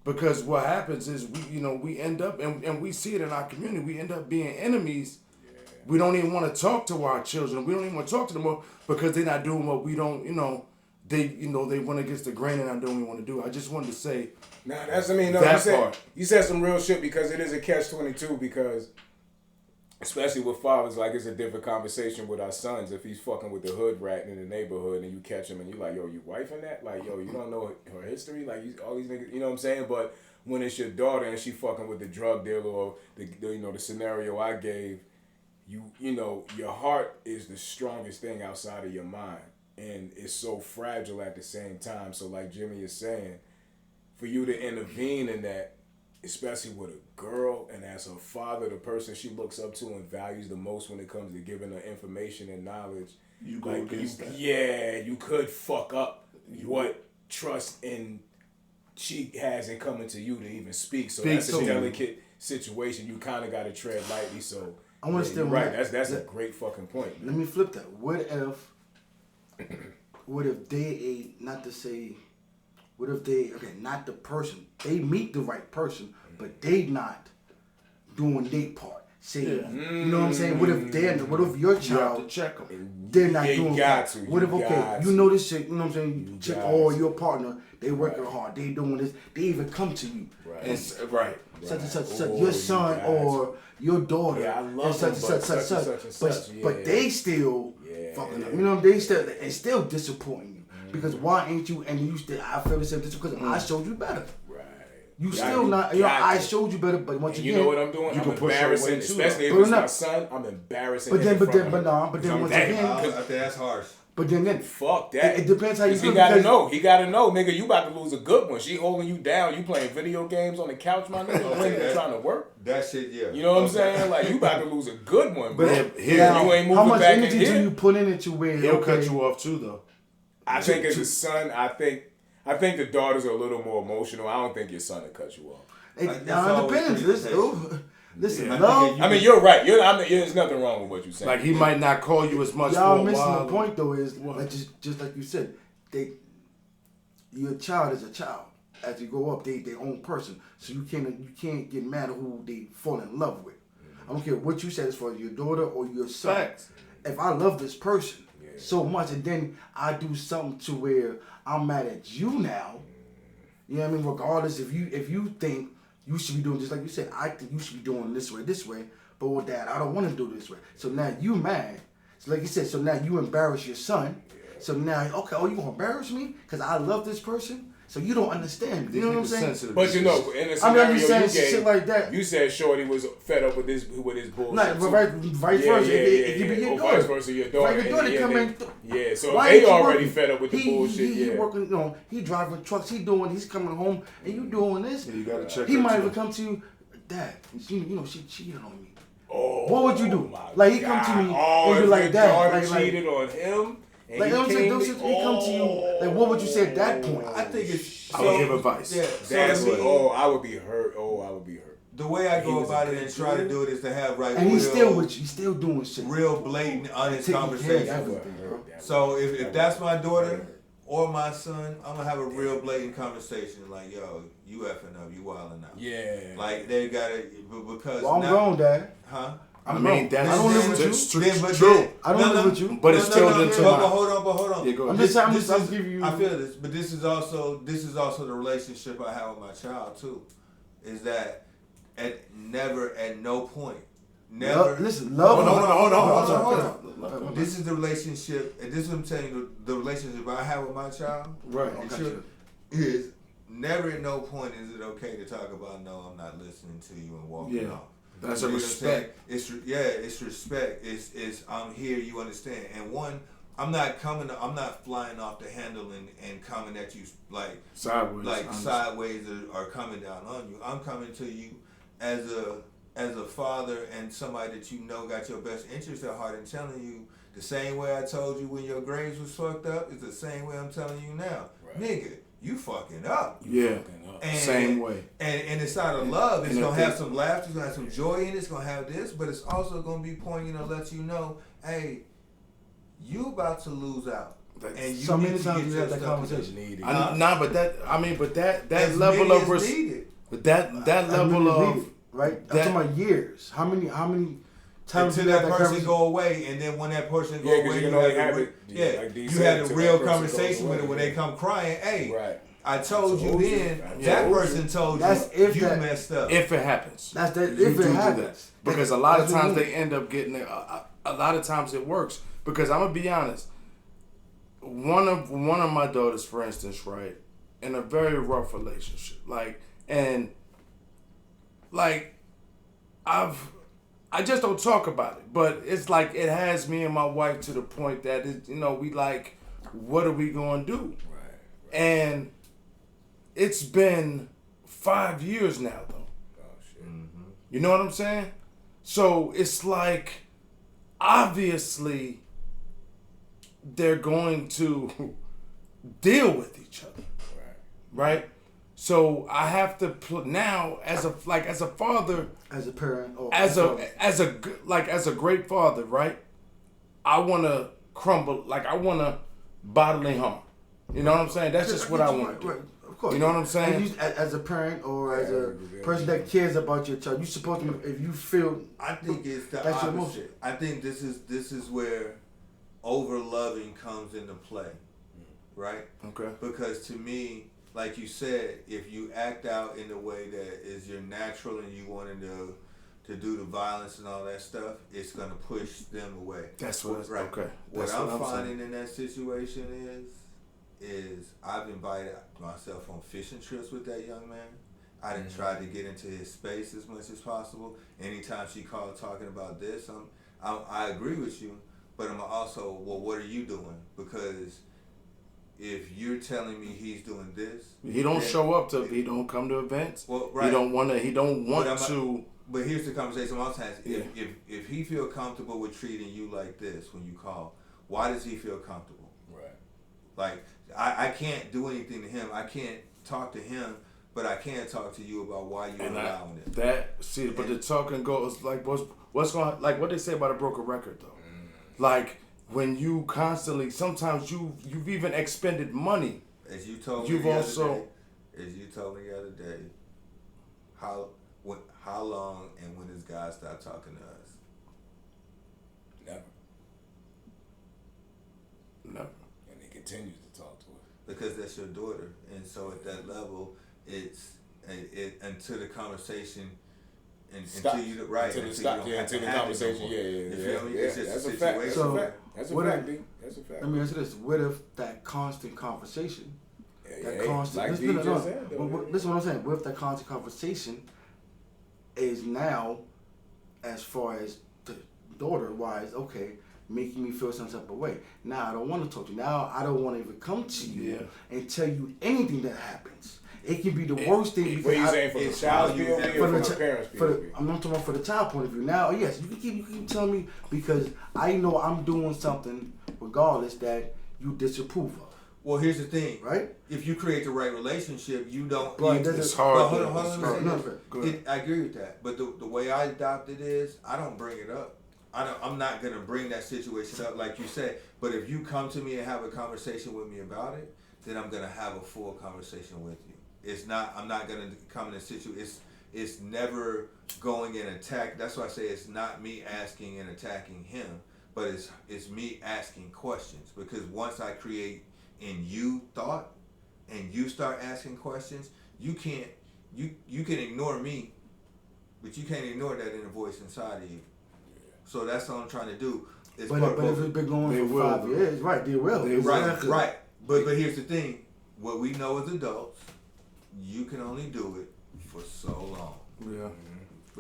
Because what happens is we end up, and we see it in our community, we end up being enemies. Yeah. We don't even want to talk to our children. We don't even want to talk to them because they're not doing what we don't, they went against the grain and not doing what we want to do. I just wanted to say you said some real shit because it is a catch-22 because especially with fathers, like it's a different conversation with our sons. If he's fucking with the hood rat in the neighborhood and you catch him and you like, yo, you wifing that? Like, yo, you don't know her history? Like, all these niggas, you know what I'm saying? But when it's your daughter and she fucking with the drug dealer or the scenario I gave, your heart is the strongest thing outside of your mind. And it's so fragile at the same time. So like Jimmy is saying, for you to intervene in that, especially with a girl, and as her father, the person she looks up to and values the most when it comes to giving her information and knowledge, you go against that. Yeah, you could fuck up what trust and she has in coming to you to even speak. So that's a delicate situation. You kind of got to tread lightly. So I want to stay right. That's a great fucking point. Let me flip that. What if they not the person, they meet the right person, but they not doing their part. You know what I'm saying? What if your child, they're not doing that? What if, this shit, you know what I'm saying? Chick or your partner, they working hard, they doing this, they even come to you. Right. Such and such, your son or your daughter, and such. But they still fucking up. You know, they still disappointing you. Because why ain't you? And you still, I feel the same because I showed you better. Right. You still not. I showed you better, but once again, you know what I'm doing? I'm embarrassing, especially if it's my son. I'm embarrassing. But then once again, I think that's harsh. But then fuck that. It depends how you feel. He gotta know. He gotta know, nigga. You about to lose a good one. She holding you down. You playing video games on the couch, my nigga. You trying to work. That shit, yeah. You know what I'm saying? Like you about to lose a good one, bro. But you ain't moving how much back in energy do you put in it to where he'll cut you off too, though? I think as a son, I think I think the daughters are a little more emotional. I don't think your son will cut you off. It depends. Listen, Yeah. love. I mean, you're right. There's nothing wrong with what you're saying. Like he might not call you as much Y'all for a missing while. the point though is like just like you said, your child is a child. As you grow up, they their own person. So you can't get mad at who they fall in love with. I don't care what you said as far as your daughter or your son. Facts. If I love this person so much and then I do something to where I'm mad at you now, you know what I mean? Regardless if you think you should be doing just like you said, I think you should be doing this way, but with that, I don't want to do this way. So now you mad. So like you said, so now you embarrass your son. So now, okay, you gonna embarrass me because I love this person? So you don't understand. You know what I'm saying? But you know, in a I mean, scenario I'm just saying you gave, shit like that. you said Shorty was fed up with his bullshit. Like, too. vice versa. It could be your Or daughter. vice versa, your daughter. Like your daughter come in. Yeah, so Why they ain't you already working? fed up with the bullshit. He working, he driving trucks, he's coming home, and you doing this. Yeah, you gotta check He her might too. even come to you, Dad, she cheated on me. Oh, What would you do? my Like, he come to me God. and be if like, your Dad, daughter like- cheated on him. And Like, you know what I'm saying? He come to you, like, what would you say at that point? I think it's. I would give advice. Yeah. That's So to me, I would be hurt. I would be hurt. the way I He go was about a it and good try to dude. do it is to have And he's still with you, he's still doing shit. real blatant, honest Taking care of conversations. everything, bro. So if that's my daughter or my son, I'm gonna have a real blatant conversation. Like, yo, you effing up, you wilding out. Yeah. Like they gotta because Well, I'm now- grown, Dad. Huh? I mean, that's I don't live with you. that's Then, but true. then- I don't live with you. But it's still into but my. hold on. Yeah, go I'm ahead. just saying, This I'm is- giving you. I feel this, but this is also the relationship I have with my child too. Is that never at no point, never. Listen, love. Hold on. Hold on. This is the relationship, and this is what I'm telling you. The relationship I have with my child, Right, and I got children, is never at no point is it okay to talk about no, I'm not listening to you and walking Yeah. off. That's You a know what I'm saying? respect. It's respect. It's I'm here. You understand? And one, I'm not flying off the handle and coming at you like Sideways. sideways or coming down on you. I'm coming to you as a father and somebody that you know got your best interest at heart and telling you the same way I told you when your grades was fucked up is the same way I'm telling you now. Right. Nigga, you fucking up. Yeah. And, Same way. And it's out of love. It's And gonna if have they- some laughter, it's gonna have some joy in it, it's gonna have this, but it's also gonna be poignant to let you know, hey, you about to lose out. And you So many need to times get you your had that stuff conversation. together. But that As level many of as needed. but that level of right? I'm that- talking about years. How many times Until you had that person conversation? go away, and then when that person go Yeah, 'cause away, you you can only have have a it, yeah, like D you said, had a until real that person conversation goes with it away, when yeah. they come crying. Hey, Right. I told you then. I That told person told That's you if you that- messed up. if it happens. That's that. You If do it do happens, that. Because a lot of That's what I times mean. they end up getting it. A lot of times it works. Because I'm gonna be honest. One of my daughters, for instance, right, in a very rough relationship, I just don't talk about it. But it's like it has me and my wife to the point that we like, what are we gonna do? Right. And it's been 5 years now, though. Oh shit. You know what I'm saying? So it's like, obviously, they're going to deal with each other, right? So I have to now, as a father, as a parent, or as a great father, right? I want to crumble, I want to bodily harm. You know what I'm saying? That's just what I want to do. Right, of course. You know what I'm saying? And you, as a parent or as a person that cares about your child, you supposed to. If you feel, I think it's the that's your emotion. opposite. I think this is where over loving comes into play, right? Okay. Because to me, like you said, if you act out in a way that is your natural and you wanted to do the violence and all that stuff, it's gonna push them away. That's what. Right. Okay. What That's I'm what finding saying. in that situation is I've invited myself on fishing trips with that young man. I didn't try to get into his space as much as possible. Anytime she called talking about this, I agree with you, but I'm also, well, what are you doing? Because if you're telling me he's doing this, He don't then- show up he don't come to events. Well, right. He don't want But to. But here's the conversation I'm saying. Yeah. If he feel comfortable with treating you like this when you call, why does he feel comfortable? Right. Like, I can't do anything to him. I can't talk to him, but I can talk to you about why you're allowing it. But the talking goes like what's going, like what they say about a broken record though. Like when you constantly, sometimes you've even expended money. As you told me You've the also, other day, as you told me the other day, how long and when does God stop talking to us? Never. And he continues to talk to us. Because that's your daughter, and so at that level, it's until the conversation, until you until the conversation. Yeah. That's a fact. That's a fact. Let me answer this: what if that constant conversation, like D just said, this is what I'm saying. What if that constant conversation is now, as far as the daughter wise, okay, making me feel some type of way. Now I don't want to talk to you. Now I don't want to even come to you and tell you anything that happens. It can be the worst thing. What are you saying, from the child's POV or from the parents' POV? I'm not talking about for the child point of view. Now, yes, you can keep telling me because I know I'm doing something regardless that you disapprove of. Well, here's the thing, right? If you create the right relationship, you don't. It's hard. I agree with that, but the way I adopt it is, I don't bring it up. I'm not gonna bring that situation up like you said. But if you come to me and have a conversation with me about it, then I'm gonna have a full conversation with you. I'm not gonna come in a situation. It's never going and attack. That's why I say it's not me asking and attacking him, but it's me asking questions. Because once I create in you thought, and you start asking questions, you can ignore me, but you can't ignore that inner voice inside of you. So that's what I'm trying to do. But if it's been going for 5 years, right? They will. Right. But here's the thing: what we know as adults, you can only do it for so long. Yeah.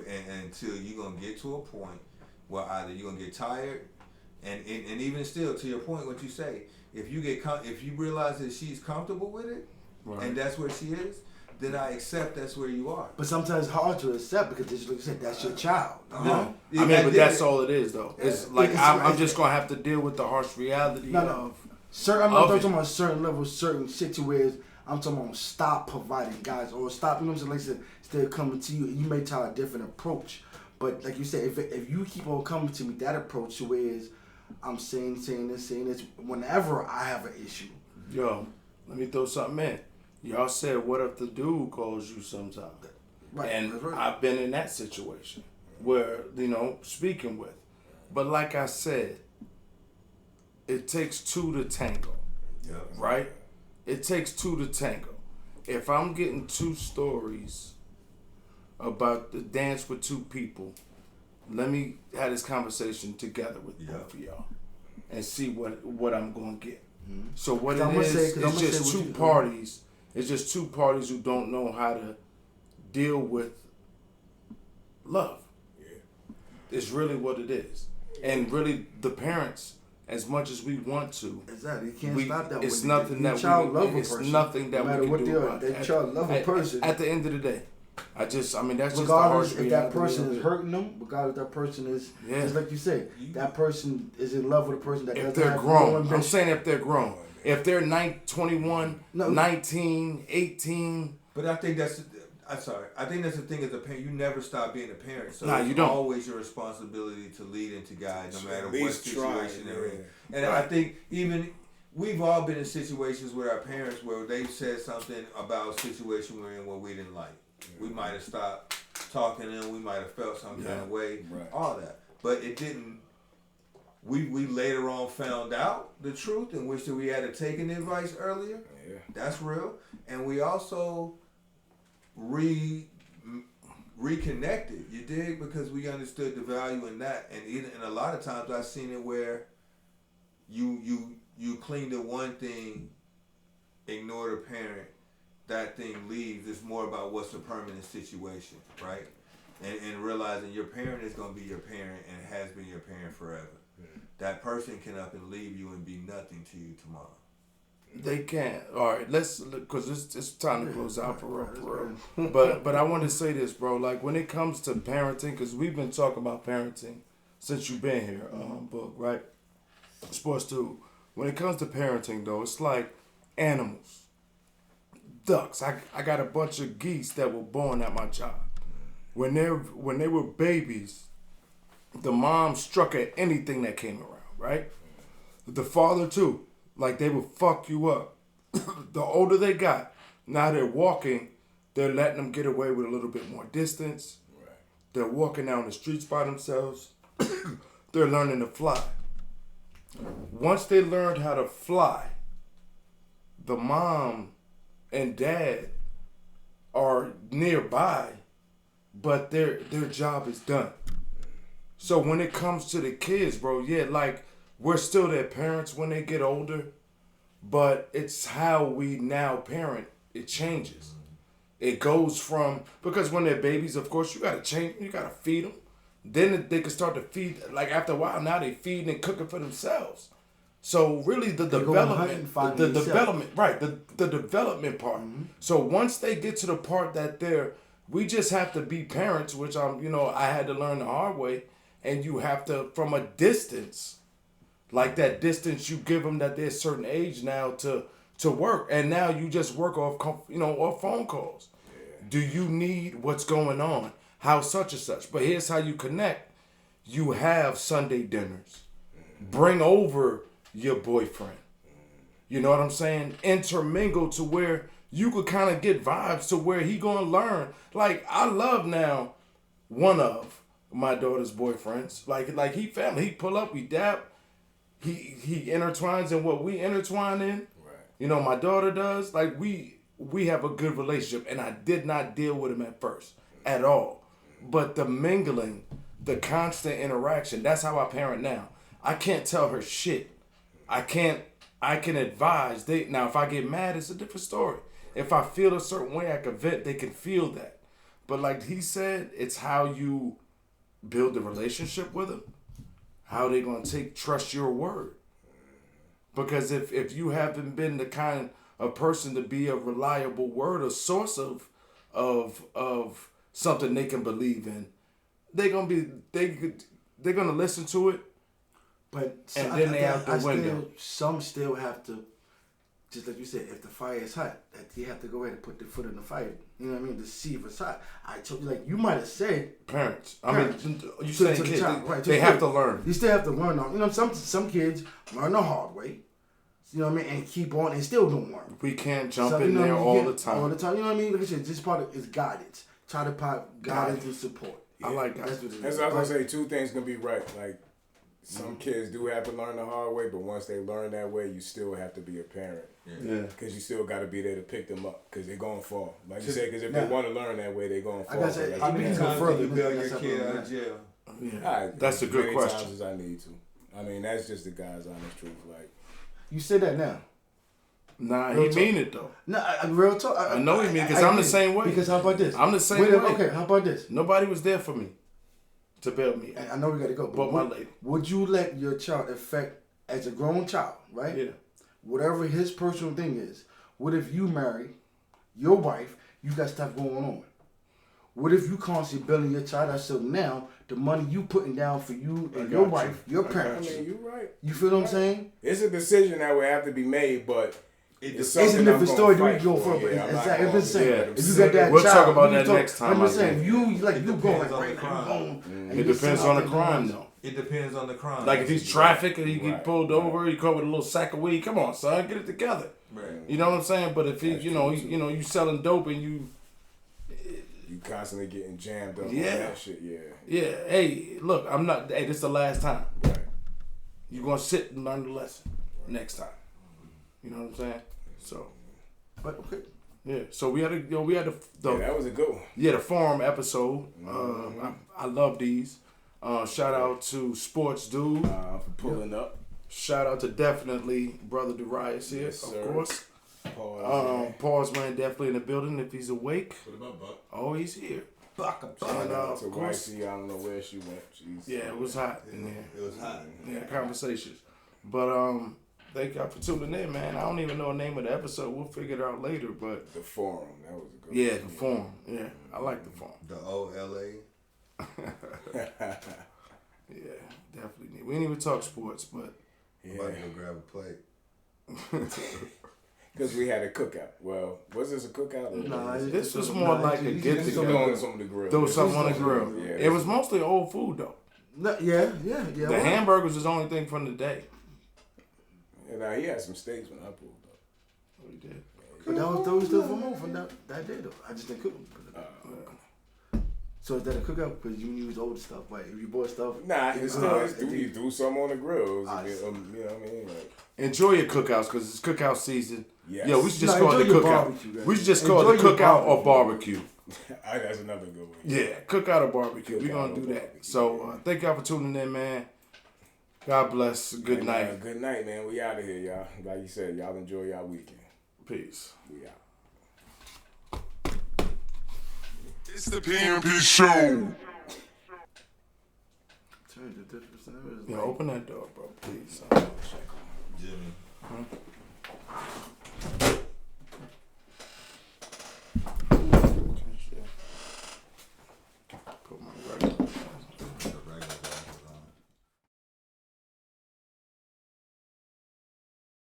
And until you're gonna get to a point where either you're gonna get tired, and even still, to your point, what you say, if you realize that she's comfortable with it, and that's where she is, then I accept that's where you are. But sometimes it's hard to accept because, just like you said, that's your child. But that's all it is, though. It's like I'm just gonna have to deal with the harsh reality of. I'm not talking about certain levels, certain situations. I'm talking about stop providing guys or stop. You know what I'm saying? Like I said, still coming to you. You may try a different approach, but like you said, if you keep on coming to me, that approach is I'm saying this. Whenever I have an issue, yo, let me throw something in. Y'all said, what if the dude calls you sometime? Right. And I've been in that situation where, speaking with. But like I said, it takes two to tango. Yeah. Right? It takes two to tango. If I'm getting two stories about the dance with two people, let me have this conversation together with both of y'all and see what I'm going to get. Mm-hmm. So what it is, it's just two parties. It's just two parties who don't know how to deal with love. Yeah. It's really what it is. And really, the parents, as much as we want to, exactly, you can't stop that. It's nothing that we can do about it. Child love a person. At the end of the day, that's just the harsh regardless if that person is hurting them, regardless if that person is, just like you said, that person is in love with a person that doesn't have grown. I'm saying if they're grown. If they're 21, 19, 18. But I think that's the thing as a parent. You never stop being a parent. So you it's don't. Always your responsibility to lead into guide no matter what situation they're in. And I think even we've all been in situations with our parents where they've said something about a situation we're in where we didn't like. We might have stopped talking to them. We might have felt some kind of way. Right. All that. But it didn't. We later on found out the truth and wish that we had taken the advice earlier. Yeah. That's real. And we also reconnected, you dig? Because we understood the value in that. And a lot of times I've seen it where you cling to one thing, ignore the parent, that thing leaves. It's more about what's a permanent situation, right? And realizing your parent is going to be your parent and has been your parent forever. That person can up and leave you and be nothing to you tomorrow. They can. All right, because it's time to close out for real. But I want to say this, bro. Like when it comes to parenting, because we've been talking about parenting since you've been here, book, right? Sports too. When it comes to parenting, though, it's like animals. Ducks. I got a bunch of geese that were born at my job. When they were babies, the mom struck at anything that came around, right? The father too. Like they would fuck you up. The older they got, now they're walking, they're letting them get away with a little bit more distance. Right. They're walking down the streets by themselves. They're learning to fly. Once they learned how to fly, the mom and dad are nearby, but their job is done. So when it comes to the kids, bro, yeah, like we're still their parents when they get older, but it's how we now parent. It changes. It goes from, because when they're babies, of course, you gotta change, you gotta feed them. Then they can start to feed, like after a while, now they feeding and cooking for themselves. So really the development part. Mm-hmm. So once they get to the part that we just have to be parents, which I had to learn the hard way, and you have to, from a distance, like that distance you give them that they're a certain age now to work, and now you just work off phone calls. Yeah. Do you need what's going on? How such and such? But here's how you connect. You have Sunday dinners. Bring over your boyfriend. You know what I'm saying? Intermingle to where you could kind of get vibes to where he gonna learn. Like I love now one of my daughter's boyfriends. Like he family. He pull up, we dap. He intertwines in what we intertwine in. Right. My daughter does. Like we have a good relationship, and I did not deal with him at first at all. But the mingling, the constant interaction, that's how I parent now. I can't tell her shit. I can advise. Now if I get mad, it's a different story. If I feel a certain way, I can vent, they can feel that. But like he said, it's how you build the relationship with them. How they gonna trust your word. Because if you haven't been the kind of person to be a reliable word, a source of something they can believe in, they're gonna listen to it. But and then they out the window. Some still have to, just like you said, if the fire is hot, that you have to go ahead and put the foot in the fire. You know what I mean? To see if it's hot. I told you, like you might have said parents. I mean, you said kids. Right, they have to learn. You still have to learn. Some kids learn the hard way. You know what I mean? And keep on and still don't learn. We can't jump in there all the time. All the time. You know what I mean? Like I said, this part of is guidance. Try to pop guidance and support. Yeah. I like that. That's what I was gonna say. Two things gonna be right. Like some kids do have to learn the hard way, but once they learn that way, you still have to be a parent. Yeah. Because you still got to be there to pick them up, because they're gonna fall. Like you said, because if they want to learn that way, they're gonna fall. Like I said, how many times do you bail your kid out of jail? Yeah. That's a good question. As many times as I need to. I mean, that's just the guy's honest truth. Like you said that now. Nah, he mean it though. Nah, real talk. I know he mean it because I'm the same way. Because how about this? I'm the same way. Okay, how about this? Nobody was there for me to bail me. I know we got to go. But my lady. Would you let your child affect, as a grown child, right? Yeah. Whatever his personal thing is. What if you marry your wife, you got stuff going on? What if you constantly building your child up, so now the money you putting down for you and your wife, your parents. I mean, you're right. You feel what I'm saying? It's a decision that would have to be made, but it's a different story than we go for. If it's saying, if you got that we'll child, talk about that next time. I'm just saying, you going like right now. It depends on the crime, though. It depends on the crime. Like if he's trafficked and he get pulled over, he caught with a little sack of weed. Come on, son, get it together. Right. You know what I'm saying? But if he, you selling dope and you constantly getting jammed up on that shit, yeah. Hey, look, I'm not. Hey, this is the last time. Right. You gonna sit and learn the lesson next time. You know what I'm saying? So, but okay. Yeah. So we had the that was a good one. Yeah, the forum episode. I love these. Shout out to Sports Dude for pulling up. Shout out to definitely Brother Darius here, of course. Pause man, definitely in the building if he's awake. What about Buck? Oh, he's here. Buck. And of course, I don't know where she went. Yeah, it was hot in there. It was hot. Yeah, conversations. But thank y'all for tuning in, man. I don't even know the name of the episode. We'll figure it out later. But the forum, that was a good one. Yeah, the forum. Yeah, I like the forum. The OLA. Yeah, definitely. We didn't even talk sports, but I'm about to go grab a plate. Because we had a cookout. Well, was this a cookout? Or Nah, This was more like a get just together. throwing something on the grill. Throw something on the grill. Yeah, It was mostly old food though. No, yeah. The well, hamburgers was the only thing from the day. And he had some steaks when I pulled up. We did. But that was those still from over from that day though. I just didn't cook them. So is that a cookout? Because you used older stuff, like if you bought stuff. Nah, it's still you threw something on the grill. It was a bit, Nice. you know what I mean? Like, Enjoy your cookouts because it's cookout season. Yes. Yo, we should just No, call it the enjoy your cookout. barbecue, man. We should just call it the Enjoy your cookout or barbecue. that's another good one. Yeah, cookout or barbecue. We're Cookout gonna or do that. barbecue, So thank y'all for tuning in, man. God bless. Good And, night. Good night, man. We out of here, y'all. Like you said, y'all enjoy y'all weekend. Peace. We out. It's the PMP show. Turn the difference. Yeah, open that door, bro. Please. Jimmy. Huh?